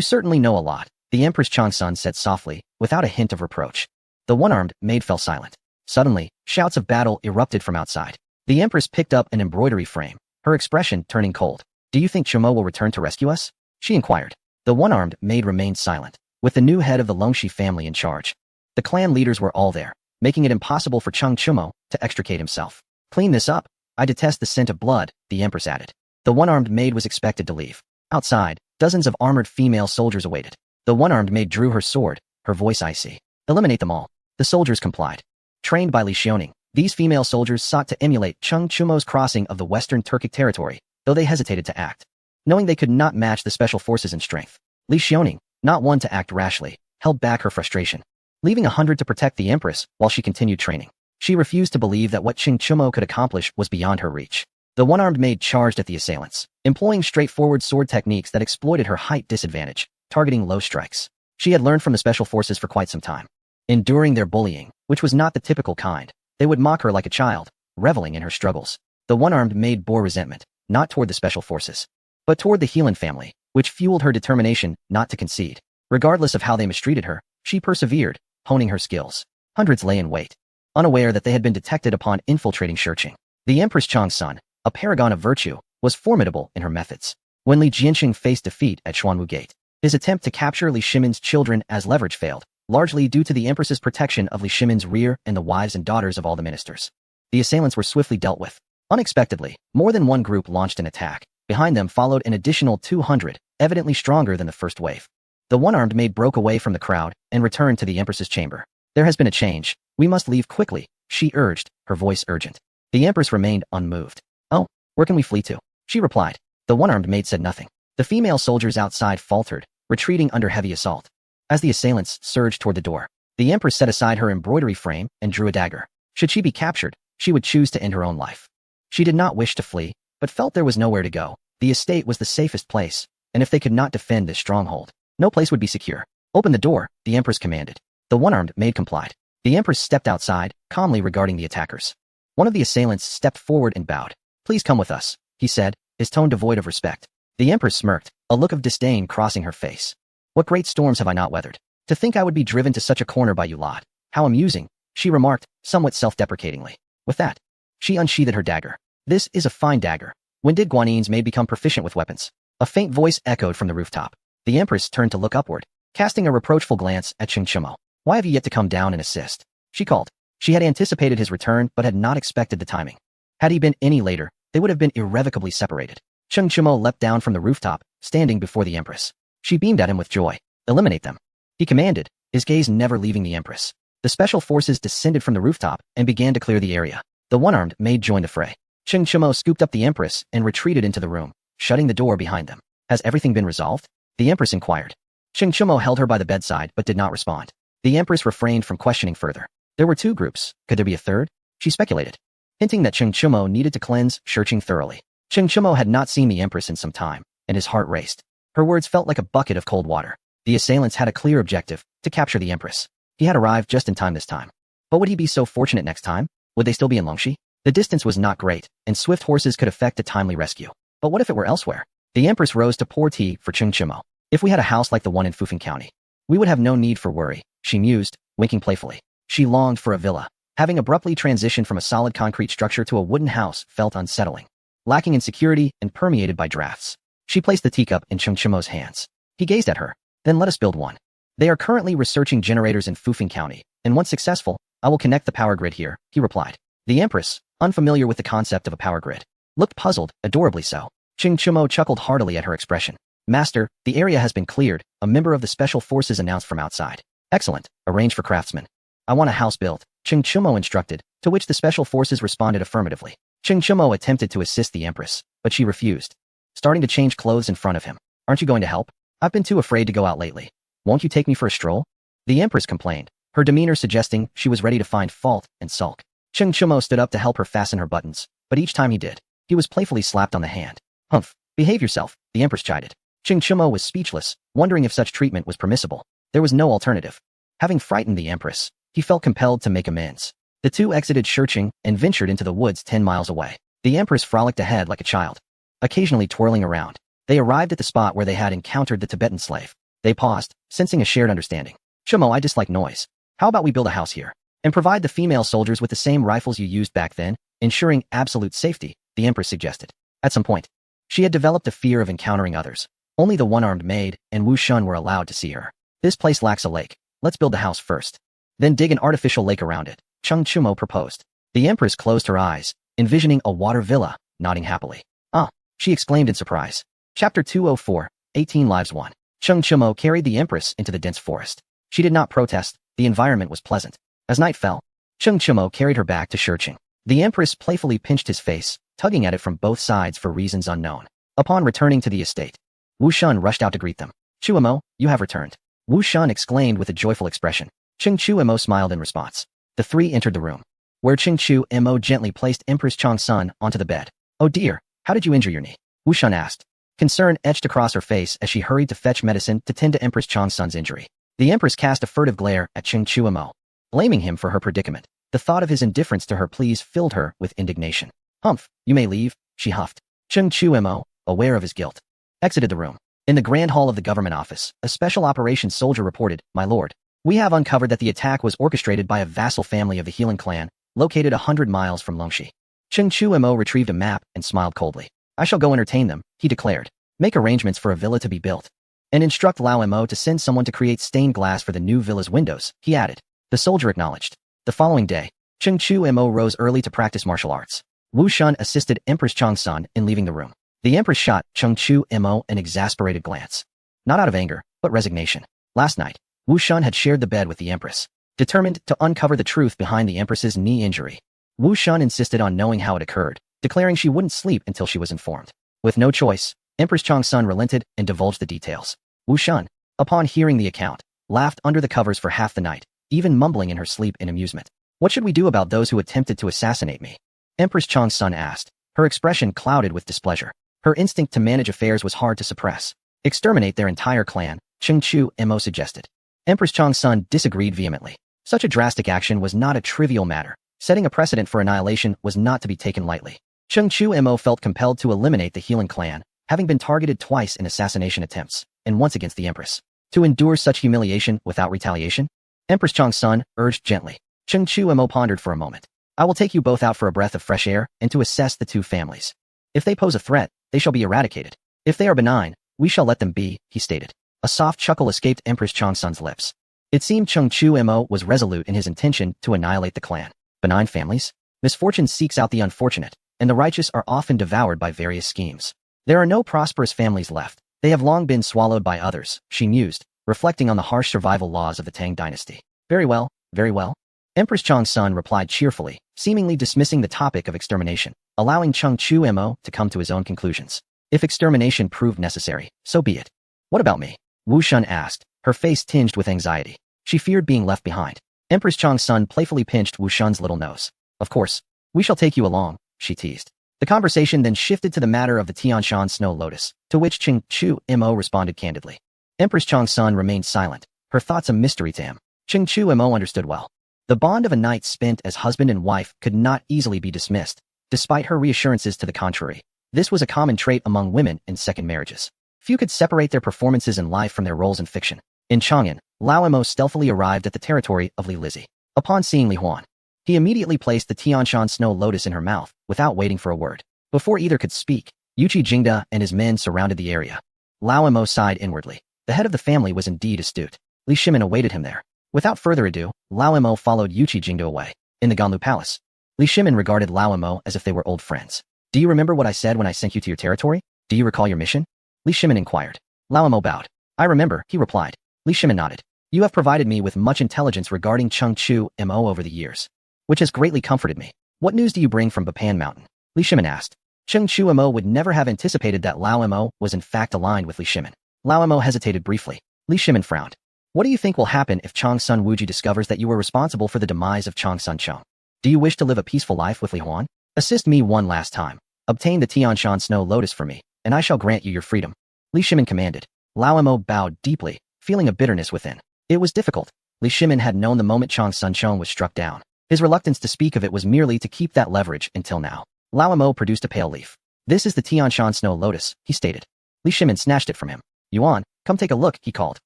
certainly know a lot, the Empress Changsun said softly, without a hint of reproach. The one-armed maid fell silent. Suddenly, shouts of battle erupted from outside. The Empress picked up an embroidery frame, her expression turning cold. Do you think Chimo will return to rescue us? She inquired. The one-armed maid remained silent, with the new head of the Longxi family in charge. The clan leaders were all there, making it impossible for Cheng Chimo to extricate himself. Clean this up. I detest the scent of blood, the Empress added. The one-armed maid was expected to leave. Outside, dozens of armored female soldiers awaited. The one-armed maid drew her sword, her voice icy. Eliminate them all. The soldiers complied. Trained by Li Xiaoning, these female soldiers sought to emulate Cheng Chimo's crossing of the Western Turkic territory, though they hesitated to act. Knowing they could not match the special forces in strength, Li Xiaoning, not one to act rashly, held back her frustration, leaving 100 to protect the Empress while she continued training. She refused to believe that what Cheng Chimo could accomplish was beyond her reach. The one-armed maid charged at the assailants, employing straightforward sword techniques that exploited her height disadvantage, targeting low strikes. She had learned from the special forces for quite some time. Enduring their bullying, which was not the typical kind, they would mock her like a child, reveling in her struggles. The one-armed maid bore resentment, not toward the special forces, but toward the Heelan family, which fueled her determination not to concede. Regardless of how they mistreated her, she persevered, honing her skills. Hundreds lay in wait, unaware that they had been detected upon infiltrating Shicheng. The Empress Changsun, a paragon of virtue, was formidable in her methods. When Li Jianqing faced defeat at Xuanwu Gate, his attempt to capture Li Shimin's children as leverage failed, largely due to the Empress's protection of Li Shimin's rear and the wives and daughters of all the ministers. The assailants were swiftly dealt with. Unexpectedly, more than one group launched an attack. Behind them followed an additional 200, evidently stronger than the first wave. The one-armed maid broke away from the crowd and returned to the Empress's chamber. There has been a change. We must leave quickly, she urged, her voice urgent. The Empress remained unmoved. Oh, where can we flee to? She replied. The one-armed maid said nothing. The female soldiers outside faltered, retreating under heavy assault. As the assailants surged toward the door, the Empress set aside her embroidery frame and drew a dagger. Should she be captured, she would choose to end her own life. She did not wish to flee, but felt there was nowhere to go. The estate was the safest place, and if they could not defend this stronghold, no place would be secure. Open the door, the Empress commanded. The one-armed maid complied. The Empress stepped outside, calmly regarding the attackers. One of the assailants stepped forward and bowed. Please come with us, he said, his tone devoid of respect. The Empress smirked, a look of disdain crossing her face. What great storms have I not weathered? To think I would be driven to such a corner by you lot. How amusing, she remarked, somewhat self-deprecatingly. With that, she unsheathed her dagger. This is a fine dagger. When did Guanin's maid become proficient with weapons? A faint voice echoed from the rooftop. The Empress turned to look upward, casting a reproachful glance at Cheng Chimo. Why have you yet to come down and assist? She called. She had anticipated his return but had not expected the timing. Had he been any later, they would have been irrevocably separated. Cheng Chimo leapt down from the rooftop, standing before the Empress. She beamed at him with joy. Eliminate them, he commanded, his gaze never leaving the Empress. The special forces descended from the rooftop and began to clear the area. The one-armed maid joined the fray. Cheng Chimo scooped up the Empress and retreated into the room, shutting the door behind them. Has everything been resolved? The Empress inquired. Cheng Chimo held her by the bedside but did not respond. The Empress refrained from questioning further. There were two groups. Could there be a third? She speculated, hinting that Cheng Chimo needed to cleanse Shicheng thoroughly. Cheng Chimo had not seen the Empress in some time, and his heart raced. Her words felt like a bucket of cold water. The assailants had a clear objective, to capture the Empress. He had arrived just in time this time. But would he be so fortunate next time? Would they still be in Longxi? The distance was not great, and swift horses could effect a timely rescue. But what if it were elsewhere? The Empress rose to pour tea for Cheng Chimo. If we had a house like the one in Fufeng County, we would have no need for worry, she mused, winking playfully. She longed for a villa. Having abruptly transitioned from a solid concrete structure to a wooden house felt unsettling. lacking in security and permeated by drafts. She placed the teacup in Cheng Chimo's hands. He gazed at her. Then let us build one. They are currently researching generators in Fufeng County, and once successful, I will connect the power grid here, he replied. The Empress, unfamiliar with the concept of a power grid, looked puzzled, adorably so. Cheng Chimo chuckled heartily at her expression. Master, the area has been cleared, a member of the special forces announced from outside. Excellent, arrange for craftsmen. I want a house built, Cheng Chimo instructed, to which the special forces responded affirmatively. Cheng Chimo attempted to assist the Empress, but she refused, starting to change clothes in front of him. Aren't you going to help? I've been too afraid to go out lately. Won't you take me for a stroll? The Empress complained, her demeanor suggesting she was ready to find fault and sulk. Cheng Chimo stood up to help her fasten her buttons, but each time he did, he was playfully slapped on the hand. Humph, behave yourself, the Empress chided. Cheng Chimo was speechless, wondering if such treatment was permissible. There was no alternative. Having frightened the Empress, he felt compelled to make amends. The two exited Shurching and ventured into the woods 10 miles away. The Empress frolicked ahead like a child, occasionally twirling around. They arrived at the spot where they had encountered the Tibetan slave. They paused, sensing a shared understanding. Chimo, I dislike noise. How about we build a house here and provide the female soldiers with the same rifles you used back then, ensuring absolute safety, the Empress suggested. At some point, she had developed a fear of encountering others. Only the one-armed maid and Wu Shun were allowed to see her. This place lacks a lake. Let's build the house first. Then dig an artificial lake around it, Cheng Chimo proposed. The Empress closed her eyes, envisioning a water villa, nodding happily. Ah, she exclaimed in surprise. Chapter 204, 18 Lives 1. Cheng Chimo carried the Empress into the dense forest. She did not protest, the environment was pleasant. As night fell, Cheng Chimo carried her back to Shurching. The Empress playfully pinched his face, tugging at it from both sides for reasons unknown. Upon returning to the estate, Wu Shun rushed out to greet them. Chuemo, you have returned. Wu Shun exclaimed with a joyful expression. Cheng Chuemo smiled in response. The three entered the room, where Cheng Chuemo gently placed Empress Chang Sun onto the bed. Oh dear, how did you injure your knee? Wu Shun asked. Concern etched across her face as she hurried to fetch medicine to tend to Empress Chang Sun's injury. The Empress cast a furtive glare at Cheng Chuemo, blaming him for her predicament. The thought of his indifference to her pleas filled her with indignation. Humph, you may leave, she huffed. Cheng Chuemo, aware of his guilt, exited the room. In the grand hall of the government office, a special operations soldier reported, My lord, we have uncovered that the attack was orchestrated by a vassal family of the Healing clan, located 100 miles from Longxi. Cheng Chuemo retrieved a map and smiled coldly. I shall go entertain them, he declared. Make arrangements for a villa to be built. And instruct Lao Mo to send someone to create stained glass for the new villa's windows, he added. The soldier acknowledged. The following day, Cheng Chuemo rose early to practice martial arts. Wu Shun assisted Empress Chang Sun in leaving the room. The Empress shot Cheng Chuemo an exasperated glance. Not out of anger, but resignation. Last night, Wu Shun had shared the bed with the Empress, determined to uncover the truth behind the Empress's knee injury. Wu Shun insisted on knowing how it occurred, declaring she wouldn't sleep until she was informed. With no choice, Empress Chang Sun relented and divulged the details. Wu Shun, upon hearing the account, laughed under the covers for half the night, even mumbling in her sleep in amusement. What should we do about those who attempted to assassinate me? Empress Chang Sun asked, her expression clouded with displeasure. Her instinct to manage affairs was hard to suppress. Exterminate their entire clan, Cheng Chuemo suggested. Empress Chang Sun disagreed vehemently. Such a drastic action was not a trivial matter. Setting a precedent for annihilation was not to be taken lightly. Cheng Chuemo felt compelled to eliminate the Healing clan, having been targeted twice in assassination attempts, and once against the Empress. To endure such humiliation without retaliation? Empress Chang Sun urged gently. Cheng Chuemo pondered for a moment. I will take you both out for a breath of fresh air and to assess the two families. If they pose a threat, they shall be eradicated. If they are benign, we shall let them be, he stated. A soft chuckle escaped Empress Chang Sun's lips. It seemed Cheng Chuemo was resolute in his intention to annihilate the clan. Benign families? Misfortune seeks out the unfortunate, and the righteous are often devoured by various schemes. There are no prosperous families left. They have long been swallowed by others, she mused, reflecting on the harsh survival laws of the Tang dynasty. Very well, very well. Empress Chang Sun replied cheerfully, seemingly dismissing the topic of extermination, allowing Cheng Chuemo to come to his own conclusions. If extermination proved necessary, so be it. What about me? Wu Shun asked, her face tinged with anxiety. She feared being left behind. Empress Chang Sun playfully pinched Wu Shun's little nose. Of course, we shall take you along, she teased. The conversation then shifted to the matter of the Tianshan Snow Lotus, to which Cheng Chuemo responded candidly. Empress Chang Sun remained silent, her thoughts a mystery to him. Cheng Chuemo understood well. The bond of a night spent as husband and wife could not easily be dismissed, despite her reassurances to the contrary. This was a common trait among women in second marriages. Few could separate their performances in life from their roles in fiction. In Chang'an, Lao Mo stealthily arrived at the territory of Li Lizzie. Upon seeing Li Huan, he immediately placed the Tianshan Snow Lotus in her mouth, without waiting for a word. Before either could speak, Yuchi Jingda and his men surrounded the area. Lao Mo sighed inwardly. The head of the family was indeed astute. Li Shimin awaited him there. Without further ado, Lao Mo followed Yuchi Jingda away. In the Ganlu Palace, Li Shimin regarded Lao Mo as if they were old friends. Do you remember what I said when I sent you to your territory? Do you recall your mission? Li Shimin inquired. Lao Mo bowed. I remember, he replied. Li Shimin nodded. You have provided me with much intelligence regarding Chengchu Mo over the years, which has greatly comforted me. What news do you bring from Bapan Mountain? Li Shimin asked. Chengchu Mo would never have anticipated that Lao Mo was in fact aligned with Li Shimin. Lao Mo hesitated briefly. Li Shimin frowned. What do you think will happen if Chong Sun Wuji discovers that you were responsible for the demise of Chong Sun Chong? Do you wish to live a peaceful life with Li Huan? Assist me one last time. Obtain the Tianshan Snow Lotus for me, and I shall grant you your freedom. Li Shimin commanded. Lao Mo bowed deeply, feeling a bitterness within. It was difficult. Li Shimin had known the moment Chong Sun Chong was struck down. His reluctance to speak of it was merely to keep that leverage until now. Lao Mo produced a pale leaf. This is the Tianshan Snow Lotus, he stated. Li Shimin snatched it from him. Yuan, come take a look, he called.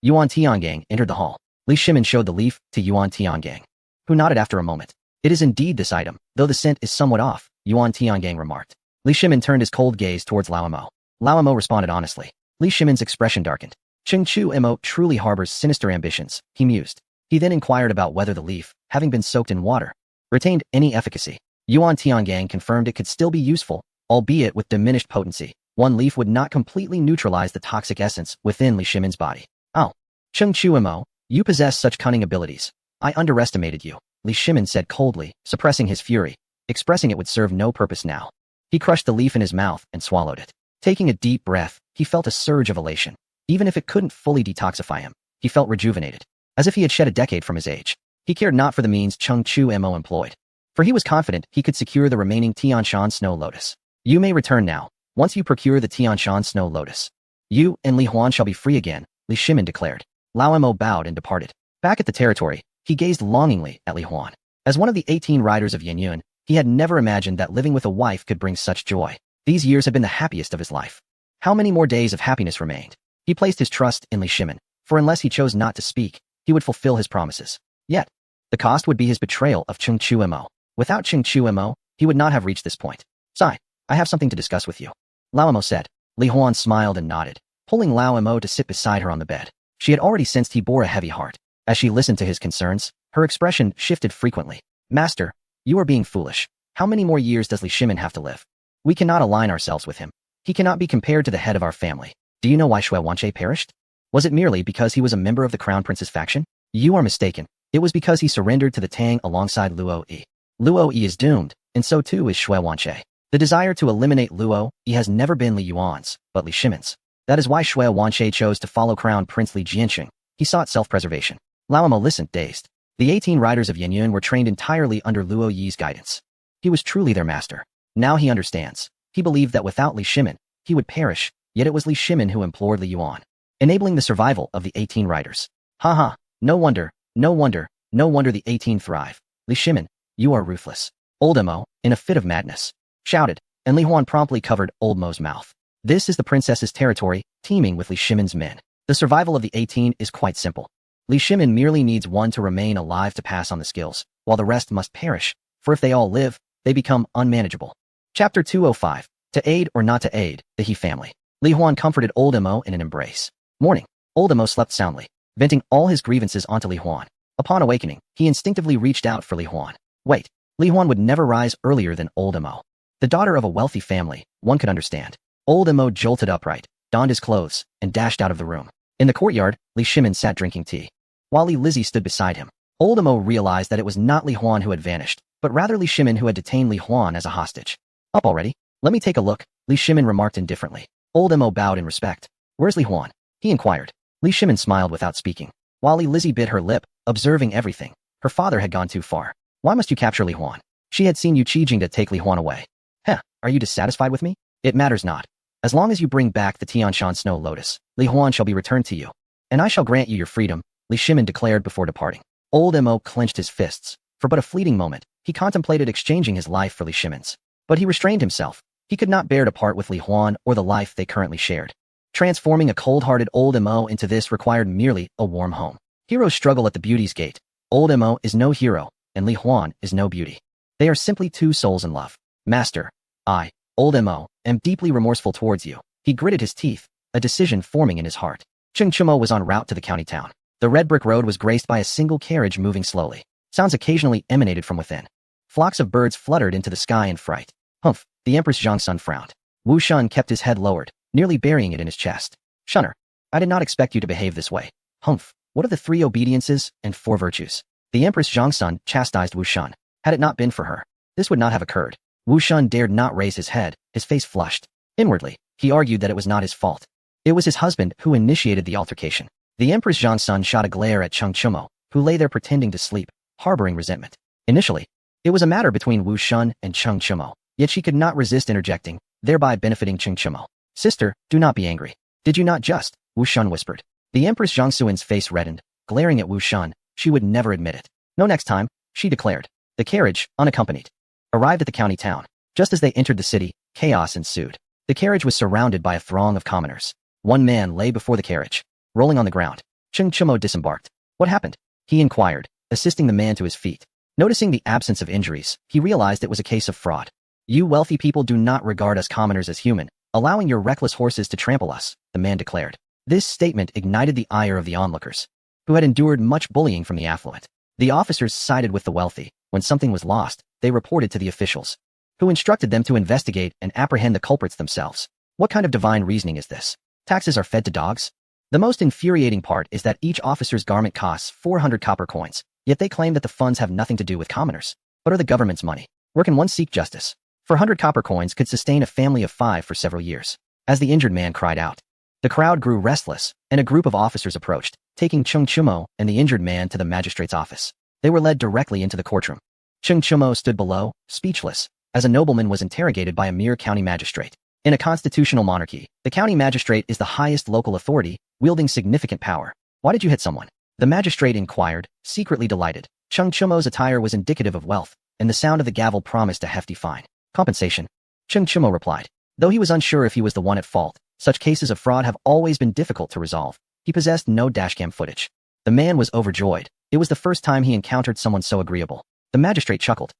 Yuan Tiangang entered the hall. Li Shimin showed the leaf to Yuan Tiangang, who nodded after a moment. It is indeed this item, though the scent is somewhat off, Yuan Tiangang remarked. Li Shimin turned his cold gaze towards Lao Mo. Lao Mo responded honestly. Li Shimin's expression darkened. Chengchu Mo truly harbors sinister ambitions, he mused. He then inquired about whether the leaf, having been soaked in water, retained any efficacy. Yuan Tiangang confirmed it could still be useful, albeit with diminished potency. One leaf would not completely neutralize the toxic essence within Li Shimin's body. Oh. Chengchu Mo, you possess such cunning abilities. I underestimated you, Li Shimin said coldly, suppressing his fury. Expressing it would serve no purpose now. He crushed the leaf in his mouth and swallowed it. Taking a deep breath, he felt a surge of elation. Even if it couldn't fully detoxify him, he felt rejuvenated, as if he had shed a decade from his age. He cared not for the means Chengchu Mo employed, for he was confident he could secure the remaining Tianshan Snow Lotus. You may return now. Once you procure the Tianshan Snow Lotus, you and Li Huan shall be free again, Li Shimin declared. Lao Mo bowed and departed. Back at the territory, he gazed longingly at Li Huan. As one of the 18 riders of Yanyun, he had never imagined that living with a wife could bring such joy. These years had been the happiest of his life. How many more days of happiness remained? He placed his trust in Li Shimin, for unless he chose not to speak, he would fulfill his promises. Yet, the cost would be his betrayal of Chengchu Mo. Without Chengchu Mo, he would not have reached this point. Sai, I have something to discuss with you, Lao Mo said. Li Huan smiled and nodded, pulling Lao Mo to sit beside her on the bed. She had already sensed he bore a heavy heart. As she listened to his concerns, her expression shifted frequently. Master, you are being foolish. How many more years does Li Shimin have to live? We cannot align ourselves with him. He cannot be compared to the head of our family. Do you know why Shui Wanche perished? Was it merely because he was a member of the Crown Prince's faction? You are mistaken. It was because he surrendered to the Tang alongside Luo Yi. Luo Yi is doomed, and so too is Shui Wanche. The desire to eliminate Luo Yi has never been Li Yuan's, but Li Shimin's. That is why Shui Wanche chose to follow Crown Prince Li Jianqing. He sought self-preservation. Lao Mo listened, dazed. The 18 riders of Yanyun were trained entirely under Luo Yi's guidance. He was truly their master. Now he understands. He believed that without Li Shimin, he would perish, yet it was Li Shimin who implored Li Yuan, enabling the survival of the 18 riders. Ha! No wonder the 18 thrive. Li Shimin, you are ruthless. Old Mo, in a fit of madness, shouted, and Li Huan promptly covered Old Mo's mouth. This is the princess's territory, teeming with Li Shimin's men. The survival of the 18 is quite simple. Li Shimin merely needs one to remain alive to pass on the skills, while the rest must perish, for if they all live, they become unmanageable. Chapter 205. To aid or not to aid, the He family. Li Huan comforted Old Mo in an embrace. Morning. Old Mo slept soundly, venting all his grievances onto Li Huan. Upon awakening, he instinctively reached out for Li Huan. Wait, Li Huan would never rise earlier than Old Mo. The daughter of a wealthy family, one could understand. Old Mo jolted upright, donned his clothes, and dashed out of the room. In the courtyard, Li Shimin sat drinking tea. While Li Lizzie stood beside him, Old Mo realized that it was not Li Huan who had vanished, but rather Li Shimin who had detained Li Huan as a hostage. Up already? Let me take a look, Li Shimin remarked indifferently. Old Mo bowed in respect. Where's Li Huan? He inquired. Li Shimin smiled without speaking. While Li Lizzie bit her lip, observing everything. Her father had gone too far. Why must you capture Li Huan? She had seen Yuchi Jingda take Li Huan away. Heh, are you dissatisfied with me? It matters not. As long as you bring back the Tianshan Snow Lotus, Li Huan shall be returned to you. And I shall grant you your freedom, Li Shimin declared before departing. Old Mo clenched his fists. For but a fleeting moment, he contemplated exchanging his life for Li Shimin's. But he restrained himself. He could not bear to part with Li Huan or the life they currently shared. Transforming a cold-hearted Old Mo into this required merely a warm home. Heroes struggle at the beauty's gate. Old Mo is no hero, and Li Huan is no beauty. They are simply two souls in love. Master, I, Old Mo, am deeply remorseful towards you. He gritted his teeth, a decision forming in his heart. Cheng Chimo was en route to the county town. The red brick road was graced by a single carriage moving slowly. Sounds occasionally emanated from within. Flocks of birds fluttered into the sky in fright. Humph, the Empress Zhang Sun frowned. Wu Shun kept his head lowered, nearly burying it in his chest. Shunner, I did not expect you to behave this way. Humph, what of the 3 obediences and 4 virtues? The Empress Zhang Sun chastised Wu Shun. Had it not been for her, this would not have occurred. Wu Shun dared not raise his head, his face flushed. Inwardly, he argued that it was not his fault. It was his husband who initiated the altercation. The Empress Zhang Sun shot a glare at Cheng Chimo, who lay there pretending to sleep, harboring resentment. Initially, it was a matter between Wu Shun and Cheng Chimo, yet she could not resist interjecting, thereby benefiting Cheng Chimo. Sister, do not be angry. Did you not just? Wu Shun whispered. The Empress Zhang Suin's face reddened, glaring at Wu Shun. She would never admit it. No, next time, she declared. The carriage, unaccompanied, arrived at the county town. Just as they entered the city, chaos ensued. The carriage was surrounded by a throng of commoners. One man lay before the carriage, rolling on the ground. Cheng Chimo disembarked. What happened? He inquired, assisting the man to his feet. Noticing the absence of injuries, he realized it was a case of fraud. You wealthy people do not regard us commoners as human, allowing your reckless horses to trample us, the man declared. This statement ignited the ire of the onlookers, who had endured much bullying from the affluent. The officers sided with the wealthy. When something was lost, they reported to the officials, who instructed them to investigate and apprehend the culprits themselves. What kind of divine reasoning is this? Taxes are fed to dogs? The most infuriating part is that each officer's garment costs 400 copper coins, yet they claim that the funds have nothing to do with commoners, but are the government's money. Where can one seek justice? 400 copper coins could sustain a family of 5 for several years. As the injured man cried out, the crowd grew restless, and a group of officers approached, taking Cheng Chimo and the injured man to the magistrate's office. They were led directly into the courtroom. Cheng Chimo stood below, speechless, as a nobleman was interrogated by a mere county magistrate. In a constitutional monarchy, the county magistrate is the highest local authority, wielding significant power. Why did you hit someone? The magistrate inquired, secretly delighted. Cheng Chimo's attire was indicative of wealth, and the sound of the gavel promised a hefty fine. Compensation. Cheng Chimo replied. Though he was unsure if he was the one at fault, such cases of fraud have always been difficult to resolve. He possessed no dashcam footage. The man was overjoyed. It was the first time he encountered someone so agreeable. The magistrate chuckled.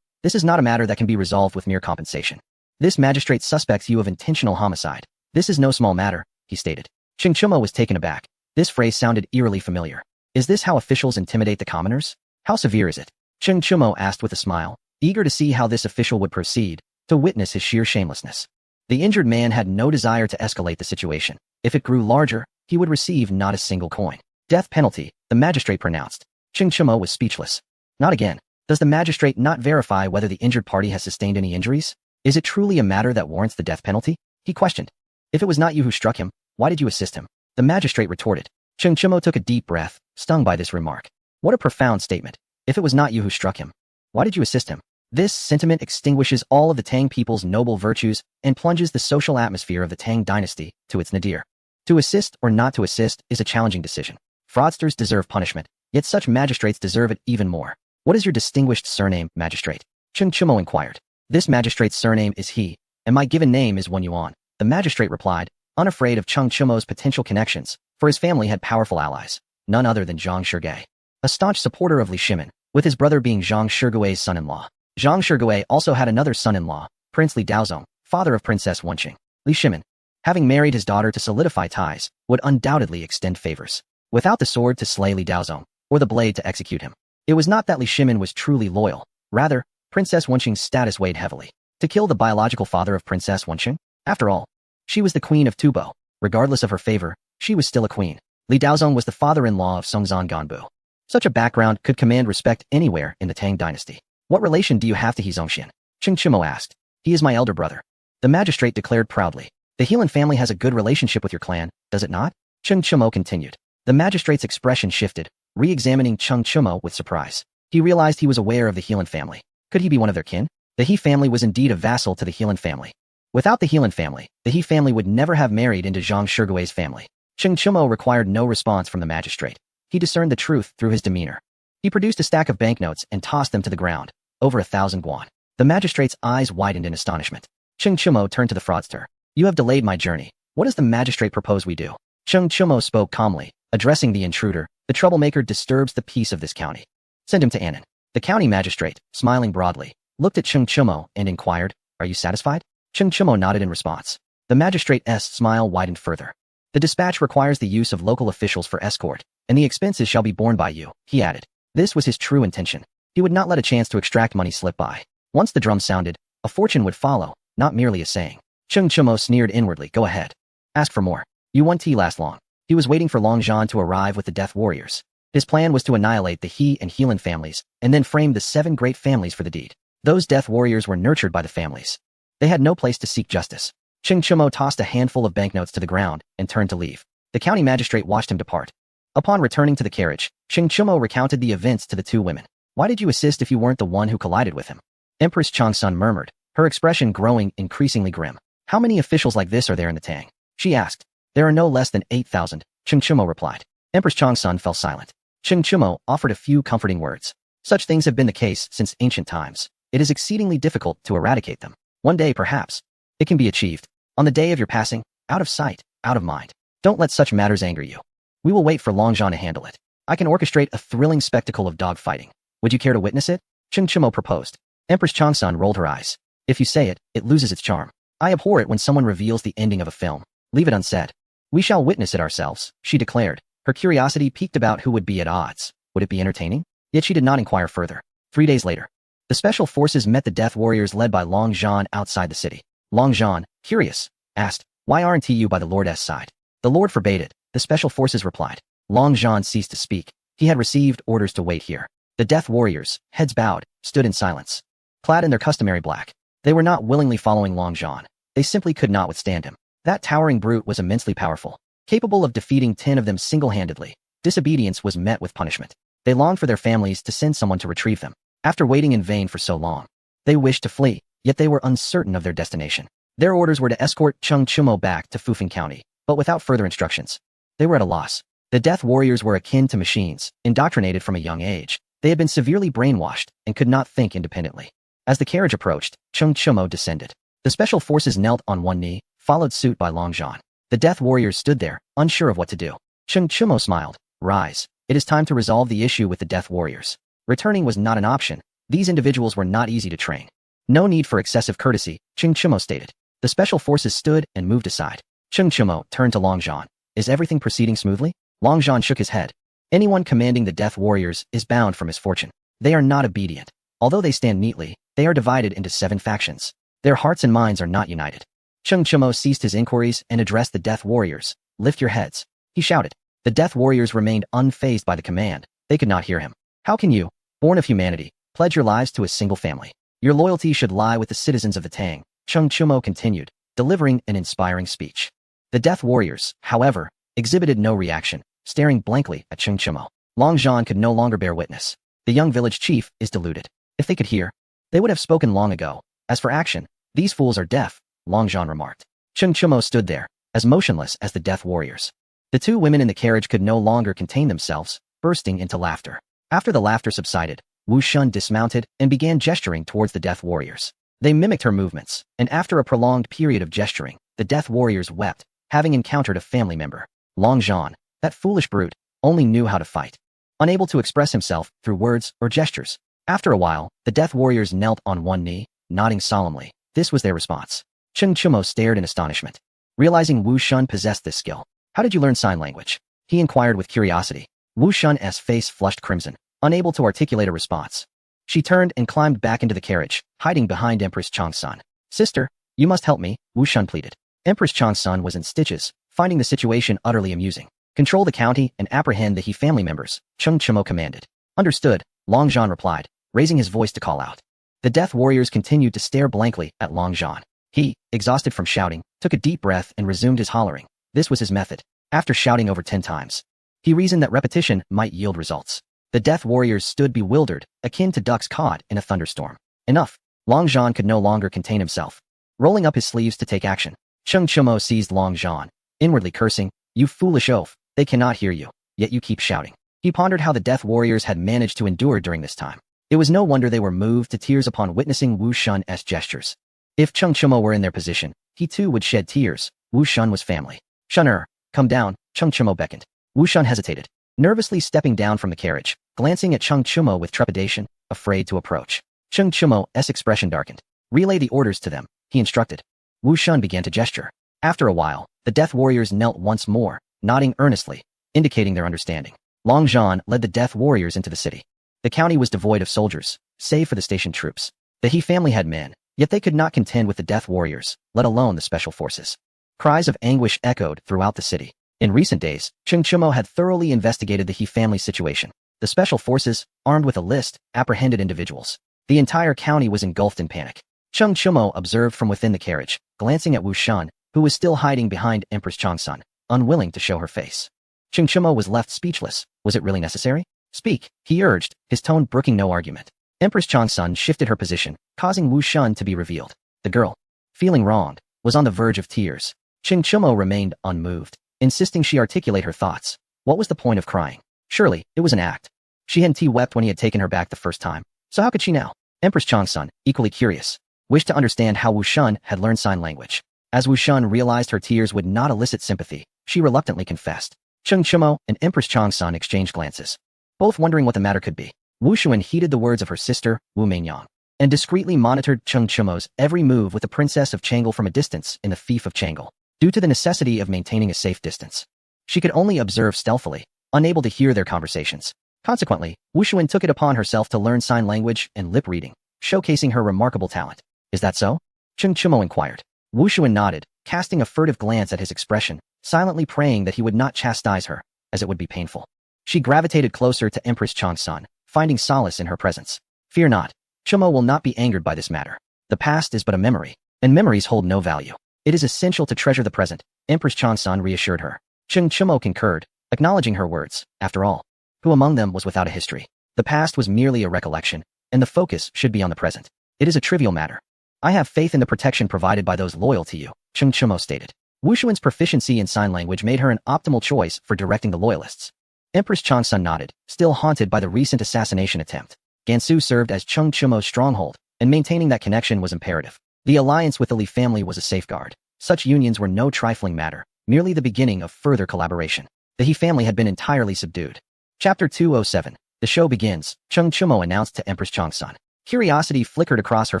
This is not a matter that can be resolved with mere compensation. This magistrate suspects you of intentional homicide. This is no small matter, he stated. Cheng Chimo was taken aback. This phrase sounded eerily familiar. Is this how officials intimidate the commoners? How severe is it? Cheng Chimo asked with a smile, eager to see how this official would proceed, to witness his sheer shamelessness. The injured man had no desire to escalate the situation. If it grew larger, he would receive not a single coin. Death penalty, the magistrate pronounced. Cheng Chimo was speechless. Not again. Does the magistrate not verify whether the injured party has sustained any injuries? Is it truly a matter that warrants the death penalty? He questioned. If it was not you who struck him, why did you assist him? The magistrate retorted. Cheng Chimo took a deep breath, stung by this remark. What a profound statement. If it was not you who struck him, why did you assist him? This sentiment extinguishes all of the Tang people's noble virtues and plunges the social atmosphere of the Tang dynasty to its nadir. To assist or not to assist is a challenging decision. Fraudsters deserve punishment, yet such magistrates deserve it even more. What is your distinguished surname, magistrate? Cheng Chimo inquired. This magistrate's surname is He, and my given name is Wen Yuan. The magistrate replied, unafraid of Cheng Chimo's potential connections, for his family had powerful allies, none other than Zhang Shigui, a staunch supporter of Li Shimin, with his brother being Zhang Shigui's son-in-law. Zhang Shigui also had another son-in-law, Prince Li Daozong, father of Princess Wenqing. Li Shimin, having married his daughter to solidify ties, would undoubtedly extend favors. Without the sword to slay Li Daozong, or the blade to execute him. It was not that Li Shimin was truly loyal. Rather, Princess Wenqing's status weighed heavily. To kill the biological father of Princess Wenqing? After all, she was the queen of Tubo. Regardless of her favor, she was still a queen. Li Daozong was the father-in-law of Songzan Ganbu. Such a background could command respect anywhere in the Tang dynasty. What relation do you have to He Zongxian? Cheng Chimo asked. He is my elder brother. The magistrate declared proudly. The Helan family has a good relationship with your clan, does it not? Cheng Chimo continued. The magistrate's expression shifted, re-examining Cheng Chimo with surprise. He realized he was aware of the Helan family. Could he be one of their kin? The He family was indeed a vassal to the Helan family. Without the Helan family, the He family would never have married into Zhang Shigui's family. Cheng Chimo required no response from the magistrate. He discerned the truth through his demeanor. He produced a stack of banknotes and tossed them to the ground. Over 1,000 guan. The magistrate's eyes widened in astonishment. Cheng Chimo turned to the fraudster. You have delayed my journey. What does the magistrate propose we do? Cheng Chimo spoke calmly, addressing the intruder. The troublemaker disturbs the peace of this county. Send him to Annan. The county magistrate, smiling broadly, looked at Cheng Chimo and inquired, are you satisfied? Cheng Chimo nodded in response. The magistrate's smile widened further. The dispatch requires the use of local officials for escort, and the expenses shall be borne by you, he added. This was his true intention. He would not let a chance to extract money slip by. Once the drum sounded, a fortune would follow, not merely a saying. Cheng Chimo sneered inwardly. Go ahead. Ask for more. You won't last long. He was waiting for Long Zhan to arrive with the Death Warriors. His plan was to annihilate the He and Helan families, and then frame the 7 great families for the deed. Those Death Warriors were nurtured by the families. They had no place to seek justice. Cheng Chimo tossed a handful of banknotes to the ground and turned to leave. The county magistrate watched him depart. Upon returning to the carriage, Cheng Chimo recounted the events to the 2 women. Why did you assist if you weren't the one who collided with him? Empress Changsun murmured, her expression growing increasingly grim. How many officials like this are there in the Tang? She asked. There are no less than 8,000, Cheng Chimo replied. Empress Changsun fell silent. Cheng Chimo offered a few comforting words. Such things have been the case since ancient times. It is exceedingly difficult to eradicate them. One day, perhaps, it can be achieved. On the day of your passing, out of sight, out of mind. Don't let such matters anger you. We will wait for Long Zhan to handle it. I can orchestrate a thrilling spectacle of dog fighting. Would you care to witness it? Cheng Chimo proposed. Empress Changsun rolled her eyes. If you say it, it loses its charm. I abhor it when someone reveals the ending of a film. Leave it unsaid. We shall witness it ourselves, she declared. Her curiosity piqued about who would be at odds. Would it be entertaining? Yet she did not inquire further. 3 days later, the special forces met the Death Warriors led by Long Zhan outside the city. Long Zhan, curious, asked, why aren't you by the Lord's side? The Lord forbade it, the special forces replied. Long Zhan ceased to speak. He had received orders to wait here. The Death Warriors, heads bowed, stood in silence. Clad in their customary black. They were not willingly following Long Zhan. They simply could not withstand him. That towering brute was immensely powerful, capable of defeating 10 of them single-handedly. Disobedience was met with punishment. They longed for their families to send someone to retrieve them. After waiting in vain for so long, they wished to flee, yet they were uncertain of their destination. Their orders were to escort Cheng Chimo back to Fufeng County, but without further instructions. They were at a loss. The Death Warriors were akin to machines, indoctrinated from a young age. They had been severely brainwashed and could not think independently. As the carriage approached, Cheng Chimo descended. The special forces knelt on one knee, followed suit by Long Zhan. The Death Warriors stood there, unsure of what to do. Cheng Chimo smiled. Rise. It is time to resolve the issue with the Death Warriors. Returning was not an option. These individuals were not easy to train. No need for excessive courtesy, Cheng Chimo stated. The special forces stood and moved aside. Cheng Chimo turned to Long Zhan. Is everything proceeding smoothly? Long Zhan shook his head. Anyone commanding the Death Warriors is bound for misfortune. They are not obedient. Although they stand neatly, they are divided into 7 factions. Their hearts and minds are not united. Cheng Chimo ceased his inquiries and addressed the Death Warriors. Lift your heads, he shouted. The Death Warriors remained unfazed by the command. They could not hear him. How can you, born of humanity, pledge your lives to a single family? Your loyalty should lie with the citizens of the Tang, Cheng Chimo continued, delivering an inspiring speech. The Death Warriors, however, exhibited no reaction, staring blankly at Cheng Chimo. Long Zhan could no longer bear witness. The young village chief is deluded. If they could hear, they would have spoken long ago. As for action, these fools are deaf, Long Zhan remarked. Cheng Chimo stood there, as motionless as the Death Warriors. The 2 women in the carriage could no longer contain themselves, bursting into laughter. After the laughter subsided, Wu Shun dismounted and began gesturing towards the Death Warriors. They mimicked her movements, and after a prolonged period of gesturing, the Death Warriors wept, having encountered a family member. Long Zhan, that foolish brute, only knew how to fight, unable to express himself through words or gestures. After a while, the Death Warriors knelt on one knee, nodding solemnly. This was their response. Cheng Chimo stared in astonishment, realizing Wu Shun possessed this skill. How did you learn sign language? He inquired with curiosity. Wu Shun's face flushed crimson, unable to articulate a response. She turned and climbed back into the carriage, hiding behind Empress Changsun. Sister, you must help me, Wu Shun pleaded. Empress Changsun was in stitches, finding the situation utterly amusing. Control the county and apprehend the He family members, Cheng Chimo commanded. Understood, Long Zhan replied, raising his voice to call out. The Death Warriors continued to stare blankly at Long Zhan. He, exhausted from shouting, took a deep breath and resumed his hollering. This was his method. After shouting over 10 times, he reasoned that repetition might yield results. The Death Warriors stood bewildered, akin to ducks caught in a thunderstorm. Enough. Long Zhan could no longer contain himself. Rolling up his sleeves to take action, Cheng Chimo seized Long Zhan, inwardly cursing, you foolish oaf, they cannot hear you, yet you keep shouting. He pondered how the Death Warriors had managed to endure during this time. It was no wonder they were moved to tears upon witnessing Wu Shun's gestures. If Cheng Chimo were in their position, he too would shed tears. Wu Shun was family. Shun'er, come down, Cheng Chimo beckoned. Wu Shun hesitated, nervously stepping down from the carriage, glancing at Cheng Chimo with trepidation, afraid to approach. Cheng Chimo's expression darkened. Relay the orders to them, he instructed. Wu Shun began to gesture. After a while, the death warriors knelt once more, nodding earnestly, indicating their understanding. Long Zhan led the death warriors into the city. The county was devoid of soldiers, save for the station troops. The He family had men, yet they could not contend with the death warriors, let alone the special forces. Cries of anguish echoed throughout the city. In recent days, Cheng Chumo had thoroughly investigated the He family's situation. The special forces, armed with a list, apprehended individuals. The entire county was engulfed in panic. Cheng Chumo observed from within the carriage, glancing at Wu Shun, who was still hiding behind Empress Changsun, unwilling to show her face. Cheng Chumo was left speechless. Was it really necessary? Speak, he urged, his tone brooking no argument. Empress Changsun shifted her position, causing Wu Shun to be revealed. The girl, feeling wronged, was on the verge of tears. Cheng Chumo remained unmoved, insisting she articulate her thoughts. What was the point of crying? Surely, it was an act. She hadn't wept when he had taken her back the first time, so how could she now? Empress Changsun, equally curious, wished to understand how Wu Shun had learned sign language. As Wu Shun realized her tears would not elicit sympathy, she reluctantly confessed. Cheng Chumo and Empress Changsun exchanged glances, both wondering what the matter could be. Wu Xuan heeded the words of her sister, Wu Mingyang, and discreetly monitored Cheng Chumo's every move with the princess of Changle from a distance in the fief of Changle. Due to the necessity of maintaining a safe distance, she could only observe stealthily, unable to hear their conversations. Consequently, Wu Xuan took it upon herself to learn sign language and lip reading, showcasing her remarkable talent. Is that so? Cheng Chumo inquired. Wu Xuan nodded, casting a furtive glance at his expression, silently praying that he would not chastise her, as it would be painful. She gravitated closer to Empress Changsun, finding solace in her presence. Fear not. Chumo will not be angered by this matter. The past is but a memory, and memories hold no value. It is essential to treasure the present, Empress Changsun reassured her. Cheng Chumo concurred, acknowledging her words. After all, who among them was without a history? The past was merely a recollection, and the focus should be on the present. It is a trivial matter. I have faith in the protection provided by those loyal to you, Cheng Chumo stated. Wu Xuan's proficiency in sign language made her an optimal choice for directing the loyalists. Empress Changsun nodded, still haunted by the recent assassination attempt. Gansu served as Cheng Chumo's stronghold, and maintaining that connection was imperative. The alliance with the Li family was a safeguard. Such unions were no trifling matter, merely the beginning of further collaboration. The He family had been entirely subdued. Chapter 207. The show begins, Cheng Chumo announced to Empress Changsun. Curiosity flickered across her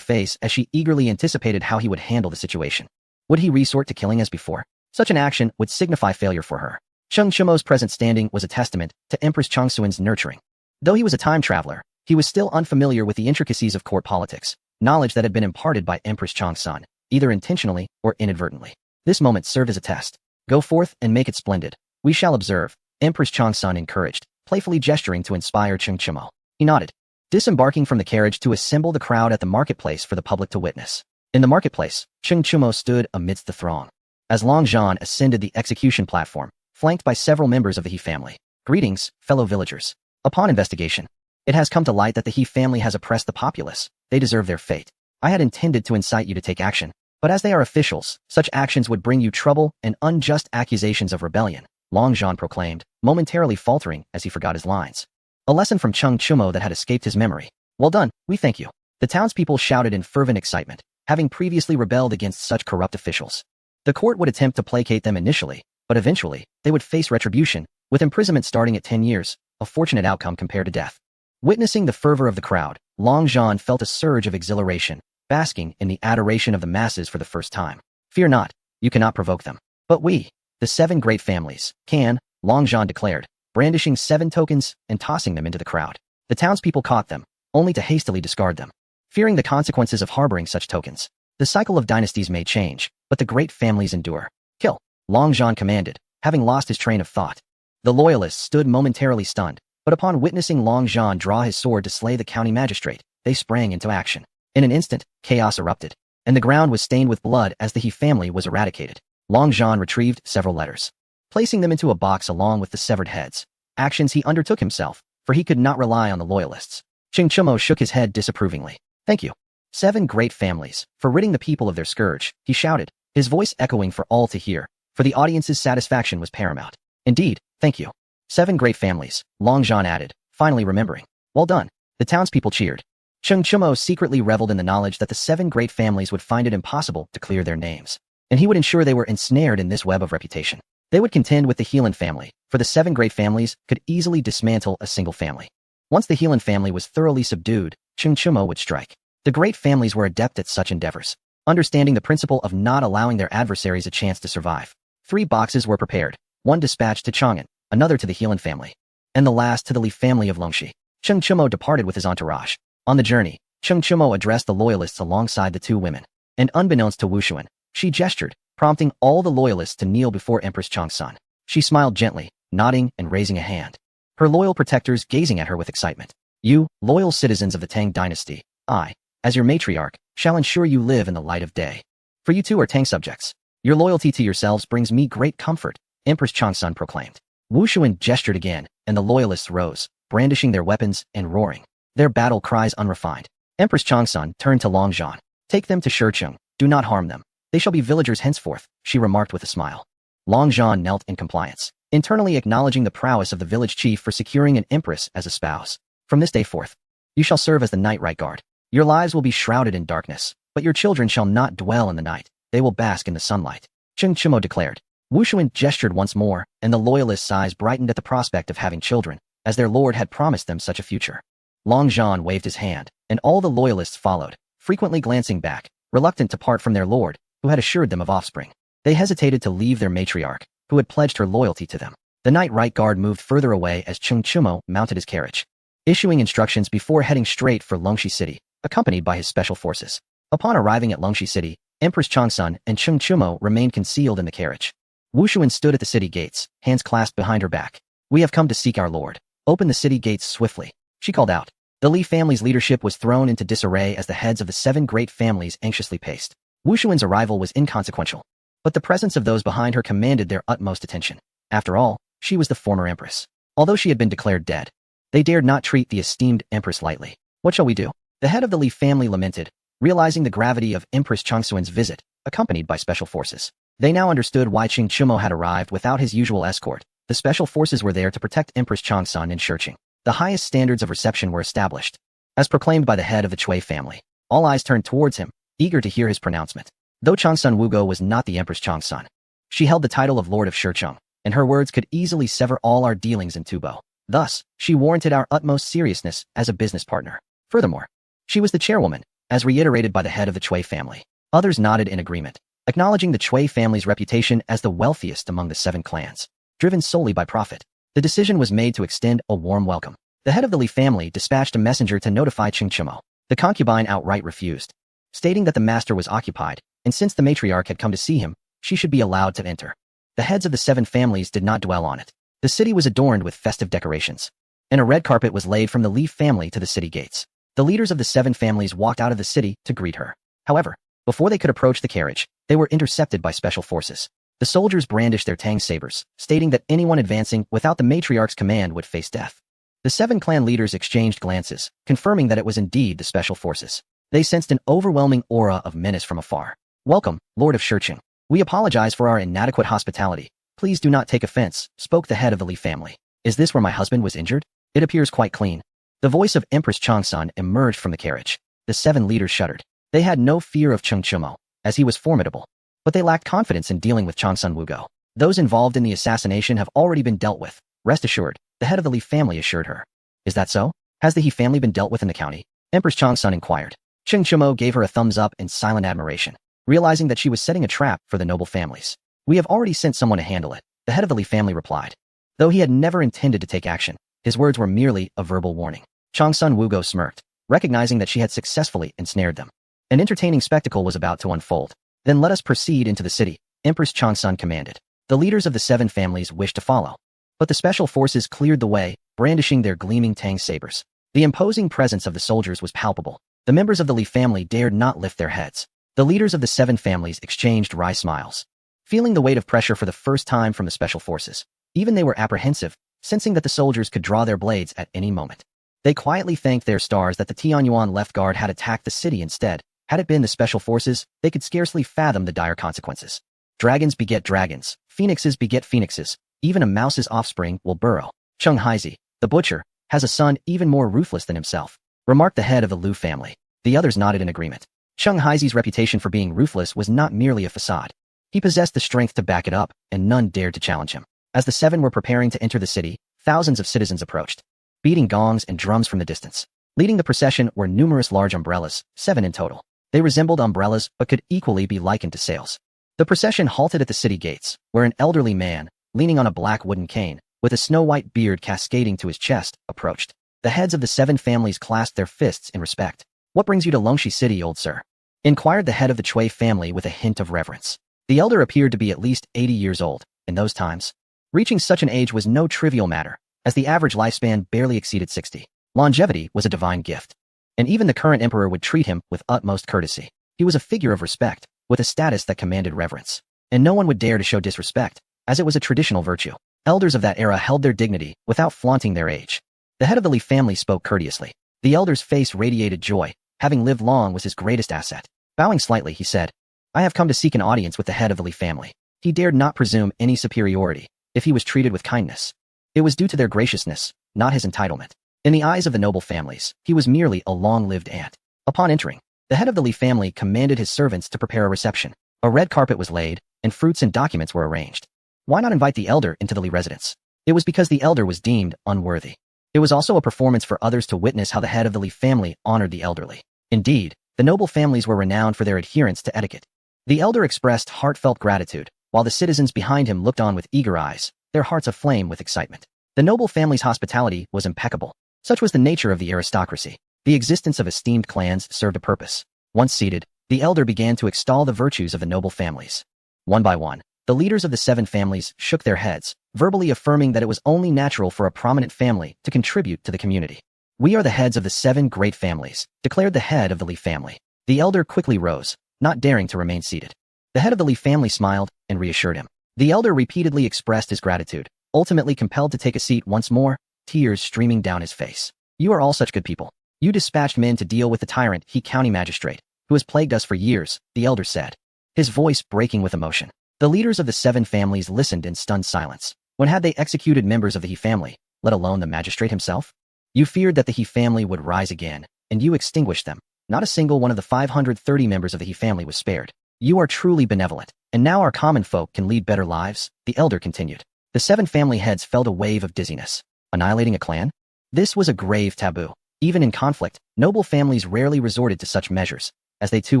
face as she eagerly anticipated how he would handle the situation. Would he resort to killing as before? Such an action would signify failure for her. Cheng Chumo's present standing was a testament to Empress Changsun's nurturing. Though he was a time traveler, he was still unfamiliar with the intricacies of court politics, knowledge that had been imparted by Empress Changsun, either intentionally or inadvertently. This moment served as a test. Go forth and make it splendid. We shall observe, Empress Changsun encouraged, playfully gesturing to inspire Cheng Chumo. He nodded, disembarking from the carriage to assemble the crowd at the marketplace for the public to witness. In the marketplace, Cheng Chumo stood amidst the throng. As Long Zhan ascended the execution platform, flanked by several members of the He family. Greetings, fellow villagers. Upon investigation, it has come to light that the He family has oppressed the populace. They deserve their fate. I had intended to incite you to take action, but as they are officials, such actions would bring you trouble and unjust accusations of rebellion, Long Zhan proclaimed, momentarily faltering as he forgot his lines. A lesson from Cheng Chumo that had escaped his memory. Well done, we thank you. The townspeople shouted in fervent excitement, having previously rebelled against such corrupt officials. The court would attempt to placate them initially, but eventually, they would face retribution, with imprisonment starting at 10 years, a fortunate outcome compared to death. Witnessing the fervor of the crowd, Long Zhan felt a surge of exhilaration, basking in the adoration of the masses for the first time. Fear not, you cannot provoke them. But we, the 7 great families, can, Long Zhan declared, brandishing 7 tokens and tossing them into the crowd. The townspeople caught them, only to hastily discard them. Fearing the consequences of harboring such tokens, the cycle of dynasties may change, but the great families endure. Kill, Long Zhan commanded, having lost his train of thought. The loyalists stood momentarily stunned, but upon witnessing Long Zhan draw his sword to slay the county magistrate, they sprang into action. In an instant, chaos erupted, and the ground was stained with blood as the He family was eradicated. Long Zhan retrieved several letters, placing them into a box along with the severed heads, actions he undertook himself, for he could not rely on the loyalists. Cheng Chumo shook his head disapprovingly. Thank you. 7 great families, for ridding the people of their scourge, he shouted, his voice echoing for all to hear, for the audience's satisfaction was paramount. Indeed, thank you. 7 great families, Long Zhan added, finally remembering. Well done. The townspeople cheered. Cheng Chumo secretly reveled in the knowledge that the 7 great families would find it impossible to clear their names, and he would ensure they were ensnared in this web of reputation. They would contend with the Helan family, for the 7 great families could easily dismantle a single family. Once the Helan family was thoroughly subdued, Cheng Chumo would strike. The great families were adept at such endeavors. understanding the principle of not allowing their adversaries a chance to survive. 3 boxes were prepared, one dispatched to Chang'an, another to the Helan family, and the last to the Li family of Longxi. Cheng Chumo departed with his entourage. On the journey, Cheng Chumo addressed the loyalists alongside the 2 women, and unbeknownst to Wu Xuan, she gestured, prompting all the loyalists to kneel before Empress Changsun. She smiled gently, nodding and raising a hand. Her loyal protectors gazing at her with excitement. You, loyal citizens of the Tang dynasty, I, as your matriarch, shall ensure you live in the light of day. For you too are Tang subjects. Your loyalty to yourselves brings me great comfort, Empress Changsun proclaimed. Wu Xuan gestured again, and the loyalists rose, brandishing their weapons and roaring, their battle cries unrefined. Empress Changsun turned to Long Zhan. Take them to Shicheng, do not harm them. They shall be villagers henceforth, she remarked with a smile. Long Zhan knelt in compliance, internally acknowledging the prowess of the village chief for securing an empress as a spouse. From this day forth, you shall serve as the night right guard. Your lives will be shrouded in darkness, but your children shall not dwell in the night. They will bask in the sunlight, Cheng Chumo declared. Wu Xuan gestured once more, and the loyalists' eyes brightened at the prospect of having children, as their lord had promised them such a future. Long Zhan waved his hand, and all the loyalists followed, frequently glancing back, reluctant to part from their lord, who had assured them of offspring. They hesitated to leave their matriarch, who had pledged her loyalty to them. The night right guard moved further away as Cheng Chumo mounted his carriage, issuing instructions before heading straight for Longxi City, accompanied by his special forces. Upon arriving at Longxi City, Empress Changsun and Cheng Chumo remained concealed in the carriage. Wu Xuan stood at the city gates, hands clasped behind her back. We have come to seek our lord. Open the city gates swiftly, she called out. The Li family's leadership was thrown into disarray as the heads of the 7 great families anxiously paced. Wu Xuan's arrival was inconsequential, but the presence of those behind her commanded their utmost attention. After all, she was the former empress. Although she had been declared dead, they dared not treat the esteemed empress lightly. What shall we do? The head of the Li family lamented, realizing the gravity of Empress Changsun's visit, accompanied by special forces. They now understood why Cheng Chumo had arrived without his usual escort. The special forces were there to protect Empress Changsun in Shicheng. The highest standards of reception were established. As proclaimed by the head of the Chui family, all eyes turned towards him, eager to hear his pronouncement. Though Changsun Wugo was not the Empress Changsun, she held the title of Lord of Shicheng, and her words could easily sever all our dealings in Tubo. Thus, she warranted our utmost seriousness as a business partner. Furthermore, she was the chairwoman, as reiterated by the head of the Chui family. Others nodded in agreement, acknowledging the Chui family's reputation as the wealthiest among the 7 clans, driven solely by profit. The decision was made to extend a warm welcome. The head of the Li family dispatched a messenger to notify Cheng Chumo. The concubine outright refused, stating that the master was occupied, and since the matriarch had come to see him, she should be allowed to enter. The heads of the 7 families did not dwell on it. The city was adorned with festive decorations, and a red carpet was laid from the Li family to the city gates. The leaders of the 7 families walked out of the city to greet her. However, before they could approach the carriage, they were intercepted by special forces. The soldiers brandished their Tang sabers, stating that anyone advancing without the matriarch's command would face death. The 7 clan leaders exchanged glances, confirming that it was indeed the special forces. They sensed an overwhelming aura of menace from afar. Welcome, Lord of Shicheng. We apologize for our inadequate hospitality. Please do not take offense, spoke the head of the Li family. Is this where my husband was injured? It appears quite clean. The voice of Empress Changsun emerged from the carriage. The 7 leaders shuddered. They had no fear of Cheng Chumo, as he was formidable, but they lacked confidence in dealing with Changsun Wugo. Those involved in the assassination have already been dealt with. Rest assured, the head of the Li family assured her. Is that so? Has the He family been dealt with in the county? Empress Changsun inquired. Cheng Chumo gave her a thumbs up in silent admiration, realizing that she was setting a trap for the noble families. We have already sent someone to handle it, the head of the Li family replied. Though he had never intended to take action, his words were merely a verbal warning. Changsun Wugo smirked, recognizing that she had successfully ensnared them. An entertaining spectacle was about to unfold. Then let us proceed into the city, Empress Changsun commanded. The leaders of the 7 families wished to follow, but the special forces cleared the way, brandishing their gleaming Tang sabers. The imposing presence of the soldiers was palpable. The members of the Li family dared not lift their heads. The leaders of the 7 families exchanged wry smiles, feeling the weight of pressure for the first time from the special forces. Even they were apprehensive, sensing that the soldiers could draw their blades at any moment. They quietly thanked their stars that the Tianyuan left guard had attacked the city instead. Had it been the special forces, they could scarcely fathom the dire consequences. Dragons beget dragons, phoenixes beget phoenixes, even a mouse's offspring will burrow. Cheng Haizi, the butcher, has a son even more ruthless than himself, remarked the head of the Lu family. The others nodded in agreement. Cheng Haizi's reputation for being ruthless was not merely a facade. He possessed the strength to back it up, and none dared to challenge him. As the 7 were preparing to enter the city, thousands of citizens approached, beating gongs and drums from the distance. Leading the procession were numerous large umbrellas, 7 in total. They resembled umbrellas but could equally be likened to sails. The procession halted at the city gates, where an elderly man, leaning on a black wooden cane, with a snow-white beard cascading to his chest, approached. The heads of the 7 families clasped their fists in respect. "What brings you to Longxi City, old sir?" inquired the head of the Chui family with a hint of reverence. The elder appeared to be at least 80 years old. In those times, reaching such an age was no trivial matter, as the average lifespan barely exceeded 60. Longevity was a divine gift, and even the current emperor would treat him with utmost courtesy. He was a figure of respect, with a status that commanded reverence, and no one would dare to show disrespect, as it was a traditional virtue. Elders of that era held their dignity without flaunting their age. The head of the Li family spoke courteously. The elder's face radiated joy. Having lived long was his greatest asset. Bowing slightly, he said, "I have come to seek an audience with the head of the Li family." He dared not presume any superiority if he was treated with kindness. It was due to their graciousness, not his entitlement. In the eyes of the noble families, he was merely a long-lived ant. Upon entering, the head of the Li family commanded his servants to prepare a reception. A red carpet was laid, and fruits and documents were arranged. Why not invite the elder into the Li residence? It was because the elder was deemed unworthy. It was also a performance for others to witness how the head of the Li family honored the elderly. Indeed, the noble families were renowned for their adherence to etiquette. The elder expressed heartfelt gratitude, while the citizens behind him looked on with eager eyes, their hearts aflame with excitement. The noble family's hospitality was impeccable. Such was the nature of the aristocracy. The existence of esteemed clans served a purpose. Once seated, the elder began to extol the virtues of the noble families. One by one, the leaders of the 7 families shook their heads, verbally affirming that it was only natural for a prominent family to contribute to the community. "We are the heads of the 7 great families," declared the head of the Li family. The elder quickly rose, not daring to remain seated. The head of the Li family smiled and reassured him. The elder repeatedly expressed his gratitude, ultimately compelled to take a seat once more, tears streaming down his face. "You are all such good people. You dispatched men to deal with the tyrant, He County magistrate, who has plagued us for years," the elder said, his voice breaking with emotion. The leaders of the 7 families listened in stunned silence. When had they executed members of the He family, let alone the magistrate himself? "You feared that the He family would rise again, and you extinguished them. Not a single one of the 530 members of the He family was spared. You are truly benevolent, and now our common folk can lead better lives," the elder continued. The 7 family heads felt a wave of dizziness. Annihilating a clan? This was a grave taboo. Even in conflict, noble families rarely resorted to such measures, as they too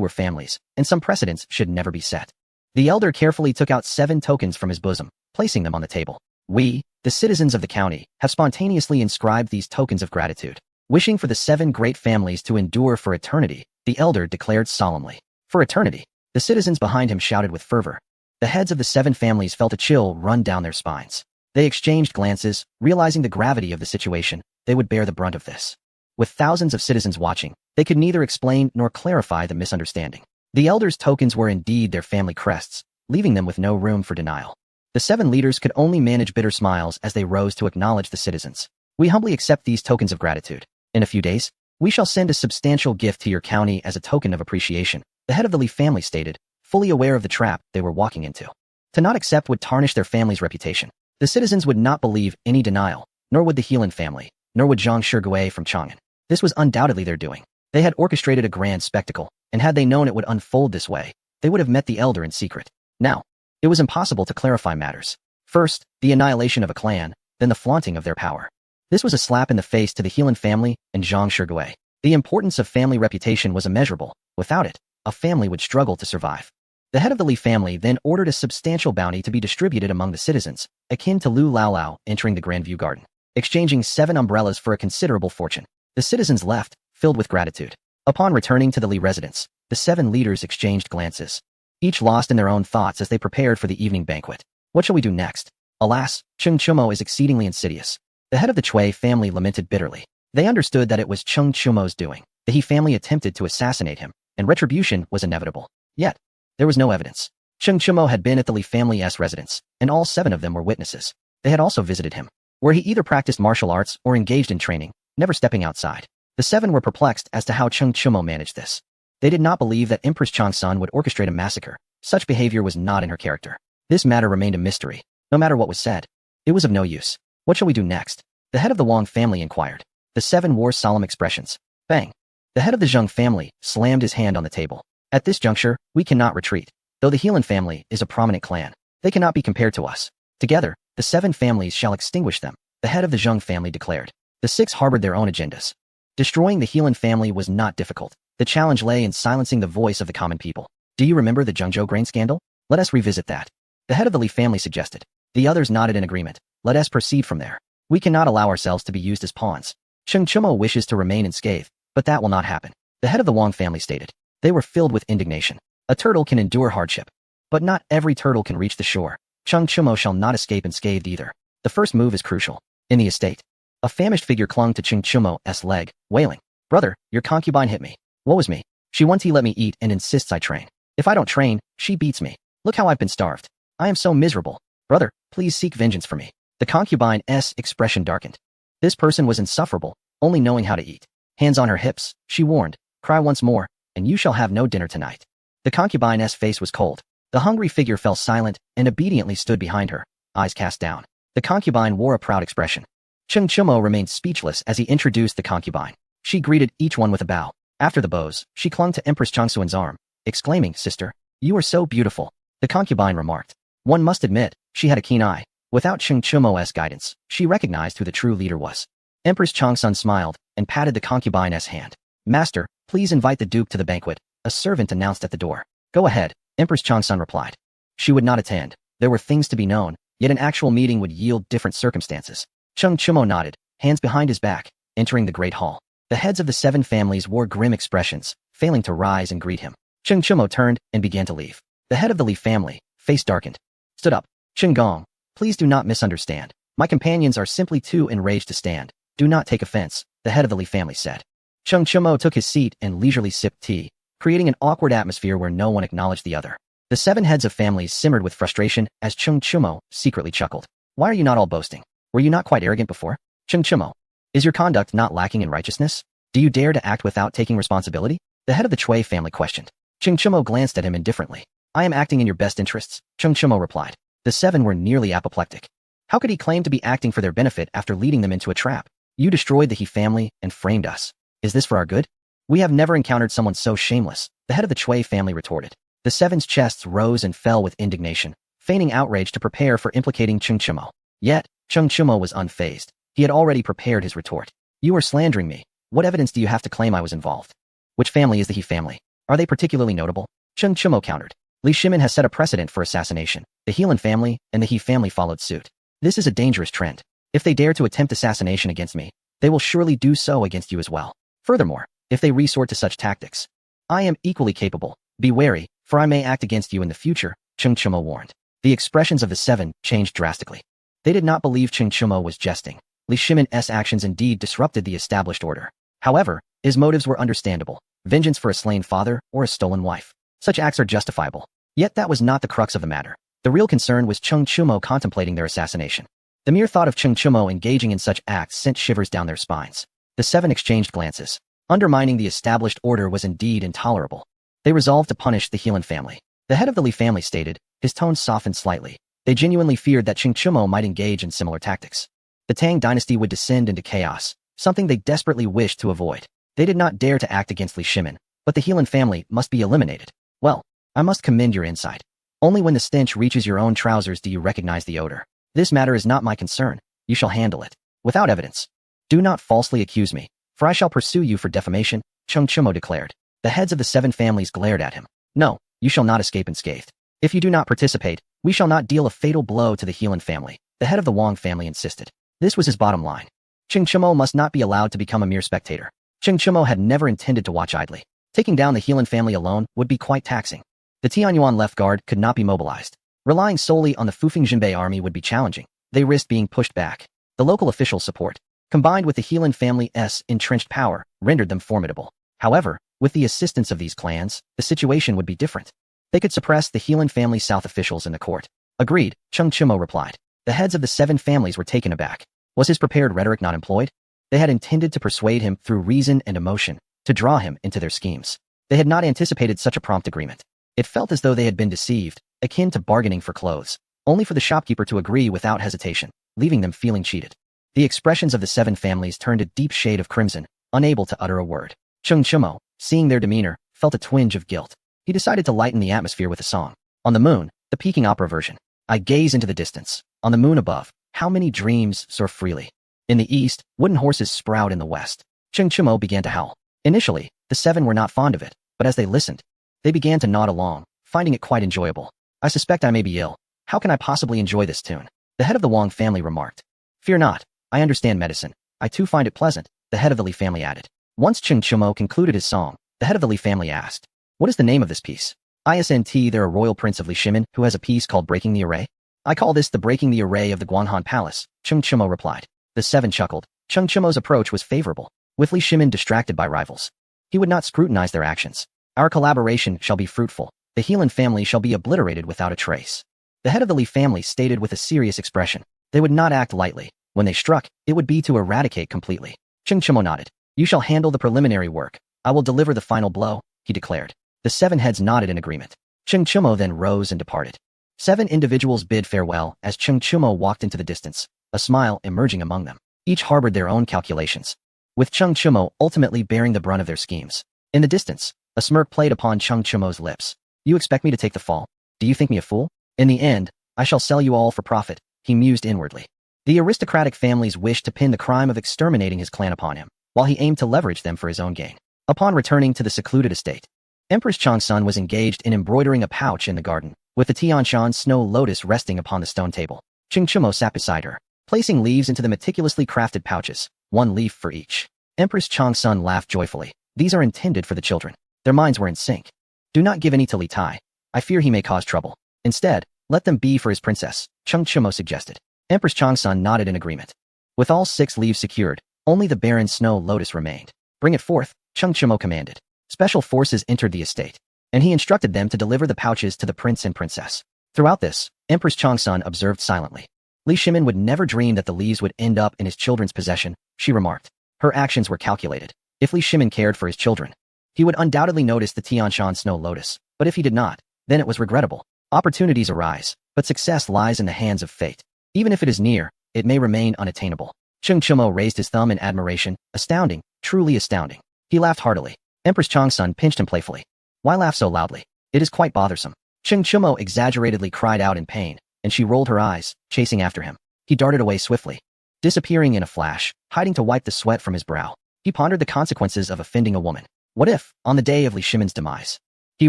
were families, and some precedents should never be set. The elder carefully took out 7 tokens from his bosom, placing them on the table. "We, the citizens of the county, have spontaneously inscribed these tokens of gratitude, wishing for the 7 great families to endure for eternity," the elder declared solemnly. "For eternity?" The citizens behind him shouted with fervor. The heads of the 7 families felt a chill run down their spines. They exchanged glances, realizing the gravity of the situation. They would bear the brunt of this. With thousands of citizens watching, they could neither explain nor clarify the misunderstanding. The elders' tokens were indeed their family crests, leaving them with no room for denial. The 7 leaders could only manage bitter smiles as they rose to acknowledge the citizens. "We humbly accept these tokens of gratitude. In a few days, we shall send a substantial gift to your county as a token of appreciation," the head of the Li family stated, fully aware of the trap they were walking into. To not accept would tarnish their family's reputation. The citizens would not believe any denial, nor would the Heelan family, nor would Zhang Shigui from Chang'an. This was undoubtedly their doing. They had orchestrated a grand spectacle, and had they known it would unfold this way, they would have met the elder in secret. Now, it was impossible to clarify matters. First, the annihilation of a clan, then the flaunting of their power. This was a slap in the face to the Heelan family and Zhang Shigui. The importance of family reputation was immeasurable. Without it, a family would struggle to survive. The head of the Li family then ordered a substantial bounty to be distributed among the citizens, akin to Lu Laolao entering the Grandview Garden, exchanging 7 umbrellas for a considerable fortune. The citizens left, filled with gratitude. Upon returning to the Li residence, the 7 leaders exchanged glances, each lost in their own thoughts as they prepared for the evening banquet. What shall we do next? Alas, Cheng Chumo is exceedingly insidious. The head of the Chui family lamented bitterly. They understood that it was Cheng Chumo's doing. The He family attempted to assassinate him, and retribution was inevitable. Yet, there was no evidence. Cheng Chumo had been at the Li family's residence, and all 7 of them were witnesses. They had also visited him, where he either practiced martial arts or engaged in training, never stepping outside. The 7 were perplexed as to how Cheng Chumo managed this. They did not believe that Empress Changsun would orchestrate a massacre. Such behavior was not in her character. This matter remained a mystery. No matter what was said, it was of no use. What shall we do next? The head of the Wang family inquired. The 7 wore solemn expressions. Bang! The head of the Zheng family slammed his hand on the table. At this juncture, we cannot retreat. Though the Heelan family is a prominent clan, they cannot be compared to us. Together, the 7 families shall extinguish them, the head of the Zheng family declared. The 6 harbored their own agendas. Destroying the Heelan family was not difficult. The challenge lay in silencing the voice of the common people. Do you remember the Zhengzhou grain scandal? Let us revisit that. The head of the Li family suggested. The others nodded in agreement. Let us proceed from there. We cannot allow ourselves to be used as pawns. Cheng Chumo wishes to remain unscathed, but that will not happen. The head of the Wang family stated. They were filled with indignation. A turtle can endure hardship, but not every turtle can reach the shore. Cheng Chumo shall not escape unscathed either. The first move is crucial. In the estate, a famished figure clung to Cheng Chumo's leg, wailing, "Brother, your concubine hit me. Woe is me. She won't let me eat and insists I train. If I don't train, she beats me. Look how I've been starved. I am so miserable. Brother, please seek vengeance for me." The concubine's expression darkened. This person was insufferable, only knowing how to eat. Hands on her hips, she warned, "Cry once more, and you shall have no dinner tonight." The concubine's face was cold. The hungry figure fell silent and obediently stood behind her, eyes cast down. The concubine wore a proud expression. Cheng Chumo remained speechless as he introduced the concubine. She greeted each one with a bow. After the bows, she clung to Empress Changsuan's arm, exclaiming, "Sister, you are so beautiful." The concubine remarked. One must admit, she had a keen eye. Without Cheng Chumo's guidance, she recognized who the true leader was. Empress Changsun smiled and patted the concubine's hand. "Master, please invite the duke to the banquet," a servant announced at the door. "Go ahead," Empress Changsun replied. She would not attend. There were things to be known, yet an actual meeting would yield different circumstances. Cheng Chumo nodded, hands behind his back, entering the great hall. The heads of the 7 families wore grim expressions, failing to rise and greet him. Cheng Chumo turned and began to leave. The head of the Li family, face darkened, stood up. "Cheng Gong, please do not misunderstand. My companions are simply too enraged to stand. Do not take offense," the head of the Li family said. Cheng Chumo took his seat and leisurely sipped tea, creating an awkward atmosphere where no one acknowledged the other. The 7 heads of families simmered with frustration as Cheng Chumo secretly chuckled. "Why are you not all boasting? Were you not quite arrogant before? Cheng Chumo, is your conduct not lacking in righteousness? Do you dare to act without taking responsibility?" The head of the Chui family questioned. Cheng Chumo glanced at him indifferently. "I am acting in your best interests," Cheng Chumo replied. The 7 were nearly apoplectic. How could he claim to be acting for their benefit after leading them into a trap? "You destroyed the He family and framed us. Is this for our good?" "We have never encountered someone so shameless," the head of the Chui family retorted. The 7's chests rose and fell with indignation, feigning outrage to prepare for implicating Cheng Chumo. Yet, Cheng Chumo was unfazed. He had already prepared his retort. "You are slandering me. What evidence do you have to claim I was involved? Which family is the He family? Are they particularly notable?" Cheng Chumo countered. "Li Shimin has set a precedent for assassination. The Helan family and the He family followed suit. This is a dangerous trend. If they dare to attempt assassination against me, they will surely do so against you as well. Furthermore, if they resort to such tactics, I am equally capable. Be wary, for I may act against you in the future," Cheng Chumo warned. The expressions of the 7 changed drastically. They did not believe Cheng Chumo was jesting. Li Shimin's actions indeed disrupted the established order. However, his motives were understandable. Vengeance for a slain father or a stolen wife. Such acts are justifiable. Yet that was not the crux of the matter. The real concern was Cheng Chumo contemplating their assassination. The mere thought of Cheng Chumo engaging in such acts sent shivers down their spines. The 7 exchanged glances. Undermining the established order was indeed intolerable. They resolved to punish the Helan family. The head of the Li family stated, his tone softened slightly. They genuinely feared that Cheng Chumo might engage in similar tactics. The Tang dynasty would descend into chaos, something they desperately wished to avoid. They did not dare to act against Li Shimin, but the Helan family must be eliminated. "Well, I must commend your insight. Only when the stench reaches your own trousers do you recognize the odor. This matter is not my concern. You shall handle it. Without evidence. Do not falsely accuse me, for I shall pursue you for defamation," Cheng Chumo declared. The heads of the 7 families glared at him. "No, you shall not escape unscathed. If you do not participate, we shall not deal a fatal blow to the Helan family," the head of the Wang family insisted. This was his bottom line. Cheng Chumo must not be allowed to become a mere spectator. Cheng Chumo had never intended to watch idly. Taking down the Helan family alone would be quite taxing. The Tianyuan left guard could not be mobilized. Relying solely on the Fufeng Jinbei army would be challenging. They risked being pushed back. The local official support, combined with the Helan family's entrenched power, rendered them formidable. However, with the assistance of these clans, the situation would be different. They could suppress the Helan family south officials in the court. "Agreed," Cheng Chumo replied. The heads of the 7 families were taken aback. Was his prepared rhetoric not employed? They had intended to persuade him through reason and emotion, to draw him into their schemes. They had not anticipated such a prompt agreement. It felt as though they had been deceived, akin to bargaining for clothes, only for the shopkeeper to agree without hesitation, leaving them feeling cheated. The expressions of the 7 families turned a deep shade of crimson, unable to utter a word. Cheng Chumo, seeing their demeanor, felt a twinge of guilt. He decided to lighten the atmosphere with a song. On the moon, the Peking opera version. "I gaze into the distance. On the moon above, how many dreams soar freely. In the east, wooden horses sprout in the west." Cheng Chumo began to howl. Initially, the seven were not fond of it, but as they listened, they began to nod along, finding it quite enjoyable. I suspect I may be ill. How can I possibly enjoy this tune? The head of the Wang family remarked. Fear not, I understand medicine. I too find it pleasant, the head of the Li family added. Once Cheng Chumo concluded his song, the head of the Li family asked, what is the name of this piece? Isn't there a royal prince of Li Shimin who has a piece called Breaking the Array? I call this the Breaking the Array of the Guanghan Palace, Cheng Chumo replied. The seven chuckled. Cheng Chumo's approach was favorable, with Li Shimin distracted by rivals. He would not scrutinize their actions. Our collaboration shall be fruitful. The Heelan family shall be obliterated without a trace. The head of the Li family stated with a serious expression. They would not act lightly. When they struck, it would be to eradicate completely. Cheng Chumo nodded. You shall handle the preliminary work. I will deliver the final blow, he declared. The seven heads nodded in agreement. Cheng Chumo then rose and departed. 7 individuals bid farewell as Cheng Chumo walked into the distance, a smile emerging among them. Each harbored their own calculations, with Cheng Chumo ultimately bearing the brunt of their schemes. In the distance, a smirk played upon Cheng Chumo's lips. You expect me to take the fall? Do you think me a fool? In the end, I shall sell you all for profit, he mused inwardly. The aristocratic families wished to pin the crime of exterminating his clan upon him, while he aimed to leverage them for his own gain. Upon returning to the secluded estate, Empress Changsun was engaged in embroidering a pouch in the garden, with the Tianshan snow lotus resting upon the stone table. Cheng Chumo sat beside her, placing leaves into the meticulously crafted pouches, 1 leaf for each. Empress Changsun laughed joyfully. These are intended for the children. Their minds were in sync. Do not give any to Li Tai. I fear he may cause trouble. Instead, let them be for his princess, Cheng Chumo suggested. Empress Changsun nodded in agreement. With all 6 leaves secured, only the barren snow lotus remained. Bring it forth, Cheng Chumo commanded. Special forces entered the estate, and he instructed them to deliver the pouches to the prince and princess. Throughout this, Empress Changsun observed silently. Li Shimin would never dream that the leaves would end up in his children's possession, she remarked. Her actions were calculated. If Li Shimin cared for his children, he would undoubtedly notice the Tianshan snow lotus, but if he did not, then it was regrettable. Opportunities arise, but success lies in the hands of fate. Even if it is near, it may remain unattainable. Cheng Chumo raised his thumb in admiration. Astounding, truly astounding. He laughed heartily. Empress Changsun pinched him playfully. Why laugh so loudly? It is quite bothersome. Cheng Chumo exaggeratedly cried out in pain, and she rolled her eyes, chasing after him. He darted away swiftly, disappearing in a flash, hiding to wipe the sweat from his brow. He pondered the consequences of offending a woman. What if, on the day of Li Shimin's demise, he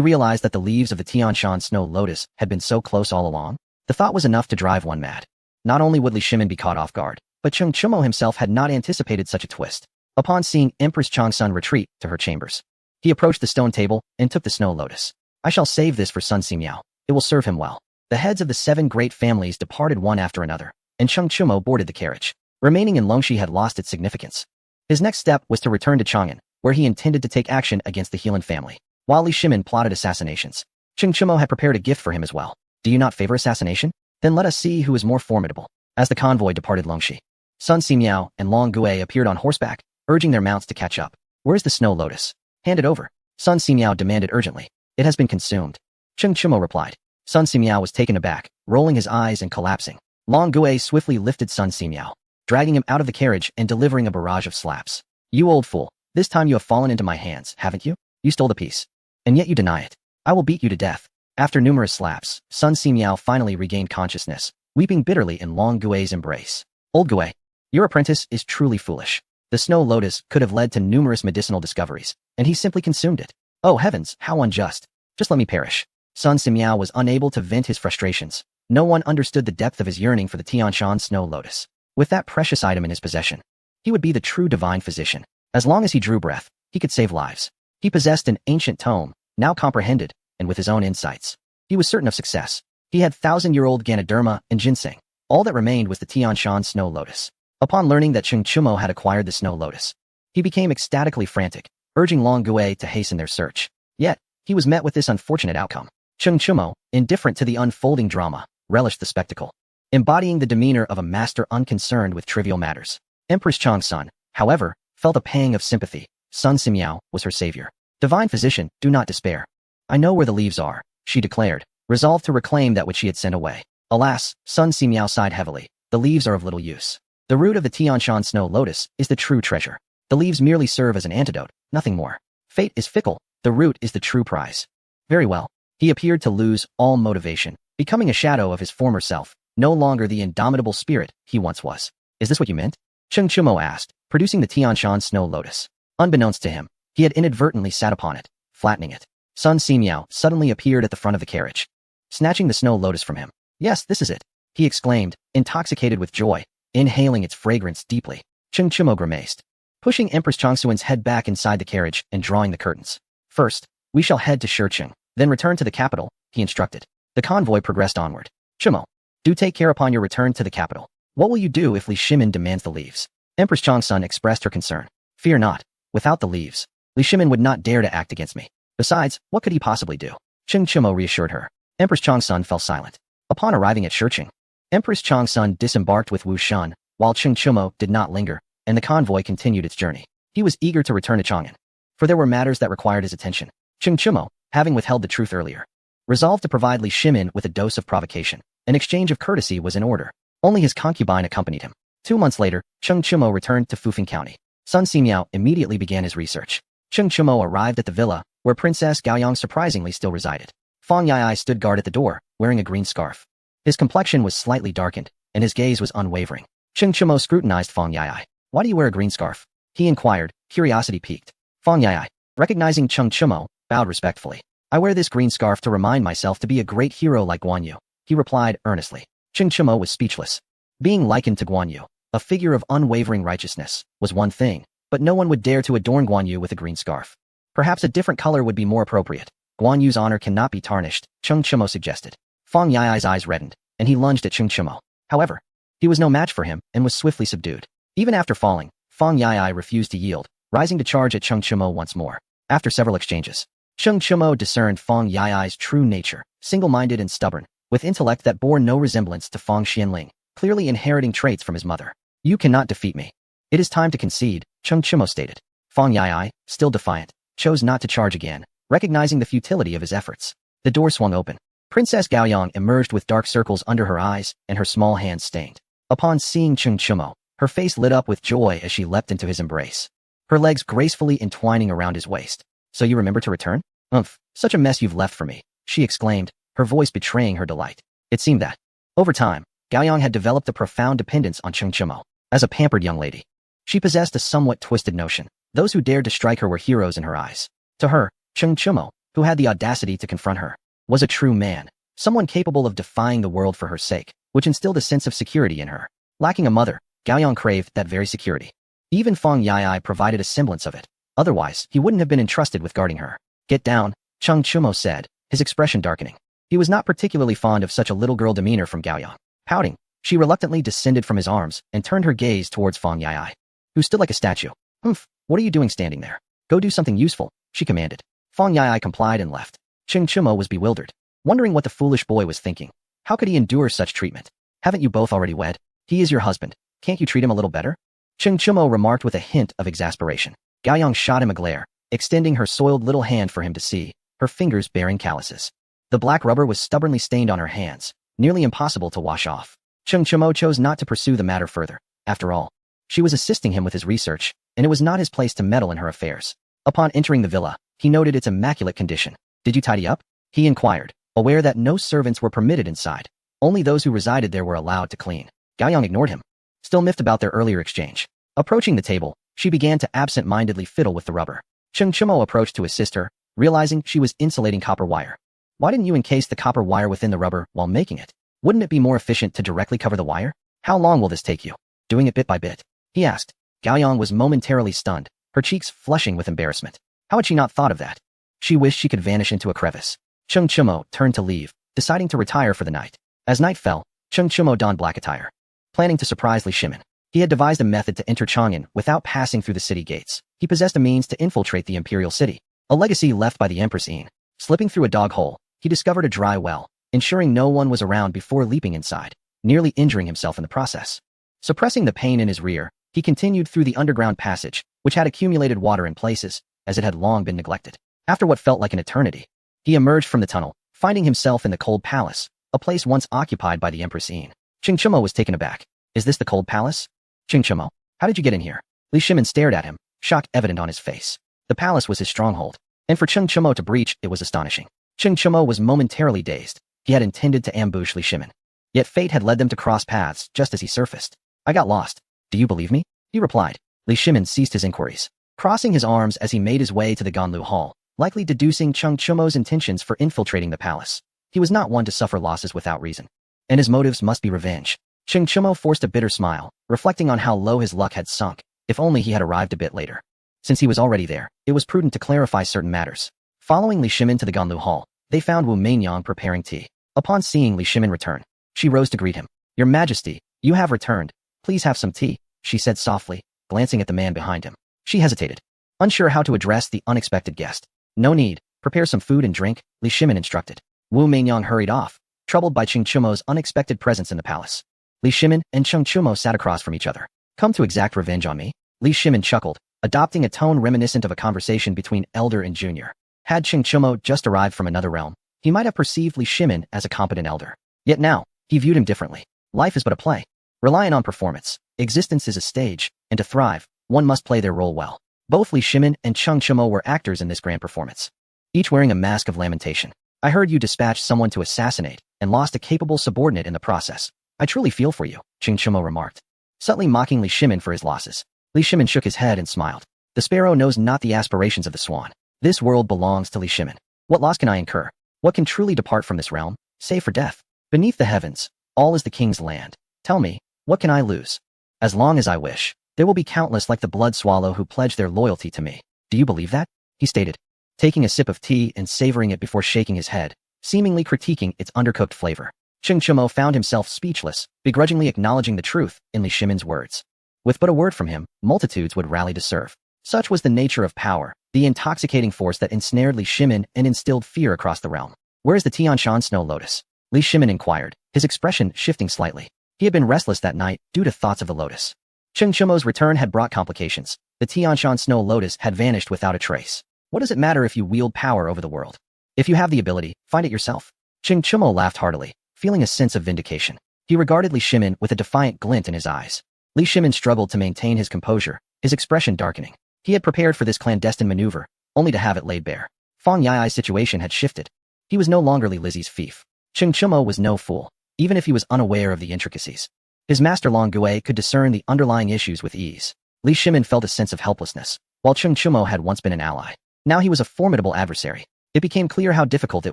realized that the leaves of the Tianshan snow lotus had been so close all along? The thought was enough to drive one mad. Not only would Li Shimin be caught off guard, but Cheng Chumo himself had not anticipated such a twist. Upon seeing Empress Changsun retreat to her chambers, he approached the stone table and took the snow lotus. I shall save this for Sun Simiao. It will serve him well. The heads of the 7 great families departed one after another, and Cheng Chumo boarded the carriage. Remaining in Longxi had lost its significance. His next step was to return to Chang'an, where he intended to take action against the Heelan family. While Li Shimin plotted assassinations, Cheng Chumo had prepared a gift for him as well. Do you not favor assassination? Then let us see who is more formidable. As the convoy departed Longxi, Sun Simiao and Long Gui appeared on horseback, urging their mounts to catch up. Where's the snow lotus? Hand it over, Sun Simiao demanded urgently. It has been consumed, Cheng Chumo replied. Sun Simiao was taken aback, rolling his eyes and collapsing. Long Gui swiftly lifted Sun Simiao, dragging him out of the carriage and delivering a barrage of slaps. You old fool, this time you have fallen into my hands, haven't you? You stole the piece. And yet you deny it. I will beat you to death. After numerous slaps, Sun Simiao finally regained consciousness, weeping bitterly in Long Gui's embrace. Old Gui, your apprentice is truly foolish. The snow lotus could have led to numerous medicinal discoveries, and he simply consumed it. Oh heavens, how unjust. Just let me perish. Sun Simiao was unable to vent his frustrations. No one understood the depth of his yearning for the Tianshan snow lotus. With that precious item in his possession, he would be the true divine physician. As long as he drew breath, he could save lives. He possessed an ancient tome, now comprehended, and with his own insights, he was certain of success. He had 1,000-year-old Ganoderma and ginseng. All that remained was the Tianshan snow lotus. Upon learning that Cheng Chumo had acquired the snow lotus, he became ecstatically frantic, urging Long Gui to hasten their search. Yet, he was met with this unfortunate outcome. Cheng Chumo, indifferent to the unfolding drama, relished the spectacle, embodying the demeanor of a master unconcerned with trivial matters. Empress Changsun, however, felt a pang of sympathy. Sun Simiao was her savior. Divine physician, do not despair. I know where the leaves are, she declared, resolved to reclaim that which she had sent away. Alas, Sun Simiao sighed heavily. The leaves are of little use. The root of the Tianshan snow lotus is the true treasure. The leaves merely serve as an antidote, nothing more. Fate is fickle. The root is the true prize. Very well. He appeared to lose all motivation, becoming a shadow of his former self, no longer the indomitable spirit he once was. Is this what you meant? Cheng Chumo asked, producing the Tianshan snow lotus. Unbeknownst to him, He had inadvertently sat upon it, flattening it. Sun Simiao suddenly appeared at the front of the carriage, snatching the snow lotus from him. Yes, this is it, he exclaimed, intoxicated with joy, inhaling its fragrance deeply. Cheng Chimo grimaced, pushing Empress Changsuan's head back inside the carriage and drawing the curtains. First, we shall head to Shicheng, then return to the capital, he instructed. The convoy progressed onward. Chimo, do take care upon your return to the capital. What will you do if Li Shimin demands the leaves? Empress Changsun expressed her concern. Fear not. Without the leaves, Li Shimin would not dare to act against me. Besides, what could he possibly do? Cheng Chimo reassured her. Empress Changsun fell silent. Upon arriving at Shicheng, Empress Changsun disembarked with Wu Shun, while Cheng Chimo did not linger, and the convoy continued its journey. He was eager to return to Chang'an, for there were matters that required his attention. Cheng Chimo, having withheld the truth earlier, resolved to provide Li Shimin with a dose of provocation. An exchange of courtesy was in order. Only his concubine accompanied him. 2 months later, Cheng Chimo returned to Fufeng County. Sun Simiao immediately began his research. Cheng Chimo arrived at the villa, where Princess Gaoyang surprisingly still resided. Fang Yai stood guard at the door, wearing a green scarf. His complexion was slightly darkened, and his gaze was unwavering. Cheng Chimo scrutinized Fang Yai. Why do you wear a green scarf? He inquired, curiosity piqued. Fang Yai, recognizing Cheng Chimo, bowed respectfully. I wear this green scarf to remind myself to be a great hero like Guan Yu, he replied earnestly. Cheng Chimo was speechless. Being likened to Guan Yu, a figure of unwavering righteousness, was one thing, but no one would dare to adorn Guan Yu with a green scarf. Perhaps a different color would be more appropriate. Guan Yu's honor cannot be tarnished, Cheng Chimo suggested. Fang Yai's eyes reddened, and he lunged at Cheng Chimo. However, he was no match for him and was swiftly subdued. Even after falling, Fang Yai refused to yield, rising to charge at Cheng Chimo once more. After several exchanges, Cheng Chimo discerned Fang Yai's true nature, single-minded and stubborn, with intellect that bore no resemblance to Fang Xianling, clearly inheriting traits from his mother. You cannot defeat me. It is time to concede, Cheng Chimo stated. Fang Yai, still defiant, chose not to charge again, recognizing the futility of his efforts. The door swung open. Princess Gaoyang emerged with dark circles under her eyes and her small hands stained. Upon seeing Cheng Chimo, her face lit up with joy as she leapt into his embrace, her legs gracefully entwining around his waist. So you remember to return? Umph, such a mess you've left for me, she exclaimed, her voice betraying her delight. It seemed that, over time, Gaoyang had developed a profound dependence on Cheng Chimo. As a pampered young lady, she possessed a somewhat twisted notion. Those who dared to strike her were heroes in her eyes. To her, Cheng Chimo, who had the audacity to confront her, was a true man, someone capable of defying the world for her sake, which instilled a sense of security in her. Lacking a mother, Gaoyang craved that very security. Even Fang Yai provided a semblance of it. Otherwise, he wouldn't have been entrusted with guarding her. Get down, Cheng Chimo said, his expression darkening. He was not particularly fond of such a little girl demeanor from Gaoyang. Pouting, she reluctantly descended from his arms and turned her gaze towards Fang Yai, who stood like a statue. Humph, what are you doing standing there? Go do something useful, she commanded. Fang Yai complied and left. Cheng Chimo was bewildered, wondering what the foolish boy was thinking. How could he endure such treatment? Haven't you both already wed? He is your husband. Can't you treat him a little better? Cheng Chimo remarked with a hint of exasperation. Gaoyang shot him a glare, extending her soiled little hand for him to see, her fingers bearing calluses. The black rubber was stubbornly stained on her hands, nearly impossible to wash off. Cheng Chimo chose not to pursue the matter further. After all, she was assisting him with his research, and it was not his place to meddle in her affairs. Upon entering the villa, he noted its immaculate condition. Did you tidy up? He inquired, aware that no servants were permitted inside. Only those who resided there were allowed to clean. Gaoyang ignored him, still miffed about their earlier exchange. Approaching the table, she began to absent-mindedly fiddle with the rubber. Cheng Chimo approached to assist her, realizing she was insulating copper wire. Why didn't you encase the copper wire within the rubber while making it? Wouldn't it be more efficient to directly cover the wire? How long will this take you? Doing it bit by bit, he asked. Gaoyang was momentarily stunned, her cheeks flushing with embarrassment. How had she not thought of that? She wished she could vanish into a crevice. Cheng Chimo turned to leave, deciding to retire for the night. As night fell, Cheng Chimo donned black attire, planning to surprise Li Shimin. He had devised a method to enter Chang'an without passing through the city gates. He possessed a means to infiltrate the imperial city, a legacy left by the Empress Yin. Slipping through a dog hole, he discovered a dry well, ensuring no one was around before leaping inside, nearly injuring himself in the process. Suppressing the pain in his rear, he continued through the underground passage, which had accumulated water in places, as it had long been neglected. After what felt like an eternity, he emerged from the tunnel, finding himself in the Cold Palace, a place once occupied by the Empress Yin. Cheng Chimo was taken aback. Is this the Cold Palace? Cheng Chimo, how did you get in here? Li Shimin stared at him, shock evident on his face. The palace was his stronghold, and for Cheng Chimo to breach it was astonishing. Cheng Chimo was momentarily dazed. He had intended to ambush Li Shimin, yet fate had led them to cross paths just as he surfaced. I got lost. Do you believe me? He replied. Li Shimin ceased his inquiries. crossing his arms as he made his way to the Ganlu Hall, likely deducing Cheng Chumo's intentions for infiltrating the palace. He was not one to suffer losses without reason, and his motives must be revenge. Cheng Chumo forced a bitter smile, reflecting on how low his luck had sunk. If only he had arrived a bit later. Since he was already there, it was prudent to clarify certain matters. Following Li Shimin to the Ganlu Hall, they found Wu Meinyang preparing tea. Upon seeing Li Shimin return, she rose to greet him. "Your Majesty, you have returned. Please have some tea," she said softly, glancing at the man behind him. She hesitated, unsure how to address the unexpected guest. "No need. Prepare some food and drink," Li Shimin instructed. Wu Meinyang hurried off, troubled by Cheng Chumo's unexpected presence in the palace. Li Shimin and Cheng Chumo sat across from each other. "Come to exact revenge on me?" Li Shimin chuckled, adopting a tone reminiscent of a conversation between elder and junior. Had Cheng Chumo just arrived from another realm, he might have perceived Li Shimin as a competent elder. Yet now, he viewed him differently. Life is but a play, relying on performance. Existence is a stage, and to thrive, one must play their role well. Both Li Shimin and Cheng Chumo were actors in this grand performance, each wearing a mask of lamentation. "I heard you dispatched someone to assassinate and lost a capable subordinate in the process. I truly feel for you," Cheng Chumo remarked, subtly mocking Li Shimin for his losses. Li Shimin shook his head and smiled. "The sparrow knows not the aspirations of the swan. This world belongs to Li Shimin. What loss can I incur? What can truly depart from this realm, save for death? Beneath the heavens, all is the king's land. Tell me, what can I lose? As long as I wish, there will be countless like the blood swallow who pledge their loyalty to me. Do you believe that?" he stated, taking a sip of tea and savoring it before shaking his head, seemingly critiquing its undercooked flavor. Cheng Chumo found himself speechless, begrudgingly acknowledging the truth in Li Shimin's words. With but a word from him, multitudes would rally to serve. Such was the nature of power, the intoxicating force that ensnared Li Shimin and instilled fear across the realm. "Where is the Tianshan Snow Lotus?" Li Shimin inquired, his expression shifting slightly. He had been restless that night due to thoughts of the lotus. Cheng Chumo's return had brought complications. The Tianshan Snow Lotus had vanished without a trace. What does it matter if you wield power over the world? If you have the ability, find it yourself. Cheng Chumo laughed heartily, feeling a sense of vindication. He regarded Li Shimin with a defiant glint in his eyes. Li Shimin struggled to maintain his composure, his expression darkening. He had prepared for this clandestine maneuver, only to have it laid bare. Fang Yai's situation had shifted. He was no longer Li Lizi's fief. Cheng Chumo was no fool, even if he was unaware of the intricacies. His master Long Gui could discern the underlying issues with ease. Li Shimin felt a sense of helplessness, while Cheng Chumo had once been an ally. Now he was a formidable adversary. It became clear how difficult it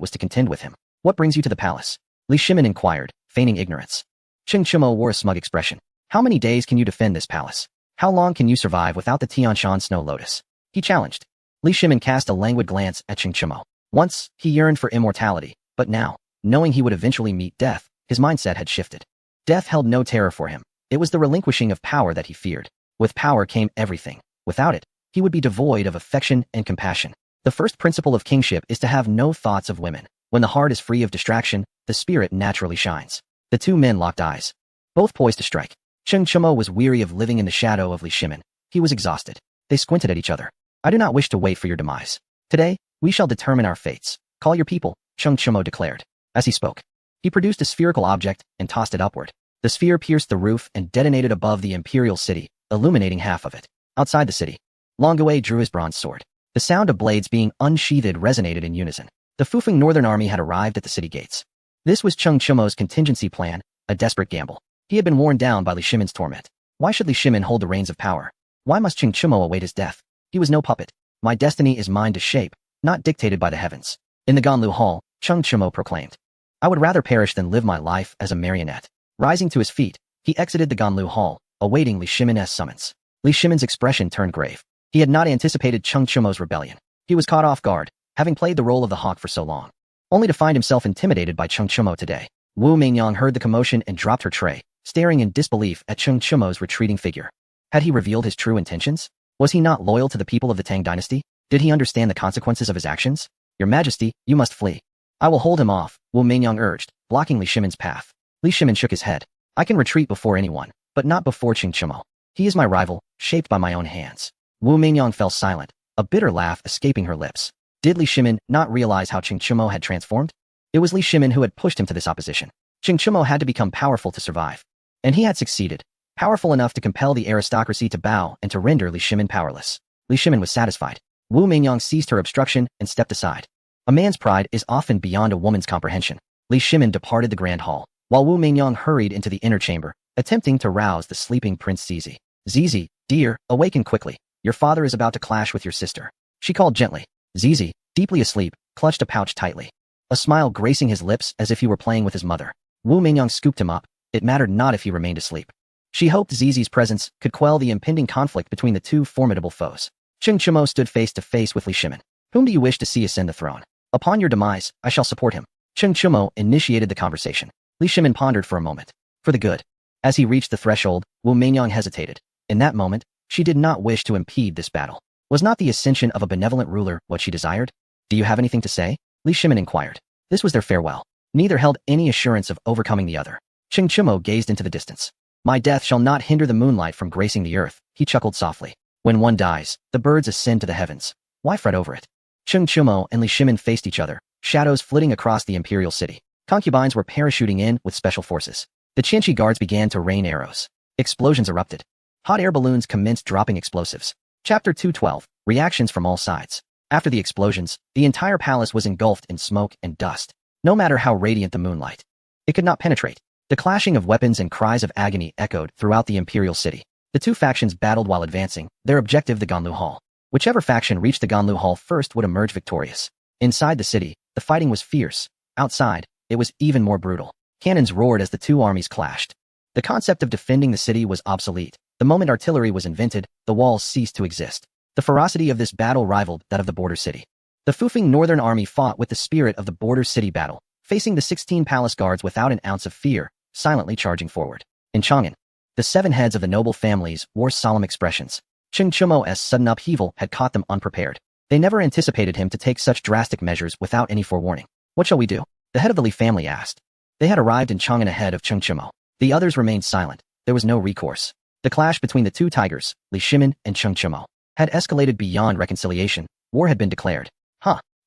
was to contend with him. "What brings you to the palace?" Li Shimin inquired, feigning ignorance. Cheng Chumo wore a smug expression. "How many days can you defend this palace? How long can you survive without the Tianshan Snow Lotus?" he challenged. Li Shimin cast a languid glance at Cheng Chumo. Once, he yearned for immortality, but now, knowing he would eventually meet death, his mindset had shifted. Death held no terror for him. It was the relinquishing of power that he feared. With power came everything. Without it, he would be devoid of affection and compassion. The first principle of kingship is to have no thoughts of women. When the heart is free of distraction, the spirit naturally shines. The two men locked eyes, both poised to strike. Cheng Chumo was weary of living in the shadow of Li Shimin. He was exhausted. They squinted at each other. "I do not wish to wait for your demise. Today, we shall determine our fates. Call your people," Cheng Chumo declared. As he spoke, he produced a spherical object and tossed it upward. The sphere pierced the roof and detonated above the imperial city, illuminating half of it. Outside the city, Long Gui drew his bronze sword. The sound of blades being unsheathed resonated in unison. The Fufeng Northern Army had arrived at the city gates. This was Cheng Chumo's contingency plan, a desperate gamble. He had been worn down by Li Shimin's torment. Why should Li Shimin hold the reins of power? Why must Cheng Chumo await his death? He was no puppet. "My destiny is mine to shape, not dictated by the heavens." In the Ganlu Hall, Cheng Chumo proclaimed, "I would rather perish than live my life as a marionette." Rising to his feet, he exited the Ganlu Hall, awaiting Li Shimin's summons. Li Shimin's expression turned grave. He had not anticipated Cheng Chumo's rebellion. He was caught off guard, having played the role of the hawk for so long, only to find himself intimidated by Cheng Chumo today. Wu Meinyang heard the commotion and dropped her tray, staring in disbelief at Cheng Chumo's retreating figure. Had he revealed his true intentions? Was he not loyal to the people of the Tang dynasty? Did he understand the consequences of his actions? "Your Majesty, you must flee." "I will hold him off," Wu Meinyang urged, blocking Li Shimin's path. Li Shimin shook his head. "I can retreat before anyone, but not before Cheng Chumo. He is my rival, shaped by my own hands." Wu Meinyang fell silent, a bitter laugh escaping her lips. Did Li Shimin not realize how Cheng Chumo had transformed? It was Li Shimin who had pushed him to this opposition. Cheng Chumo had to become powerful to survive. And he had succeeded, powerful enough to compel the aristocracy to bow and to render Li Shimin powerless. Li Shimin was satisfied. Wu Meinyang seized her obstruction and stepped aside. A man's pride is often beyond a woman's comprehension. Li Shimin departed the grand hall, while Wu Meinyang hurried into the inner chamber, attempting to rouse the sleeping Prince Zizi. "Zizi, dear, awaken quickly." Your father is about to clash with your sister. She called gently. Zizi, deeply asleep, clutched a pouch tightly. A smile gracing his lips as if he were playing with his mother. Wu Mingyang scooped him up. It mattered not if he remained asleep. She hoped Zizi's presence could quell the impending conflict between the two formidable foes. Cheng Chumo stood face to face with Li Shimin. Whom do you wish to see ascend the throne? Upon your demise, I shall support him. Cheng Chumo initiated the conversation. Li Shimin pondered for a moment. For the good. As he reached the threshold, Wu Mingyang hesitated. In that moment, she did not wish to impede this battle. Was not the ascension of a benevolent ruler what she desired? Do you have anything to say? Li Shimin inquired. This was their farewell. Neither held any assurance of overcoming the other. Cheng Chumo gazed into the distance. My death shall not hinder the moonlight from gracing the earth, he chuckled softly. When one dies, the birds ascend to the heavens. Why fret over it? Cheng Chumo and Li Shimin faced each other, shadows flitting across the imperial city. Concubines were parachuting in with special forces. The Qianqi guards began to rain arrows. Explosions erupted. Hot air balloons commenced dropping explosives. Chapter 212, Reactions from all sides. After the explosions, the entire palace was engulfed in smoke and dust. No matter how radiant the moonlight, it could not penetrate. The clashing of weapons and cries of agony echoed throughout the imperial city. The two factions battled while advancing, their objective the Ganlu Hall. Whichever faction reached the Ganlu Hall first would emerge victorious. Inside the city, the fighting was fierce. Outside, it was even more brutal. Cannons roared as the two armies clashed. The concept of defending the city was obsolete. The moment artillery was invented, the walls ceased to exist. The ferocity of this battle rivaled that of the border city. The Fufeng Northern Army fought with the spirit of the border city battle, facing the 16 palace guards without an ounce of fear, silently charging forward. In Chang'an, the 7 heads of the noble families wore solemn expressions. Cheng Chumo's sudden upheaval had caught them unprepared. They never anticipated him to take such drastic measures without any forewarning. What shall we do? The head of the Li family asked. They had arrived in Chang'an ahead of Cheng Chumo. The others remained silent. There was no recourse. The clash between the two tigers, Li Shimin and Cheng Chumo, had escalated beyond reconciliation. War had been declared.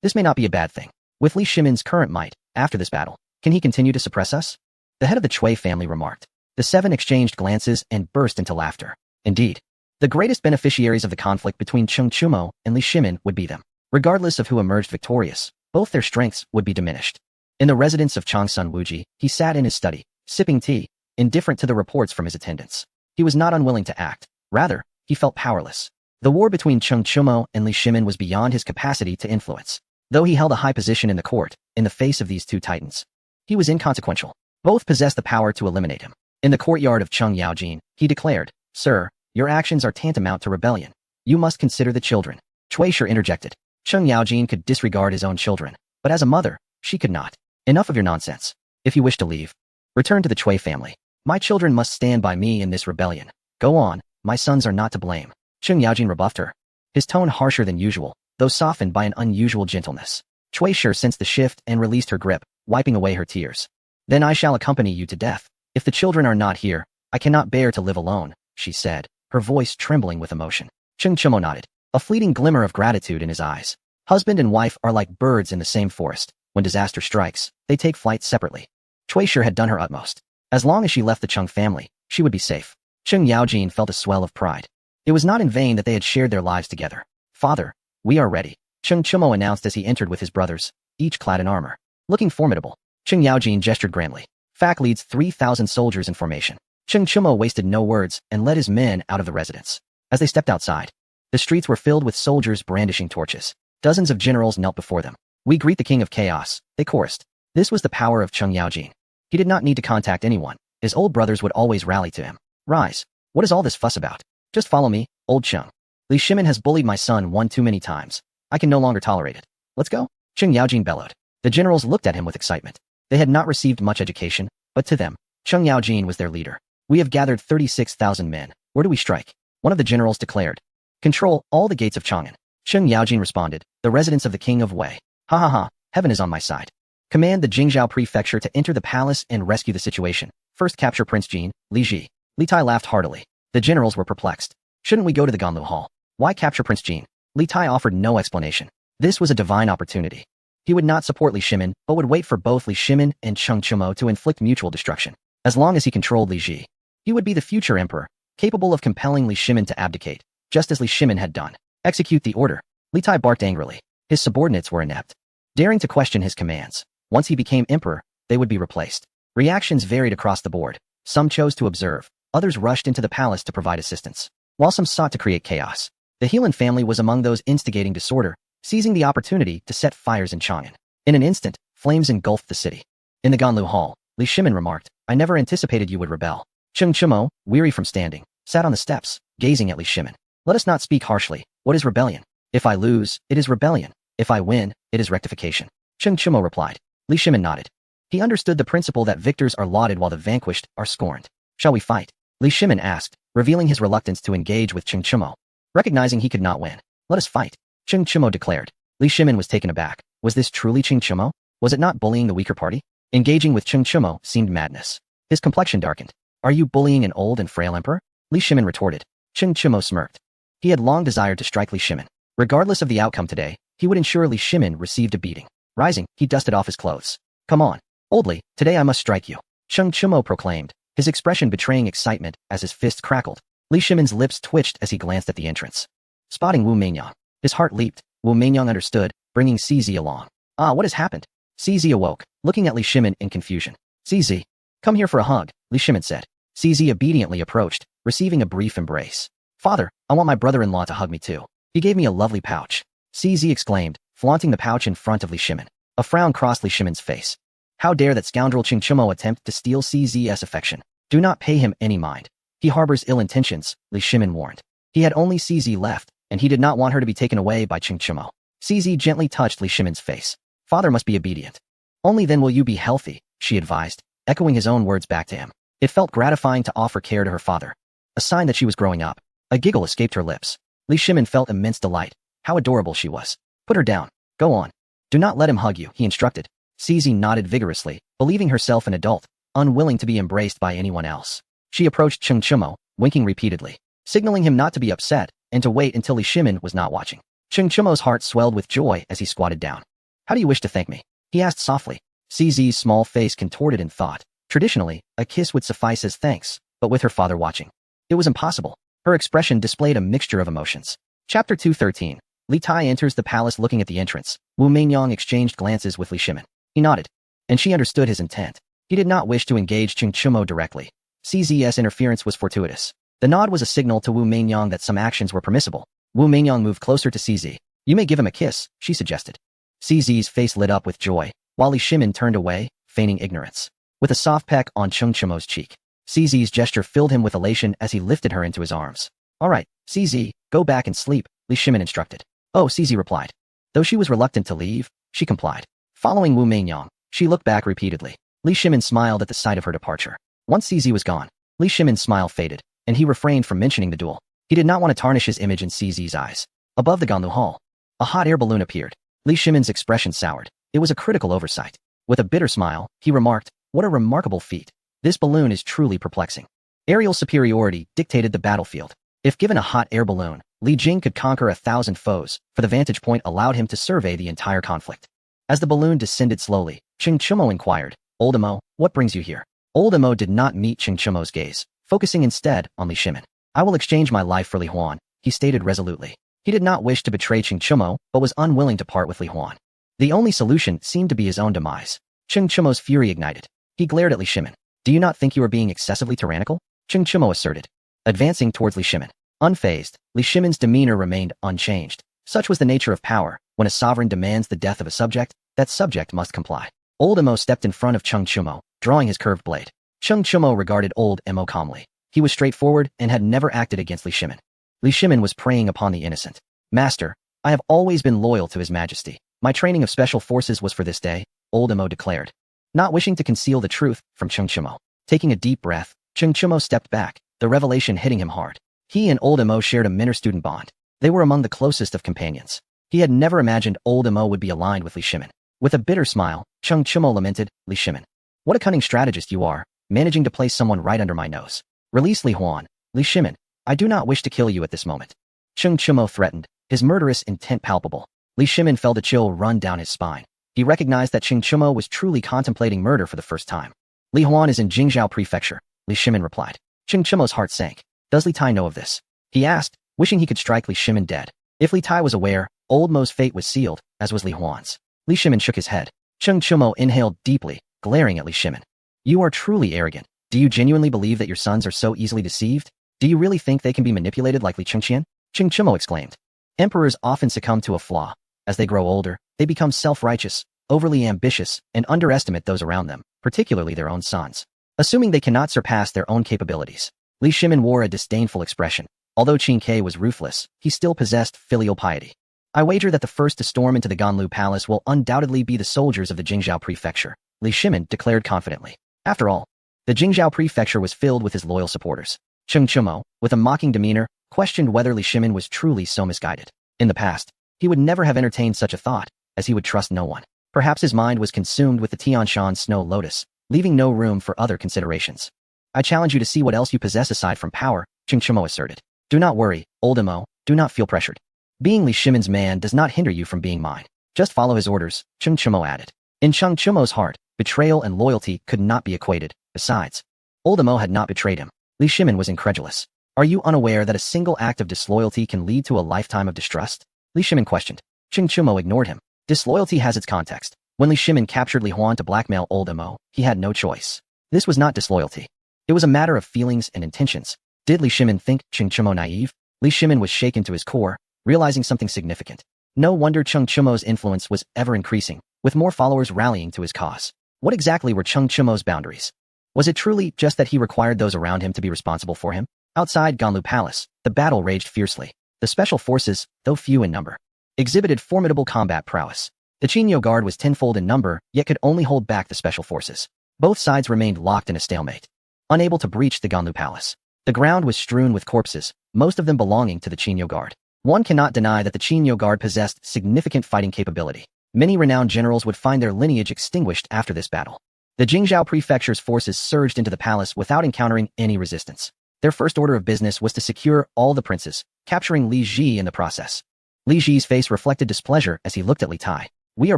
This may not be a bad thing. With Li Shimin's current might, after this battle, can he continue to suppress us? The head of the Chui family remarked. The 7 exchanged glances and burst into laughter. Indeed, the greatest beneficiaries of the conflict between Cheng Chumo and Li Shimin would be them. Regardless of who emerged victorious, both their strengths would be diminished. In the residence of Changsun Wuji, he sat in his study, sipping tea, indifferent to the reports from his attendants. He was not unwilling to act. Rather, he felt powerless. The war between Cheng Chumo and Li Shimin was beyond his capacity to influence. Though he held a high position in the court, in the face of these two titans, he was inconsequential. Both possessed the power to eliminate him. In the courtyard of Cheng Yaojin, he declared, Sir, your actions are tantamount to rebellion. You must consider the children. Cui Shi interjected. Cheng Yaojin could disregard his own children, but as a mother, she could not. Enough of your nonsense. If you wish to leave, return to the Cui family. My children must stand by me in this rebellion. Go on, my sons are not to blame. Cheng Yaojin rebuffed her, his tone harsher than usual, though softened by an unusual gentleness. Cui Shi sensed the shift and released her grip, wiping away her tears. Then I shall accompany you to death. If the children are not here, I cannot bear to live alone, she said, her voice trembling with emotion. Cheng Chumo nodded, a fleeting glimmer of gratitude in his eyes. Husband and wife are like birds in the same forest. When disaster strikes, they take flight separately. Cui Shi had done her utmost. As long as she left the Cheng family, she would be safe. Cheng Yaojin felt a swell of pride. It was not in vain that they had shared their lives together. Father, we are ready, Cheng Chumo announced as he entered with his brothers, each clad in armor. Looking formidable, Cheng Yaojin gestured grandly. Fact leads 3,000 soldiers in formation. Cheng Chumo wasted no words and led his men out of the residence. As they stepped outside, the streets were filled with soldiers brandishing torches. Dozens of generals knelt before them. We greet the King of Chaos, they chorused. This was the power of Cheng Yaojin. He did not need to contact anyone. His old brothers would always rally to him. Rise. What is all this fuss about? Just follow me, old Cheng. Li Shimin has bullied my son one too many times. I can no longer tolerate it. Let's go. Cheng Yaojin bellowed. The generals looked at him with excitement. They had not received much education, but to them, Cheng Yaojin was their leader. We have gathered 36,000 men. Where do we strike? One of the generals declared. Control all the gates of Chang'an. Cheng Yaojin responded. The residence of the king of Wei. Ha ha ha, heaven is on my side. Command the Jingzhou prefecture to enter the palace and rescue the situation. First capture Prince Jin, Li Ji. Li Tai laughed heartily. The generals were perplexed. Shouldn't we go to the Ganlu Hall? Why capture Prince Jin? Li Tai offered no explanation. This was a divine opportunity. He would not support Li Shimin, but would wait for both Li Shimin and Cheng Chumo to inflict mutual destruction. As long as he controlled Li Ji, he would be the future emperor, capable of compelling Li Shimin to abdicate, just as Li Shimin had done. Execute the order. Li Tai barked angrily. His subordinates were inept, daring to question his commands. Once he became emperor, they would be replaced. Reactions varied across the board. Some chose to observe, others rushed into the palace to provide assistance, while some sought to create chaos. The Heelan family was among those instigating disorder, seizing the opportunity to set fires in Chang'an. In an instant, flames engulfed the city. In the Ganlu Hall, Li Shimin remarked, "I never anticipated you would rebel." Cheng Chimo, weary from standing, sat on the steps, gazing at Li Shimin. "Let us not speak harshly. What is rebellion? If I lose, it is rebellion. If I win, it is rectification." Cheng Chimo replied. Li Shimin nodded. He understood the principle that victors are lauded while the vanquished are scorned. "Shall we fight?" Li Shimin asked, revealing his reluctance to engage with Cheng Chimo. Recognizing he could not win. "Let us fight," Cheng Chimo declared. Li Shimin was taken aback. Was this truly Cheng Chimo? Was it not bullying the weaker party? Engaging with Cheng Chimo seemed madness. His complexion darkened. "Are you bullying an old and frail emperor?" Li Shimin retorted. Cheng Chimo smirked. He had long desired to strike Li Shimin. Regardless of the outcome today, he would ensure Li Shimin received a beating. Rising, he dusted off his clothes. "Come on. Oldly, today I must strike you," Cheng Chimo proclaimed, his expression betraying excitement as his fists crackled. Li Shimin's lips twitched as he glanced at the entrance. Spotting Wu Meinyang, his heart leaped. Wu Meinyang understood, bringing CZ along. "Ah, what has happened?" CZ awoke, looking at Li Shimin in confusion. "CZ, come here for a hug," Li Shimin said. CZ obediently approached, receiving a brief embrace. "Father, I want my brother-in-law to hug me too. He gave me a lovely pouch," CZ exclaimed, flaunting the pouch in front of Li Shimin. A frown crossed Li Shimin's face. How dare that scoundrel Cheng Chimo attempt to steal CZ's affection? Do not pay him any mind. He harbors ill intentions, Li Shimin warned. He had only CZ left, and he did not want her to be taken away by Cheng Chimo. CZ gently touched Li Shimin's face. "Father must be obedient. Only then will you be healthy," she advised, echoing his own words back to him. It felt gratifying to offer care to her father. A sign that she was growing up. A giggle escaped her lips. Li Shimin felt immense delight. How adorable she was. "Put her down. Go on. Do not let him hug you," he instructed. CZ nodded vigorously, believing herself an adult, unwilling to be embraced by anyone else. She approached Cheng Chimo, winking repeatedly, signaling him not to be upset and to wait until Li Shimin was not watching. Cheng Chimo's heart swelled with joy as he squatted down. "How do you wish to thank me?" he asked softly. CZ's small face contorted in thought. Traditionally, a kiss would suffice as thanks, but with her father watching, it was impossible. Her expression displayed a mixture of emotions. Chapter 213. Li Tai enters the palace looking at the entrance. Wu Meinyang exchanged glances with Li Shimin. He nodded, and she understood his intent. He did not wish to engage Cheng Chimo directly. CZ's interference was fortuitous. The nod was a signal to Wu Meinyang that some actions were permissible. Wu Meinyang moved closer to CZ. "You may give him a kiss," she suggested. CZ's face lit up with joy, while Li Shimin turned away, feigning ignorance. With a soft peck on Cheng Chimo's cheek, CZ's gesture filled him with elation as he lifted her into his arms. "All right, CZ, go back and sleep," Li Shimin instructed. "Oh," CZ replied. Though she was reluctant to leave, she complied. Following Wu Meinyang, she looked back repeatedly. Li Shimin smiled at the sight of her departure. Once CZ was gone, Li Shimin's smile faded, and he refrained from mentioning the duel. He did not want to tarnish his image in CZ's eyes. Above the Ganlu Hall, a hot air balloon appeared. Li Shimin's expression soured. It was a critical oversight. With a bitter smile, he remarked, "What a remarkable feat. This balloon is truly perplexing." Aerial superiority dictated the battlefield. If given a hot air balloon, Li Jing could conquer 1,000 foes, for the vantage point allowed him to survey the entire conflict. As the balloon descended slowly, Cheng Chimo inquired, "Old Imo, what brings you here?" Old Imo did not meet Cheng Chimo's gaze, focusing instead on Li Shimin. "I will exchange my life for Li Huan," he stated resolutely. He did not wish to betray Cheng Chimo, but was unwilling to part with Li Huan. The only solution seemed to be his own demise. Cheng Chimo's fury ignited. He glared at Li Shimin. "Do you not think you are being excessively tyrannical?" Cheng Chimo asserted. Advancing towards Li Shimin. Unfazed, Li Shimin's demeanor remained unchanged. Such was the nature of power. When a sovereign demands the death of a subject, that subject must comply. Old Imo stepped in front of Cheng Chimo, drawing his curved blade. Cheng Chimo regarded Old Imo calmly. He was straightforward and had never acted against Li Shimin. Li Shimin was preying upon the innocent. "Master, I have always been loyal to His Majesty. My training of special forces was for this day," Old Imo declared, not wishing to conceal the truth from Cheng Chimo. Taking a deep breath, Cheng Chimo stepped back, the revelation hitting him hard. He and Old Imo shared a mentor-student bond. They were among the closest of companions. He had never imagined Old Imo would be aligned with Li Shimin. With a bitter smile, Cheng Chimo lamented, "Li Shimin, what a cunning strategist you are, managing to place someone right under my nose. Release Li Huan." "Li Shimin, I do not wish to kill you at this moment," Cheng Chimo threatened, his murderous intent palpable. Li Shimin felt a chill run down his spine. He recognized that Cheng Chimo was truly contemplating murder for the first time. "Li Huan is in Jingzhou Prefecture," Li Shimin replied. Cheng Chimo's heart sank. Does Li Tai know of this? He asked, wishing he could strike Li Shimin dead. If Li Tai was aware, Old Mo's fate was sealed, as was Li Huan's. Li Shimin shook his head. Cheng Chimo inhaled deeply, glaring at Li Shimin. "You are truly arrogant. Do you genuinely believe that your sons are so easily deceived? Do you really think they can be manipulated like Li Chengqian?" Qing Chimo exclaimed. Emperors often succumb to a flaw. As they grow older, they become self-righteous, overly ambitious, and underestimate those around them, particularly their own sons. Assuming they cannot surpass their own capabilities, Li Shimin wore a disdainful expression. Although Qin Kai was ruthless, he still possessed filial piety. I wager that the first to storm into the Ganlu Palace will undoubtedly be the soldiers of the Jingzhou Prefecture, Li Shimin declared confidently. After all, the Jingzhou Prefecture was filled with his loyal supporters. Qing Chimo, with a mocking demeanor, questioned whether Li Shimin was truly so misguided. In the past, he would never have entertained such a thought, as he would trust no one. Perhaps his mind was consumed with the Tianshan Snow Lotus, leaving no room for other considerations. I challenge you to see what else you possess aside from power, Qing Chimo asserted. Do not worry, old Imo, do not feel pressured. Being Li Shimin's man does not hinder you from being mine. Just follow his orders, Qing Chimo added. In Qing Chimo's heart, betrayal and loyalty could not be equated. Besides, old Imo had not betrayed him. Li Shimin was incredulous. Are you unaware that a single act of disloyalty can lead to a lifetime of distrust? Li Shimin questioned. Qing Chimo ignored him. Disloyalty has its context. When Li Shimin captured Li Huan to blackmail old Imo, he had no choice. This was not disloyalty. It was a matter of feelings and intentions. Did Li Shimin think Qing Chimo naive? Li Shimin was shaken to his core, realizing something significant. No wonder Qing Chimo's influence was ever increasing, with more followers rallying to his cause. What exactly were Qing Chimo's boundaries? Was it truly just that he required those around him to be responsible for him? Outside Ganlu Palace, the battle raged fiercely. The special forces, though few in number, exhibited formidable combat prowess. The Qinyo Guard was tenfold in number, yet could only hold back the special forces. Both sides remained locked in a stalemate, unable to breach the Ganlu Palace. The ground was strewn with corpses, most of them belonging to the Qinyo Guard. One cannot deny that the Qinyo Guard possessed significant fighting capability. Many renowned generals would find their lineage extinguished after this battle. The Jingzhou Prefecture's forces surged into the palace without encountering any resistance. Their first order of business was to secure all the princes, capturing Li Ji in the process. Li Ji's face reflected displeasure as he looked at Li Tai. We are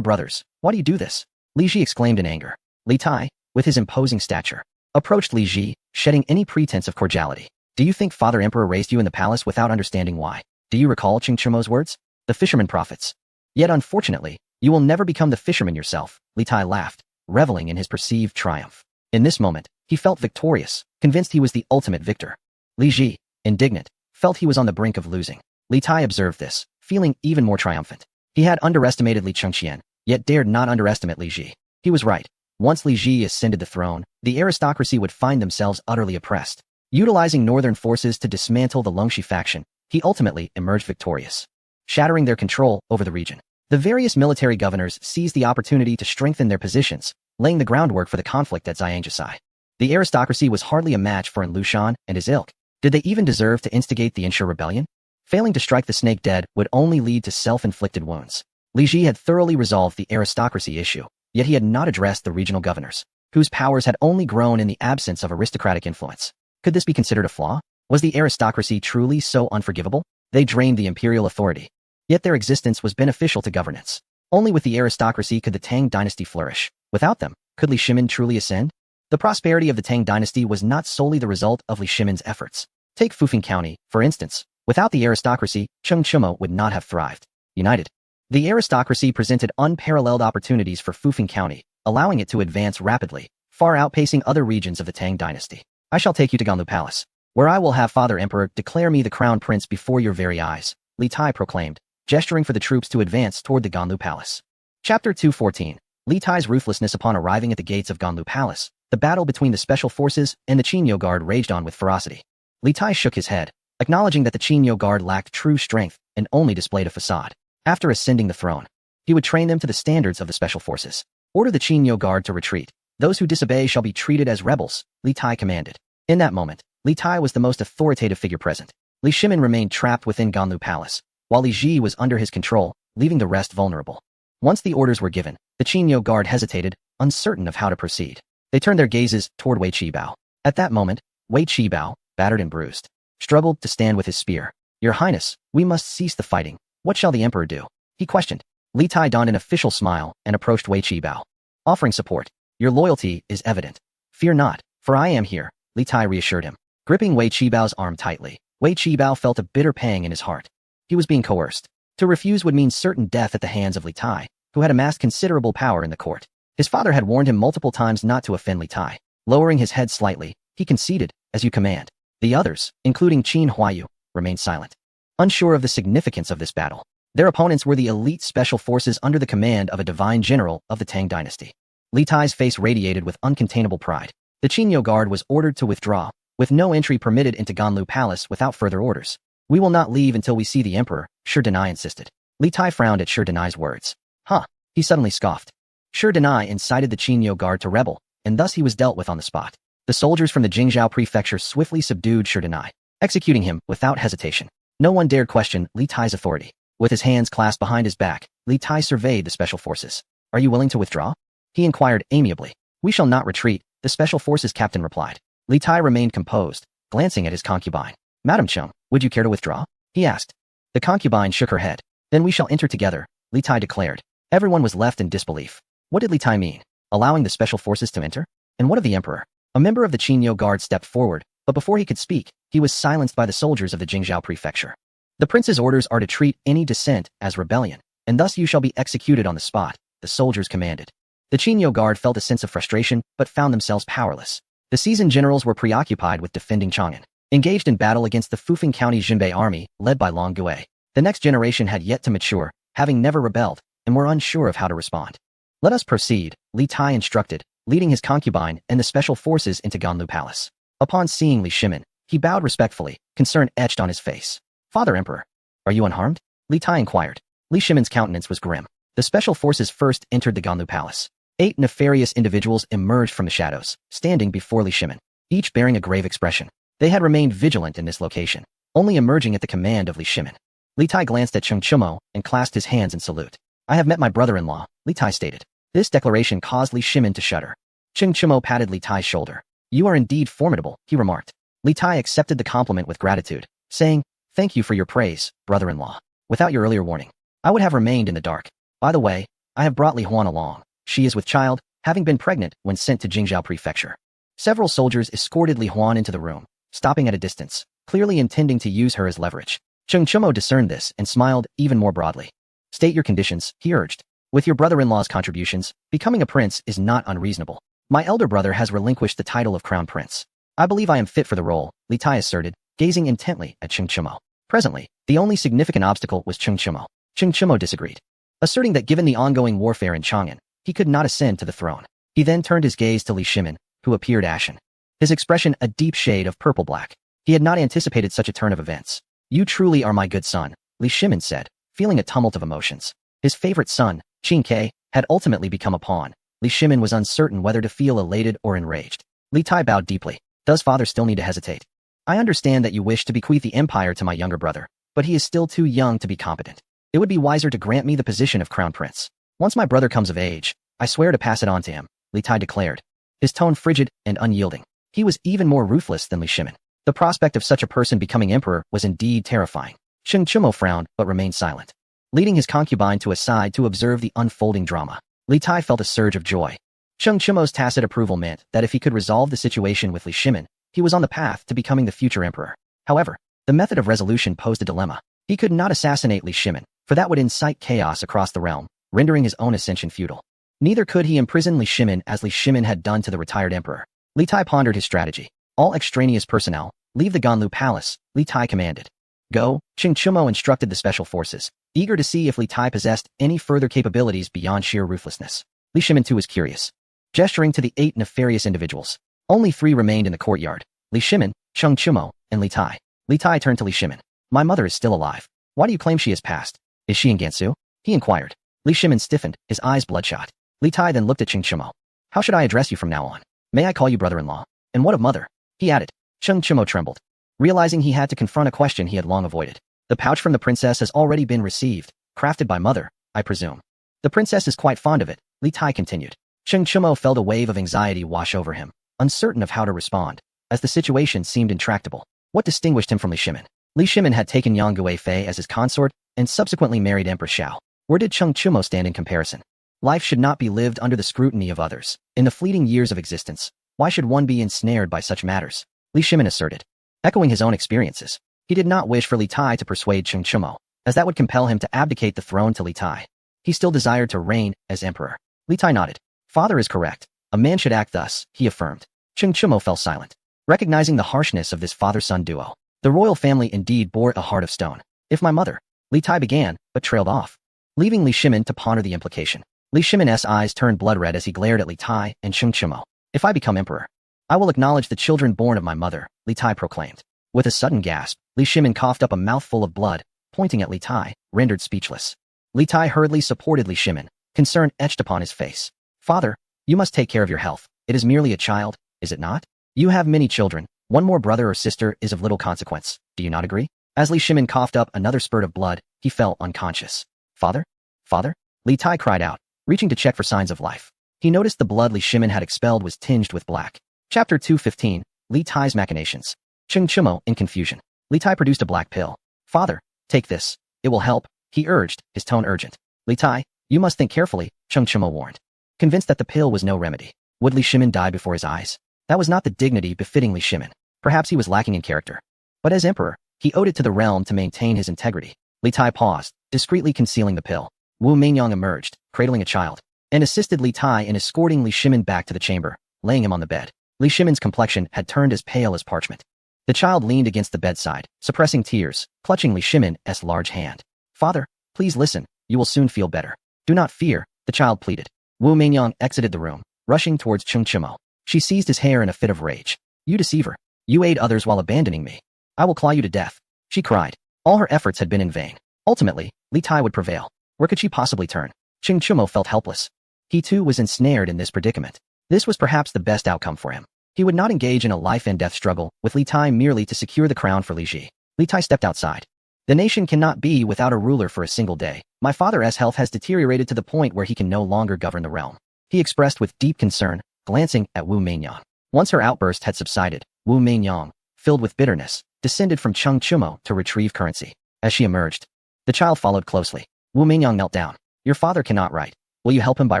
brothers. Why do you do this? Li Ji exclaimed in anger. Li Tai, with his imposing stature, approached Li Ji, shedding any pretense of cordiality. Do you think Father Emperor raised you in the palace without understanding why? Do you recall Qing Chimo's words? The fisherman prophets. Yet unfortunately, you will never become the fisherman yourself, Li Tai laughed, reveling in his perceived triumph. In this moment, he felt victorious, convinced he was the ultimate victor. Li Ji, indignant, felt he was on the brink of losing. Li Tai observed this, feeling even more triumphant. He had underestimated Li Chengqian, yet dared not underestimate Li Ji. He was right. Once Li Ji ascended the throne, the aristocracy would find themselves utterly oppressed. Utilizing northern forces to dismantle the Longxi faction, he ultimately emerged victorious, shattering their control over the region. The various military governors seized the opportunity to strengthen their positions, laying the groundwork for the conflict at Xiangjisai. The aristocracy was hardly a match for An Lushan and his ilk. Did they even deserve to instigate the Insha rebellion? Failing to strike the snake dead would only lead to self-inflicted wounds. Li Ji had thoroughly resolved the aristocracy issue, yet he had not addressed the regional governors, whose powers had only grown in the absence of aristocratic influence. Could this be considered a flaw? Was the aristocracy truly so unforgivable? They drained the imperial authority, yet their existence was beneficial to governance. Only with the aristocracy could the Tang dynasty flourish. Without them, could Li Shimin truly ascend? The prosperity of the Tang dynasty was not solely the result of Li Shimin's efforts. Take Fufeng County, for instance. Without the aristocracy, Qing Chimo would not have thrived. United, the aristocracy presented unparalleled opportunities for Fufeng County, allowing it to advance rapidly, far outpacing other regions of the Tang dynasty. I shall take you to Ganlu Palace, where I will have Father Emperor declare me the crown prince before your very eyes, Li Tai proclaimed, gesturing for the troops to advance toward the Ganlu Palace. Chapter 214. Li Tai's ruthlessness. Upon arriving at the gates of Ganlu Palace, the battle between the special forces and the Qinyo Guard raged on with ferocity. Li Tai shook his head, acknowledging that the Qinyo Guard lacked true strength and only displayed a facade. After ascending the throne, he would train them to the standards of the special forces. Order the Qinyo Guard to retreat. Those who disobey shall be treated as rebels, Li Tai commanded. In that moment, Li Tai was the most authoritative figure present. Li Shimin remained trapped within Ganlu Palace, while Li Ji was under his control, leaving the rest vulnerable. Once the orders were given, the Qinyo Guard hesitated, uncertain of how to proceed. They turned their gazes toward Wei Qibao. At that moment, Wei Qibao, battered and bruised, struggled to stand with his spear. Your Highness, we must cease the fighting. What shall the Emperor do? He questioned. Li Tai donned an official smile and approached Wei Qibao, offering support. Your loyalty is evident. Fear not, for I am here, Li Tai reassured him. Gripping Wei Qibao's arm tightly, Wei Qibao felt a bitter pang in his heart. He was being coerced. To refuse would mean certain death at the hands of Li Tai, who had amassed considerable power in the court. His father had warned him multiple times not to offend Li Tai. Lowering his head slightly, he conceded, as you command. The others, including Qin Huayu, remained silent. unsure of the significance of this battle. Their opponents were the elite special forces under the command of a divine general of the Tang dynasty. Li Tai's face radiated with uncontainable pride. The Qingyou Guard was ordered to withdraw, with no entry permitted into Ganlu Palace without further orders. We will not leave until we see the emperor, Shi Denai insisted. Li Tai frowned at Shi Denai's words. Huh, he suddenly scoffed. Shi Denai incited the Qingyou Guard to rebel, and thus he was dealt with on the spot. The soldiers from the Jingzhou prefecture swiftly subdued Shi Denai, executing him without hesitation. No one dared question Li Tai's authority. With his hands clasped behind his back, Li Tai surveyed the special forces. Are you willing to withdraw? He inquired amiably. We shall not retreat, the special forces captain replied. Li Tai remained composed, glancing at his concubine. Madam Chung, would you care to withdraw? He asked. The concubine shook her head. Then we shall enter together, Li Tai declared. Everyone was left in disbelief. What did Li Tai mean? Allowing the special forces to enter? And what of the emperor? A member of the Qingyou Guard stepped forward, but before he could speak, he was silenced by the soldiers of the Jingzhou prefecture. The prince's orders are to treat any dissent as rebellion, and thus you shall be executed on the spot, the soldiers commanded. The Qingyou Guard felt a sense of frustration, but found themselves powerless. The seasoned generals were preoccupied with defending Chang'an, engaged in battle against the Fufeng County Jinbei army, led by Long Gui. The next generation had yet to mature, having never rebelled, and were unsure of how to respond. Let us proceed, Li Tai instructed, leading his concubine and the special forces into Ganlu Palace. Upon seeing Li Shimin, he bowed respectfully, concern etched on his face. Father Emperor, are you unharmed? Li Tai inquired. Li Shimin's countenance was grim. The special forces first entered the Ganlu Palace. 8 nefarious individuals emerged from the shadows, standing before Li Shimin, each bearing a grave expression. They had remained vigilant in this location, only emerging at the command of Li Shimin. Li Tai glanced at Cheng Chumo and clasped his hands in salute. I have met my brother-in-law, Li Tai stated. This declaration caused Li Shimin to shudder. Cheng Chumo patted Li Tai's shoulder. You are indeed formidable, he remarked. Li Tai accepted the compliment with gratitude, saying, Thank you for your praise, brother-in-law. Without your earlier warning, I would have remained in the dark. By the way, I have brought Li Huan along. She is with child, having been pregnant when sent to Jingzhou Prefecture. Several soldiers escorted Li Huan into the room, stopping at a distance, clearly intending to use her as leverage. Cheng Chumo discerned this and smiled even more broadly. State your conditions, he urged. With your brother-in-law's contributions, becoming a prince is not unreasonable. My elder brother has relinquished the title of crown prince. I believe I am fit for the role, Li Tai asserted, gazing intently at Cheng Chumo. Presently, the only significant obstacle was Cheng Chumo. Cheng Chumo disagreed, asserting that given the ongoing warfare in Chang'an, he could not ascend to the throne. He then turned his gaze to Li Shimin, who appeared ashen. His expression a deep shade of purple-black. He had not anticipated such a turn of events. You truly are my good son, Li Shimin said, feeling a tumult of emotions. His favorite son, Qin Ke, had ultimately become a pawn. Li Shimin was uncertain whether to feel elated or enraged. Li Tai bowed deeply. Does father still need to hesitate? I understand that you wish to bequeath the empire to my younger brother, but he is still too young to be competent. It would be wiser to grant me the position of crown prince. Once my brother comes of age, I swear to pass it on to him, Li Tai declared, his tone frigid and unyielding. He was even more ruthless than Li Shimin. The prospect of such a person becoming emperor was indeed terrifying. Cheng Chumo frowned but remained silent. Leading his concubine to a side to observe the unfolding drama, Li Tai felt a surge of joy. Cheng Chumo's tacit approval meant that if he could resolve the situation with Li Shimin, he was on the path to becoming the future emperor. However, the method of resolution posed a dilemma. He could not assassinate Li Shimin, for that would incite chaos across the realm, rendering his own ascension futile. Neither could he imprison Li Shimin as Li Shimin had done to the retired emperor. Li Tai pondered his strategy. All extraneous personnel, leave the Ganlu Palace, Li Tai commanded. Go, Cheng Chumo instructed the special forces, eager to see if Li Tai possessed any further capabilities beyond sheer ruthlessness. Li Shimin too was curious. Gesturing to the 8 nefarious individuals, only 3 remained in the courtyard, Li Shimin, Cheng Chumo, and Li Tai. Li Tai turned to Li Shimin. My mother is still alive. Why do you claim she has passed? Is she in Gansu? He inquired. Li Shimin stiffened, his eyes bloodshot. Li Tai then looked at Cheng Chumo. How should I address you from now on? May I call you brother-in-law? And what of mother? He added. Cheng Chumo trembled, realizing he had to confront a question he had long avoided. The pouch from the princess has already been received, crafted by mother, I presume. The princess is quite fond of it, Li Tai continued. Cheng Chumo felt a wave of anxiety wash over him, uncertain of how to respond, as the situation seemed intractable. What distinguished him from Li Shimin? Li Shimin had taken Yang Guifei as his consort and subsequently married Empress Xiao. Where did Cheng Chumo stand in comparison? Life should not be lived under the scrutiny of others. In the fleeting years of existence, why should one be ensnared by such matters? Li Shimin asserted, echoing his own experiences. He did not wish for Li Tai to persuade Cheng Chumo, as that would compel him to abdicate the throne to Li Tai. He still desired to reign as emperor. Li Tai nodded. Father is correct. A man should act thus, he affirmed. Cheng Chumo fell silent, recognizing the harshness of this father-son duo. The royal family indeed bore a heart of stone. If my mother, Li Tai began, but trailed off, leaving Li Shimin to ponder the implication. Li Shimin's eyes turned blood red as he glared at Li Tai and Cheng Chimo. If I become emperor, I will acknowledge the children born of my mother, Li Tai proclaimed. With a sudden gasp, Li Shimin coughed up a mouthful of blood, pointing at Li Tai, rendered speechless. Li Tai hurriedly supported Li Shimin, concern etched upon his face. Father, you must take care of your health. It is merely a child, is it not? You have many children. One more brother or sister is of little consequence. Do you not agree? As Li Shimin coughed up another spurt of blood, he fell unconscious. Father? Father? Li Tai cried out, reaching to check for signs of life. He noticed the blood Li Shimin had expelled was tinged with black. Chapter 215, Li Tai's Machinations. Cheng Chimo in confusion. Li Tai produced a black pill. Father, take this. It will help, he urged, his tone urgent. Li Tai, you must think carefully, Cheng Chimo warned. Convinced that the pill was no remedy. Would Li Shimin die before his eyes? That was not the dignity befitting Li Shimin. Perhaps he was lacking in character. But as emperor, he owed it to the realm to maintain his integrity. Li Tai paused, discreetly concealing the pill. Wu Meinyang emerged, cradling a child, and assisted Li Tai in escorting Li Shimin back to the chamber, laying him on the bed. Li Shimin's complexion had turned as pale as parchment. The child leaned against the bedside, suppressing tears, clutching Li Shimin's large hand. Father, please listen, you will soon feel better. Do not fear, the child pleaded. Wu Meinyang exited the room, rushing towards Cheng Chimo. She seized his hair in a fit of rage. You deceiver. You aid others while abandoning me. I will claw you to death, she cried. All her efforts had been in vain. Ultimately, Li Tai would prevail. Where could she possibly turn? Cheng Chimo felt helpless. He too was ensnared in this predicament. This was perhaps the best outcome for him. He would not engage in a life and death struggle with Li Tai merely to secure the crown for Li Ji. Li Tai stepped outside. The nation cannot be without a ruler for a single day. My father's health has deteriorated to the point where he can no longer govern the realm, he expressed with deep concern, glancing at Wu Meinyang. Once her outburst had subsided, Wu Meinyang, filled with bitterness, descended from Cheng Chimo to retrieve currency. As she emerged, the child followed closely. Wu Meinyang knelt down. Your father cannot write. Will you help him by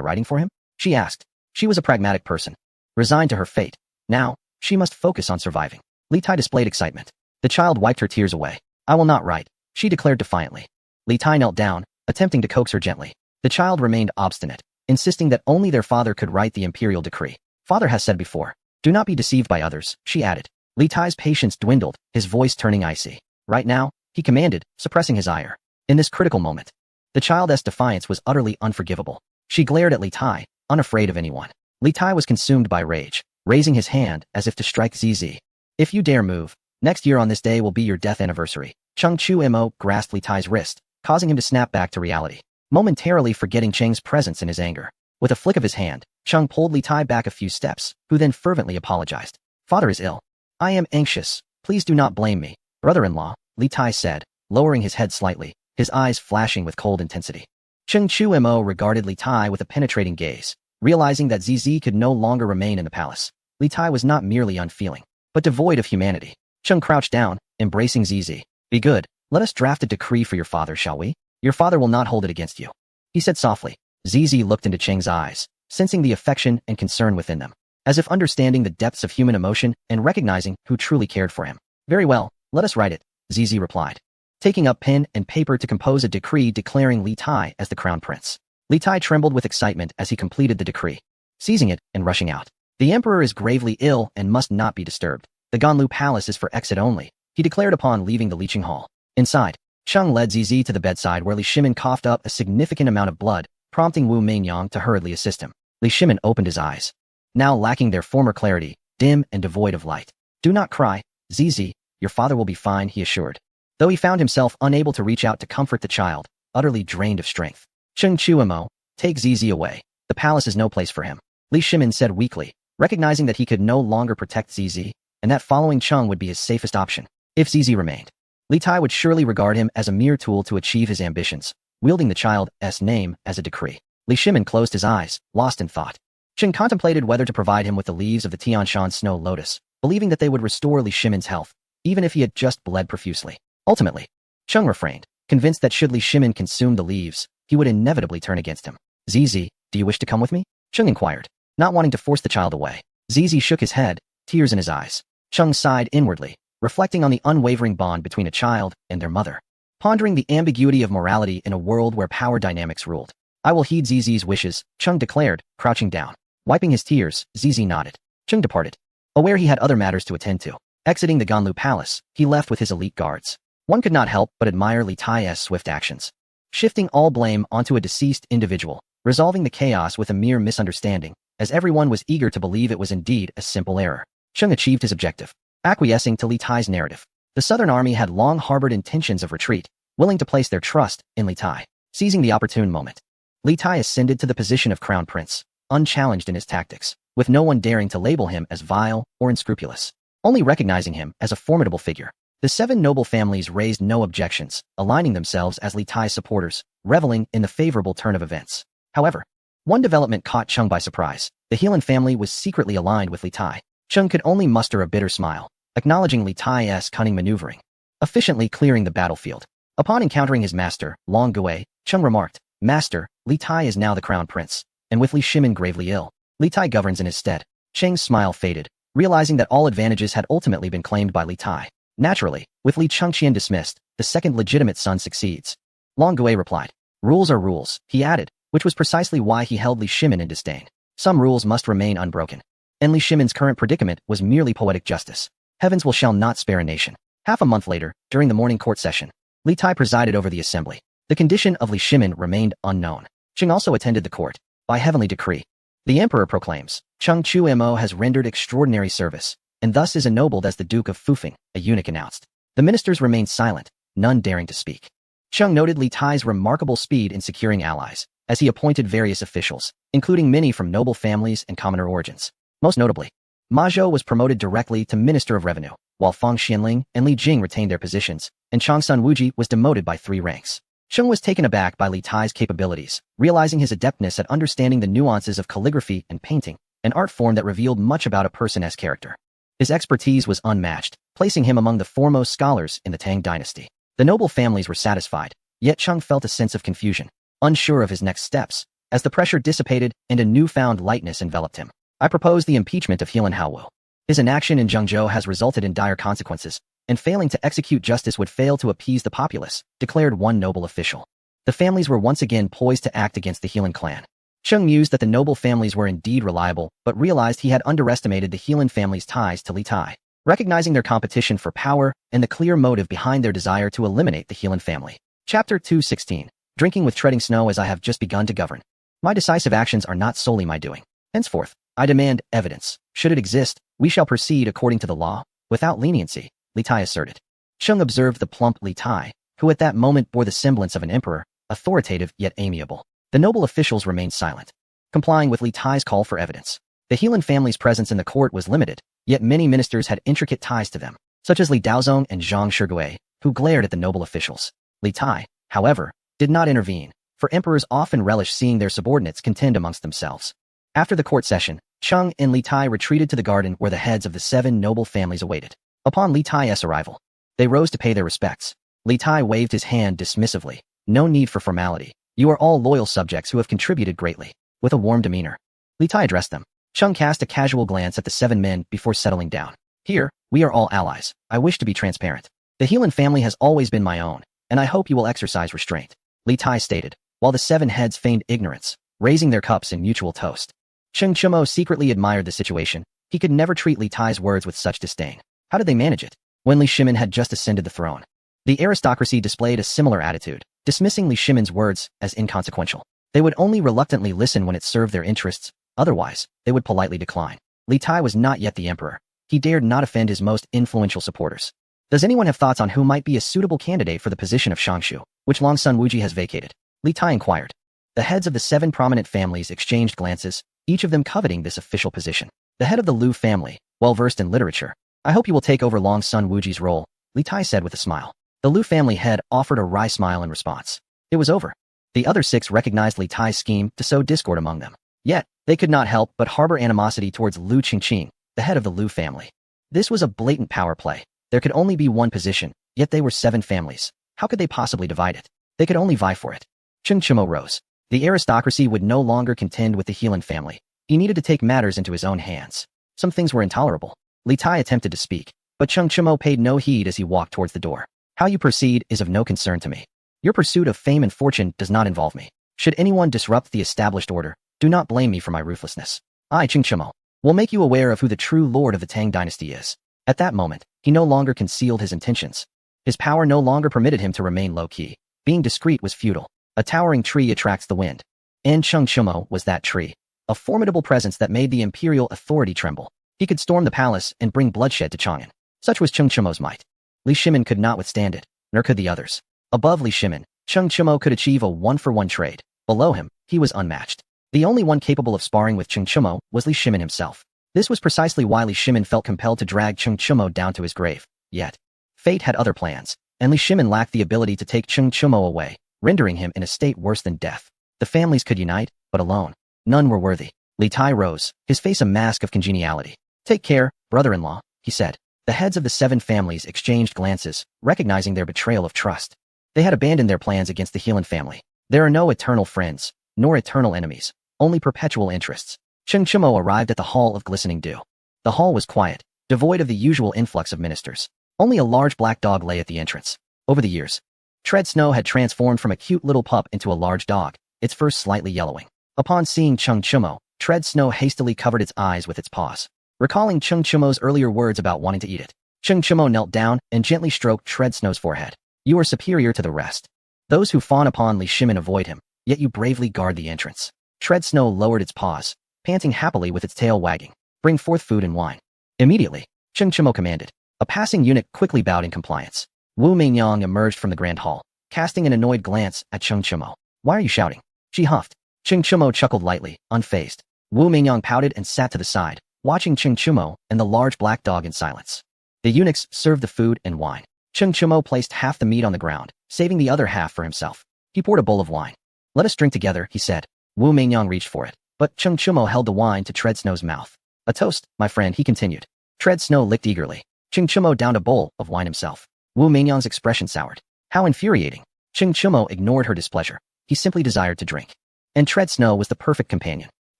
writing for him? She asked. She was a pragmatic person, resigned to her fate. Now, she must focus on surviving. Li Tai displayed excitement. The child wiped her tears away. I will not write, she declared defiantly. Li Tai knelt down, attempting to coax her gently. The child remained obstinate, insisting that only their father could write the imperial decree. Father has said before, do not be deceived by others, she added. Li Tai's patience dwindled, his voice turning icy. Right now, he commanded, suppressing his ire. In this critical moment, the child's defiance was utterly unforgivable. She glared at Li Tai, unafraid of anyone. Li Tai was consumed by rage, raising his hand as if to strike ZZ. If you dare move, next year on this day will be your death anniversary. Cheng Chu-mo grasped Li Tai's wrist, causing him to snap back to reality, momentarily forgetting Cheng's presence in his anger. With a flick of his hand, Cheng pulled Li Tai back a few steps, who then fervently apologized. Father is ill. I am anxious. Please do not blame me. Brother-in-law, Li Tai said, lowering his head slightly, his eyes flashing with cold intensity. Cheng Chu-mo regarded Li Tai with a penetrating gaze, realizing that ZZ could no longer remain in the palace. Li Tai was not merely unfeeling, but devoid of humanity. Cheng crouched down, embracing ZZ. Be good. Let us draft a decree for your father, shall we? Your father will not hold it against you, he said softly. ZZ looked into Cheng's eyes, sensing the affection and concern within them, as if understanding the depths of human emotion and recognizing who truly cared for him. Very well, let us write it, ZZ replied, taking up pen and paper to compose a decree declaring Li Tai as the crown prince. Li Tai trembled with excitement as he completed the decree, seizing it and rushing out. The emperor is gravely ill and must not be disturbed. The Ganlu Palace is for exit only, he declared upon leaving the Liqing Hall. Inside, Cheng led ZZ to the bedside where Li Shimin coughed up a significant amount of blood, prompting Wu Meinyang to hurriedly assist him. Li Shimin opened his eyes, now lacking their former clarity, dim and devoid of light. Do not cry, ZZ, your father will be fine, he assured, though he found himself unable to reach out to comfort the child, utterly drained of strength. Cheng Chu-mo, take ZZ away. The palace is no place for him, Li Shimin said weakly, recognizing that he could no longer protect ZZ, and that following Cheng would be his safest option. If ZZ remained, Li Tai would surely regard him as a mere tool to achieve his ambitions, wielding the child's name as a decree. Li Shimin closed his eyes, lost in thought. Cheng contemplated whether to provide him with the leaves of the Tianshan snow lotus, believing that they would restore Li Shimin's health, even if he had just bled profusely. Ultimately, Cheng refrained, convinced that should Li Shimin consume the leaves, he would inevitably turn against him. ZZ, do you wish to come with me? Cheng inquired, not wanting to force the child away. ZZ shook his head, tears in his eyes. Cheng sighed inwardly, reflecting on the unwavering bond between a child and their mother, pondering the ambiguity of morality in a world where power dynamics ruled. I will heed ZZ's wishes, Cheng declared, crouching down. Wiping his tears, ZZ nodded. Cheng departed, aware he had other matters to attend to. Exiting the Ganlu Palace, he left with his elite guards. One could not help but admire Li Tai's swift actions, shifting all blame onto a deceased individual, resolving the chaos with a mere misunderstanding, as everyone was eager to believe it was indeed a simple error. Cheng achieved his objective, acquiescing to Li Tai's narrative. The Southern Army had long harbored intentions of retreat, willing to place their trust in Li Tai. Seizing the opportune moment, Li Tai ascended to the position of Crown Prince, unchallenged in his tactics, with no one daring to label him as vile or unscrupulous, only recognizing him as a formidable figure. The 7 noble families raised no objections, aligning themselves as Li Tai's supporters, reveling in the favorable turn of events. However, one development caught Cheng by surprise. The Helan family was secretly aligned with Li Tai. Cheng could only muster a bitter smile, acknowledging Li Tai's cunning maneuvering, efficiently clearing the battlefield. Upon encountering his master, Long Gui, Cheng remarked, "Master, Li Tai is now the crown prince, and with Li Shimin gravely ill, Li Tai governs in his stead." Cheng's smile faded, realizing that all advantages had ultimately been claimed by Li Tai. Naturally, with Li Chengqian dismissed, the second legitimate son succeeds. Long Gui replied, "Rules are rules," he added, which was precisely why he held Li Shimin in disdain. Some rules must remain unbroken. And Li Shimin's current predicament was merely poetic justice. Heavens shall not spare a nation. Half a month later, during the morning court session, Li Tai presided over the assembly. The condition of Li Shimin remained unknown. Cheng also attended the court. By heavenly decree, the emperor proclaims, Cheng Chu-mo has rendered extraordinary service, and thus is ennobled as the Duke of Fufeng, a eunuch announced. The ministers remained silent, none daring to speak. Cheng noted Li Tai's remarkable speed in securing allies, as he appointed various officials, including many from noble families and commoner origins. Most notably, Ma Zhou was promoted directly to Minister of Revenue, while Fang Xianling and Li Jing retained their positions, and Changsun Wuji was demoted by 3 ranks. Cheng was taken aback by Li Tai's capabilities, realizing his adeptness at understanding the nuances of calligraphy and painting, an art form that revealed much about a person's character. His expertise was unmatched, placing him among the foremost scholars in the Tang dynasty. The noble families were satisfied, yet Cheng felt a sense of confusion, unsure of his next steps, as the pressure dissipated and a newfound lightness enveloped him. I propose the impeachment of Helan Haowu. His inaction in Zhengzhou has resulted in dire consequences, and failing to execute justice would fail to appease the populace, declared one noble official. The families were once again poised to act against the Helan clan. Cheng mused that the noble families were indeed reliable, but realized he had underestimated the Helan family's ties to Li Tai. Recognizing their competition for power and the clear motive behind their desire to eliminate the Helan family. Chapter 216. Drinking with treading snow as I have just begun to govern. My decisive actions are not solely my doing. Henceforth, I demand evidence. Should it exist, we shall proceed according to the law, without leniency, Li Tai asserted. Cheng observed the plump Li Tai, who at that moment bore the semblance of an emperor, authoritative yet amiable. The noble officials remained silent, complying with Li Tai's call for evidence. The Helan family's presence in the court was limited, yet many ministers had intricate ties to them, such as Li Daozong and Zhang Shigui, who glared at the noble officials. Li Tai, however, did not intervene, for emperors often relish seeing their subordinates contend amongst themselves. After the court session, Cheng and Li Tai retreated to the garden where the heads of the 7 noble families awaited. Upon Li Tai's arrival, they rose to pay their respects. Li Tai waved his hand dismissively. No need for formality. You are all loyal subjects who have contributed greatly. With a warm demeanor, Li Tai addressed them. Cheng cast a casual glance at the 7 men before settling down. Here, we are all allies. I wish to be transparent. The Helan family has always been my own, and I hope you will exercise restraint, Li Tai stated, while the 7 heads feigned ignorance, raising their cups in mutual toast. Cheng Chumo secretly admired the situation. He could never treat Li Tai's words with such disdain. How did they manage it? When Li Shimin had just ascended the throne, the aristocracy displayed a similar attitude, dismissing Li Shimin's words as inconsequential. They would only reluctantly listen when it served their interests, otherwise, they would politely decline. Li Tai was not yet the emperor. He dared not offend his most influential supporters. Does anyone have thoughts on who might be a suitable candidate for the position of Shangshu, which Longsun Wuji has vacated? Li Tai inquired. The heads of the 7 prominent families exchanged glances, each of them coveting this official position. The head of the Lu family, well-versed in literature. I hope you will take over Longsun Wuji's role, Li Tai said with a smile. The Lu family head offered a wry smile in response. It was over. The other 6 recognized Li Tai's scheme to sow discord among them. Yet, they could not help but harbor animosity towards Lu Qingqing, the head of the Lu family. This was a blatant power play. There could only be one position, yet they were 7 families. How could they possibly divide it? They could only vie for it. Cheng Chumo rose. The aristocracy would no longer contend with the Helan family. He needed to take matters into his own hands. Some things were intolerable. Li Tai attempted to speak, but Cheng Chumo paid no heed as he walked towards the door. How you proceed is of no concern to me. Your pursuit of fame and fortune does not involve me. Should anyone disrupt the established order, do not blame me for my ruthlessness. I, Cheng Chumo, will make you aware of who the true lord of the Tang dynasty is. At that moment, he no longer concealed his intentions. His power no longer permitted him to remain low-key. Being discreet was futile. A towering tree attracts the wind. And Cheng Chimo was that tree. A formidable presence that made the imperial authority tremble. He could storm the palace and bring bloodshed to Chang'an. Such was Cheng Chimo's might. Li Shimin could not withstand it, nor could the others. Above Li Shimin, Cheng Chimo could achieve a one-for-one trade. Below him, he was unmatched. The only one capable of sparring with Cheng Chimo was Li Shimin himself. This was precisely why Li Shimin felt compelled to drag Cheng Chimo down to his grave. Yet, fate had other plans, and Li Shimin lacked the ability to take Cheng Chimo away, rendering him in a state worse than death. The families could unite, but alone, none were worthy. Li Tai rose, his face a mask of congeniality. "Take care, brother-in-law," he said. The heads of the 7 families exchanged glances, recognizing their betrayal of trust. They had abandoned their plans against the Heelan family. There are no eternal friends, nor eternal enemies, only perpetual interests. Cheng Chimo arrived at the Hall of Glistening Dew. The hall was quiet, devoid of the usual influx of ministers. Only a large black dog lay at the entrance. Over the years, Tread Snow had transformed from a cute little pup into a large dog, its fur slightly yellowing. Upon seeing Cheng Chimo, Tread Snow hastily covered its eyes with its paws. Recalling Cheng Chimo's earlier words about wanting to eat it, Cheng Chimo knelt down and gently stroked Tread Snow's forehead. "You are superior to the rest. Those who fawn upon Li Shimin avoid him, yet you bravely guard the entrance." Tread Snow lowered its paws, panting happily with its tail wagging. "Bring forth food and wine." Immediately, Cheng Chimo commanded. A passing eunuch quickly bowed in compliance. Wu Mingyang emerged from the grand hall, casting an annoyed glance at Cheng Chimo. "Why are you shouting?" she huffed. Cheng Chimo chuckled lightly, unfazed. Wu Mingyang pouted and sat to the side, watching Cheng Chimo and the large black dog in silence. The eunuchs served the food and wine. Cheng Chimo placed half the meat on the ground, saving the other half for himself. He poured a bowl of wine. "Let us drink together," he said. Wu Mingyang reached for it, but Cheng Chimo held the wine to Tread Snow's mouth. "A toast, my friend," he continued. Tread Snow licked eagerly. Cheng Chimo downed a bowl of wine himself. Wu Mingyang's expression soured. How infuriating. Cheng Chimo ignored her displeasure. He simply desired to drink. And Tread Snow was the perfect companion.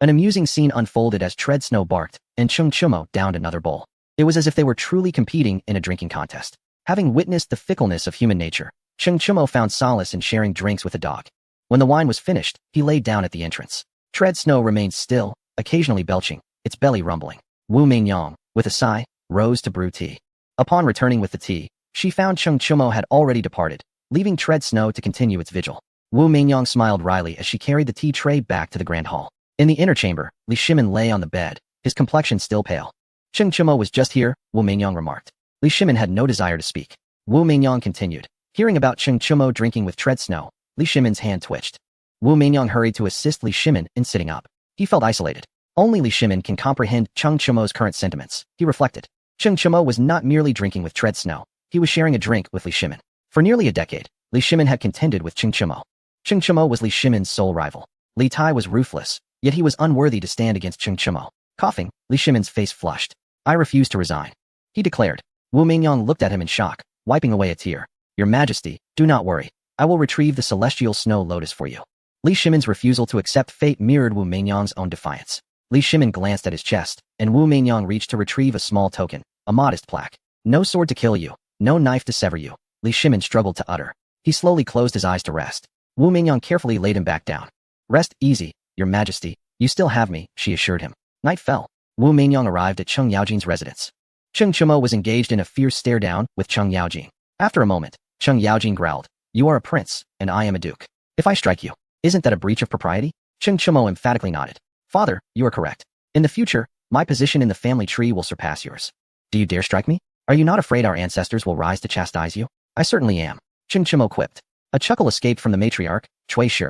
An amusing scene unfolded as Tread Snow barked, and Cheng Chimo downed another bowl. It was as if they were truly competing in a drinking contest. Having witnessed the fickleness of human nature, Cheng Chimo found solace in sharing drinks with the dog. When the wine was finished, he laid down at the entrance. Tread Snow remained still, occasionally belching, its belly rumbling. Wu Mingyang, with a sigh, rose to brew tea. Upon returning with the tea, she found Cheng Chimo had already departed, leaving Tread Snow to continue its vigil. Wu Mingyang smiled wryly as she carried the tea tray back to the grand hall. In the inner chamber, Li Shimin lay on the bed, his complexion still pale. "Cheng Chimo was just here," Wu Mingyang remarked. Li Shimin had no desire to speak. Wu Mingyang continued. Hearing about Cheng Chimo drinking with Tread Snow, Li Shimin's hand twitched. Wu Mingyang hurried to assist Li Shimin in sitting up. He felt isolated. Only Li Shimin can comprehend Cheng Chimo's current sentiments, he reflected. Cheng Chimo was not merely drinking with Tread Snow, he was sharing a drink with Li Shimin. For nearly a decade, Li Shimin had contended with Cheng Chimo. Cheng Chimo was Li Shimin's sole rival. Li Tai was ruthless, yet he was unworthy to stand against Cheng Chimo. Coughing, Li Shimin's face flushed. "I refuse to resign," he declared. Wu Mingyang looked at him in shock, wiping away a tear. "Your Majesty, do not worry. I will retrieve the celestial snow lotus for you." Li Shimin's refusal to accept fate mirrored Wu Mingyang's own defiance. Li Shimin glanced at his chest, and Wu Mingyang reached to retrieve a small token, a modest plaque. "No sword to kill you, no knife to sever you," Li Shimin struggled to utter. He slowly closed his eyes to rest. Wu Mingyang carefully laid him back down. "Rest easy, Your Majesty, you still have me," she assured him. Night fell. Wu Mingyang arrived at Cheng Yaojin's residence. Cheng Chimo was engaged in a fierce stare-down with Cheng Yaojin. After a moment, Cheng Yaojin growled, "You are a prince, and I am a duke. If I strike you, isn't that a breach of propriety?" Cheng Chimo emphatically nodded. "Father, you are correct. In the future, my position in the family tree will surpass yours. Do you dare strike me? Are you not afraid our ancestors will rise to chastise you?" "I certainly am," Cheng Chimo quipped. A chuckle escaped from the matriarch, Cui Shi.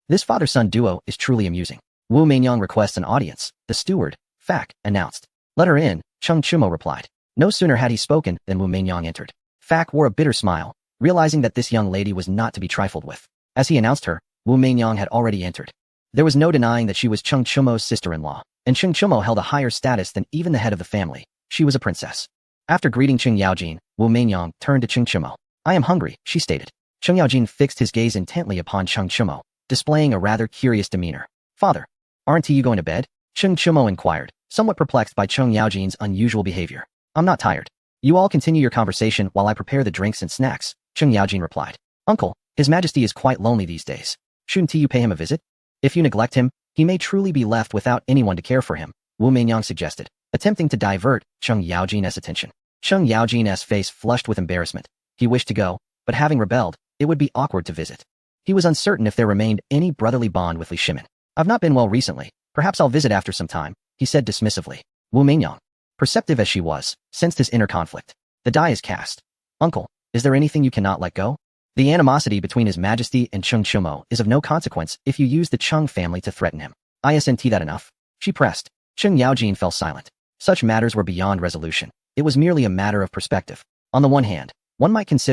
"This father-son duo is truly amusing." Wu Mingyang requests an audience, the steward, Fak, announced. "Let her in," Cheng Chimo replied. No sooner had he spoken than Wu Mingyang entered. Fak wore a bitter smile, realizing that this young lady was not to be trifled with. As he announced her, Wu Mingyang had already entered. There was no denying that she was Cheng Chimo's sister-in-law, and Cheng Chimo held a higher status than even the head of the family. She was a princess. After greeting Cheng Yaojin, Wu Mingyang turned to Cheng Chimo. "I am hungry," she stated. Cheng Yaojin fixed his gaze intently upon Cheng Chimo, displaying a rather curious demeanor. "Father, aren't you going to bed?" Cheng Chimo inquired, somewhat perplexed by Cheng Yaojin's unusual behavior. "I'm not tired. You all continue your conversation while I prepare the drinks and snacks," Cheng Yaojin replied. "Uncle, His Majesty is quite lonely these days. Shouldn't you pay him a visit? If you neglect him, he may truly be left without anyone to care for him," Wu Mingyang suggested, attempting to divert Cheng Yaojin's attention. Cheng Yaojin's face flushed with embarrassment. He wished to go, but having rebelled, it would be awkward to visit. He was uncertain if there remained any brotherly bond with Li Shimin. I've not been well recently. Perhaps I'll visit after some time, he said dismissively. Wu Mingyang, perceptive as she was, sensed his inner conflict. The die is cast. Uncle, is there anything you cannot let go? The animosity between His Majesty and Cheng Chumo is of no consequence if you use the Cheng family to threaten him. Isn't that enough? She pressed. Cheng Yaojin fell silent. Such matters were beyond resolution. It was merely a matter of perspective. On the one hand, one might consider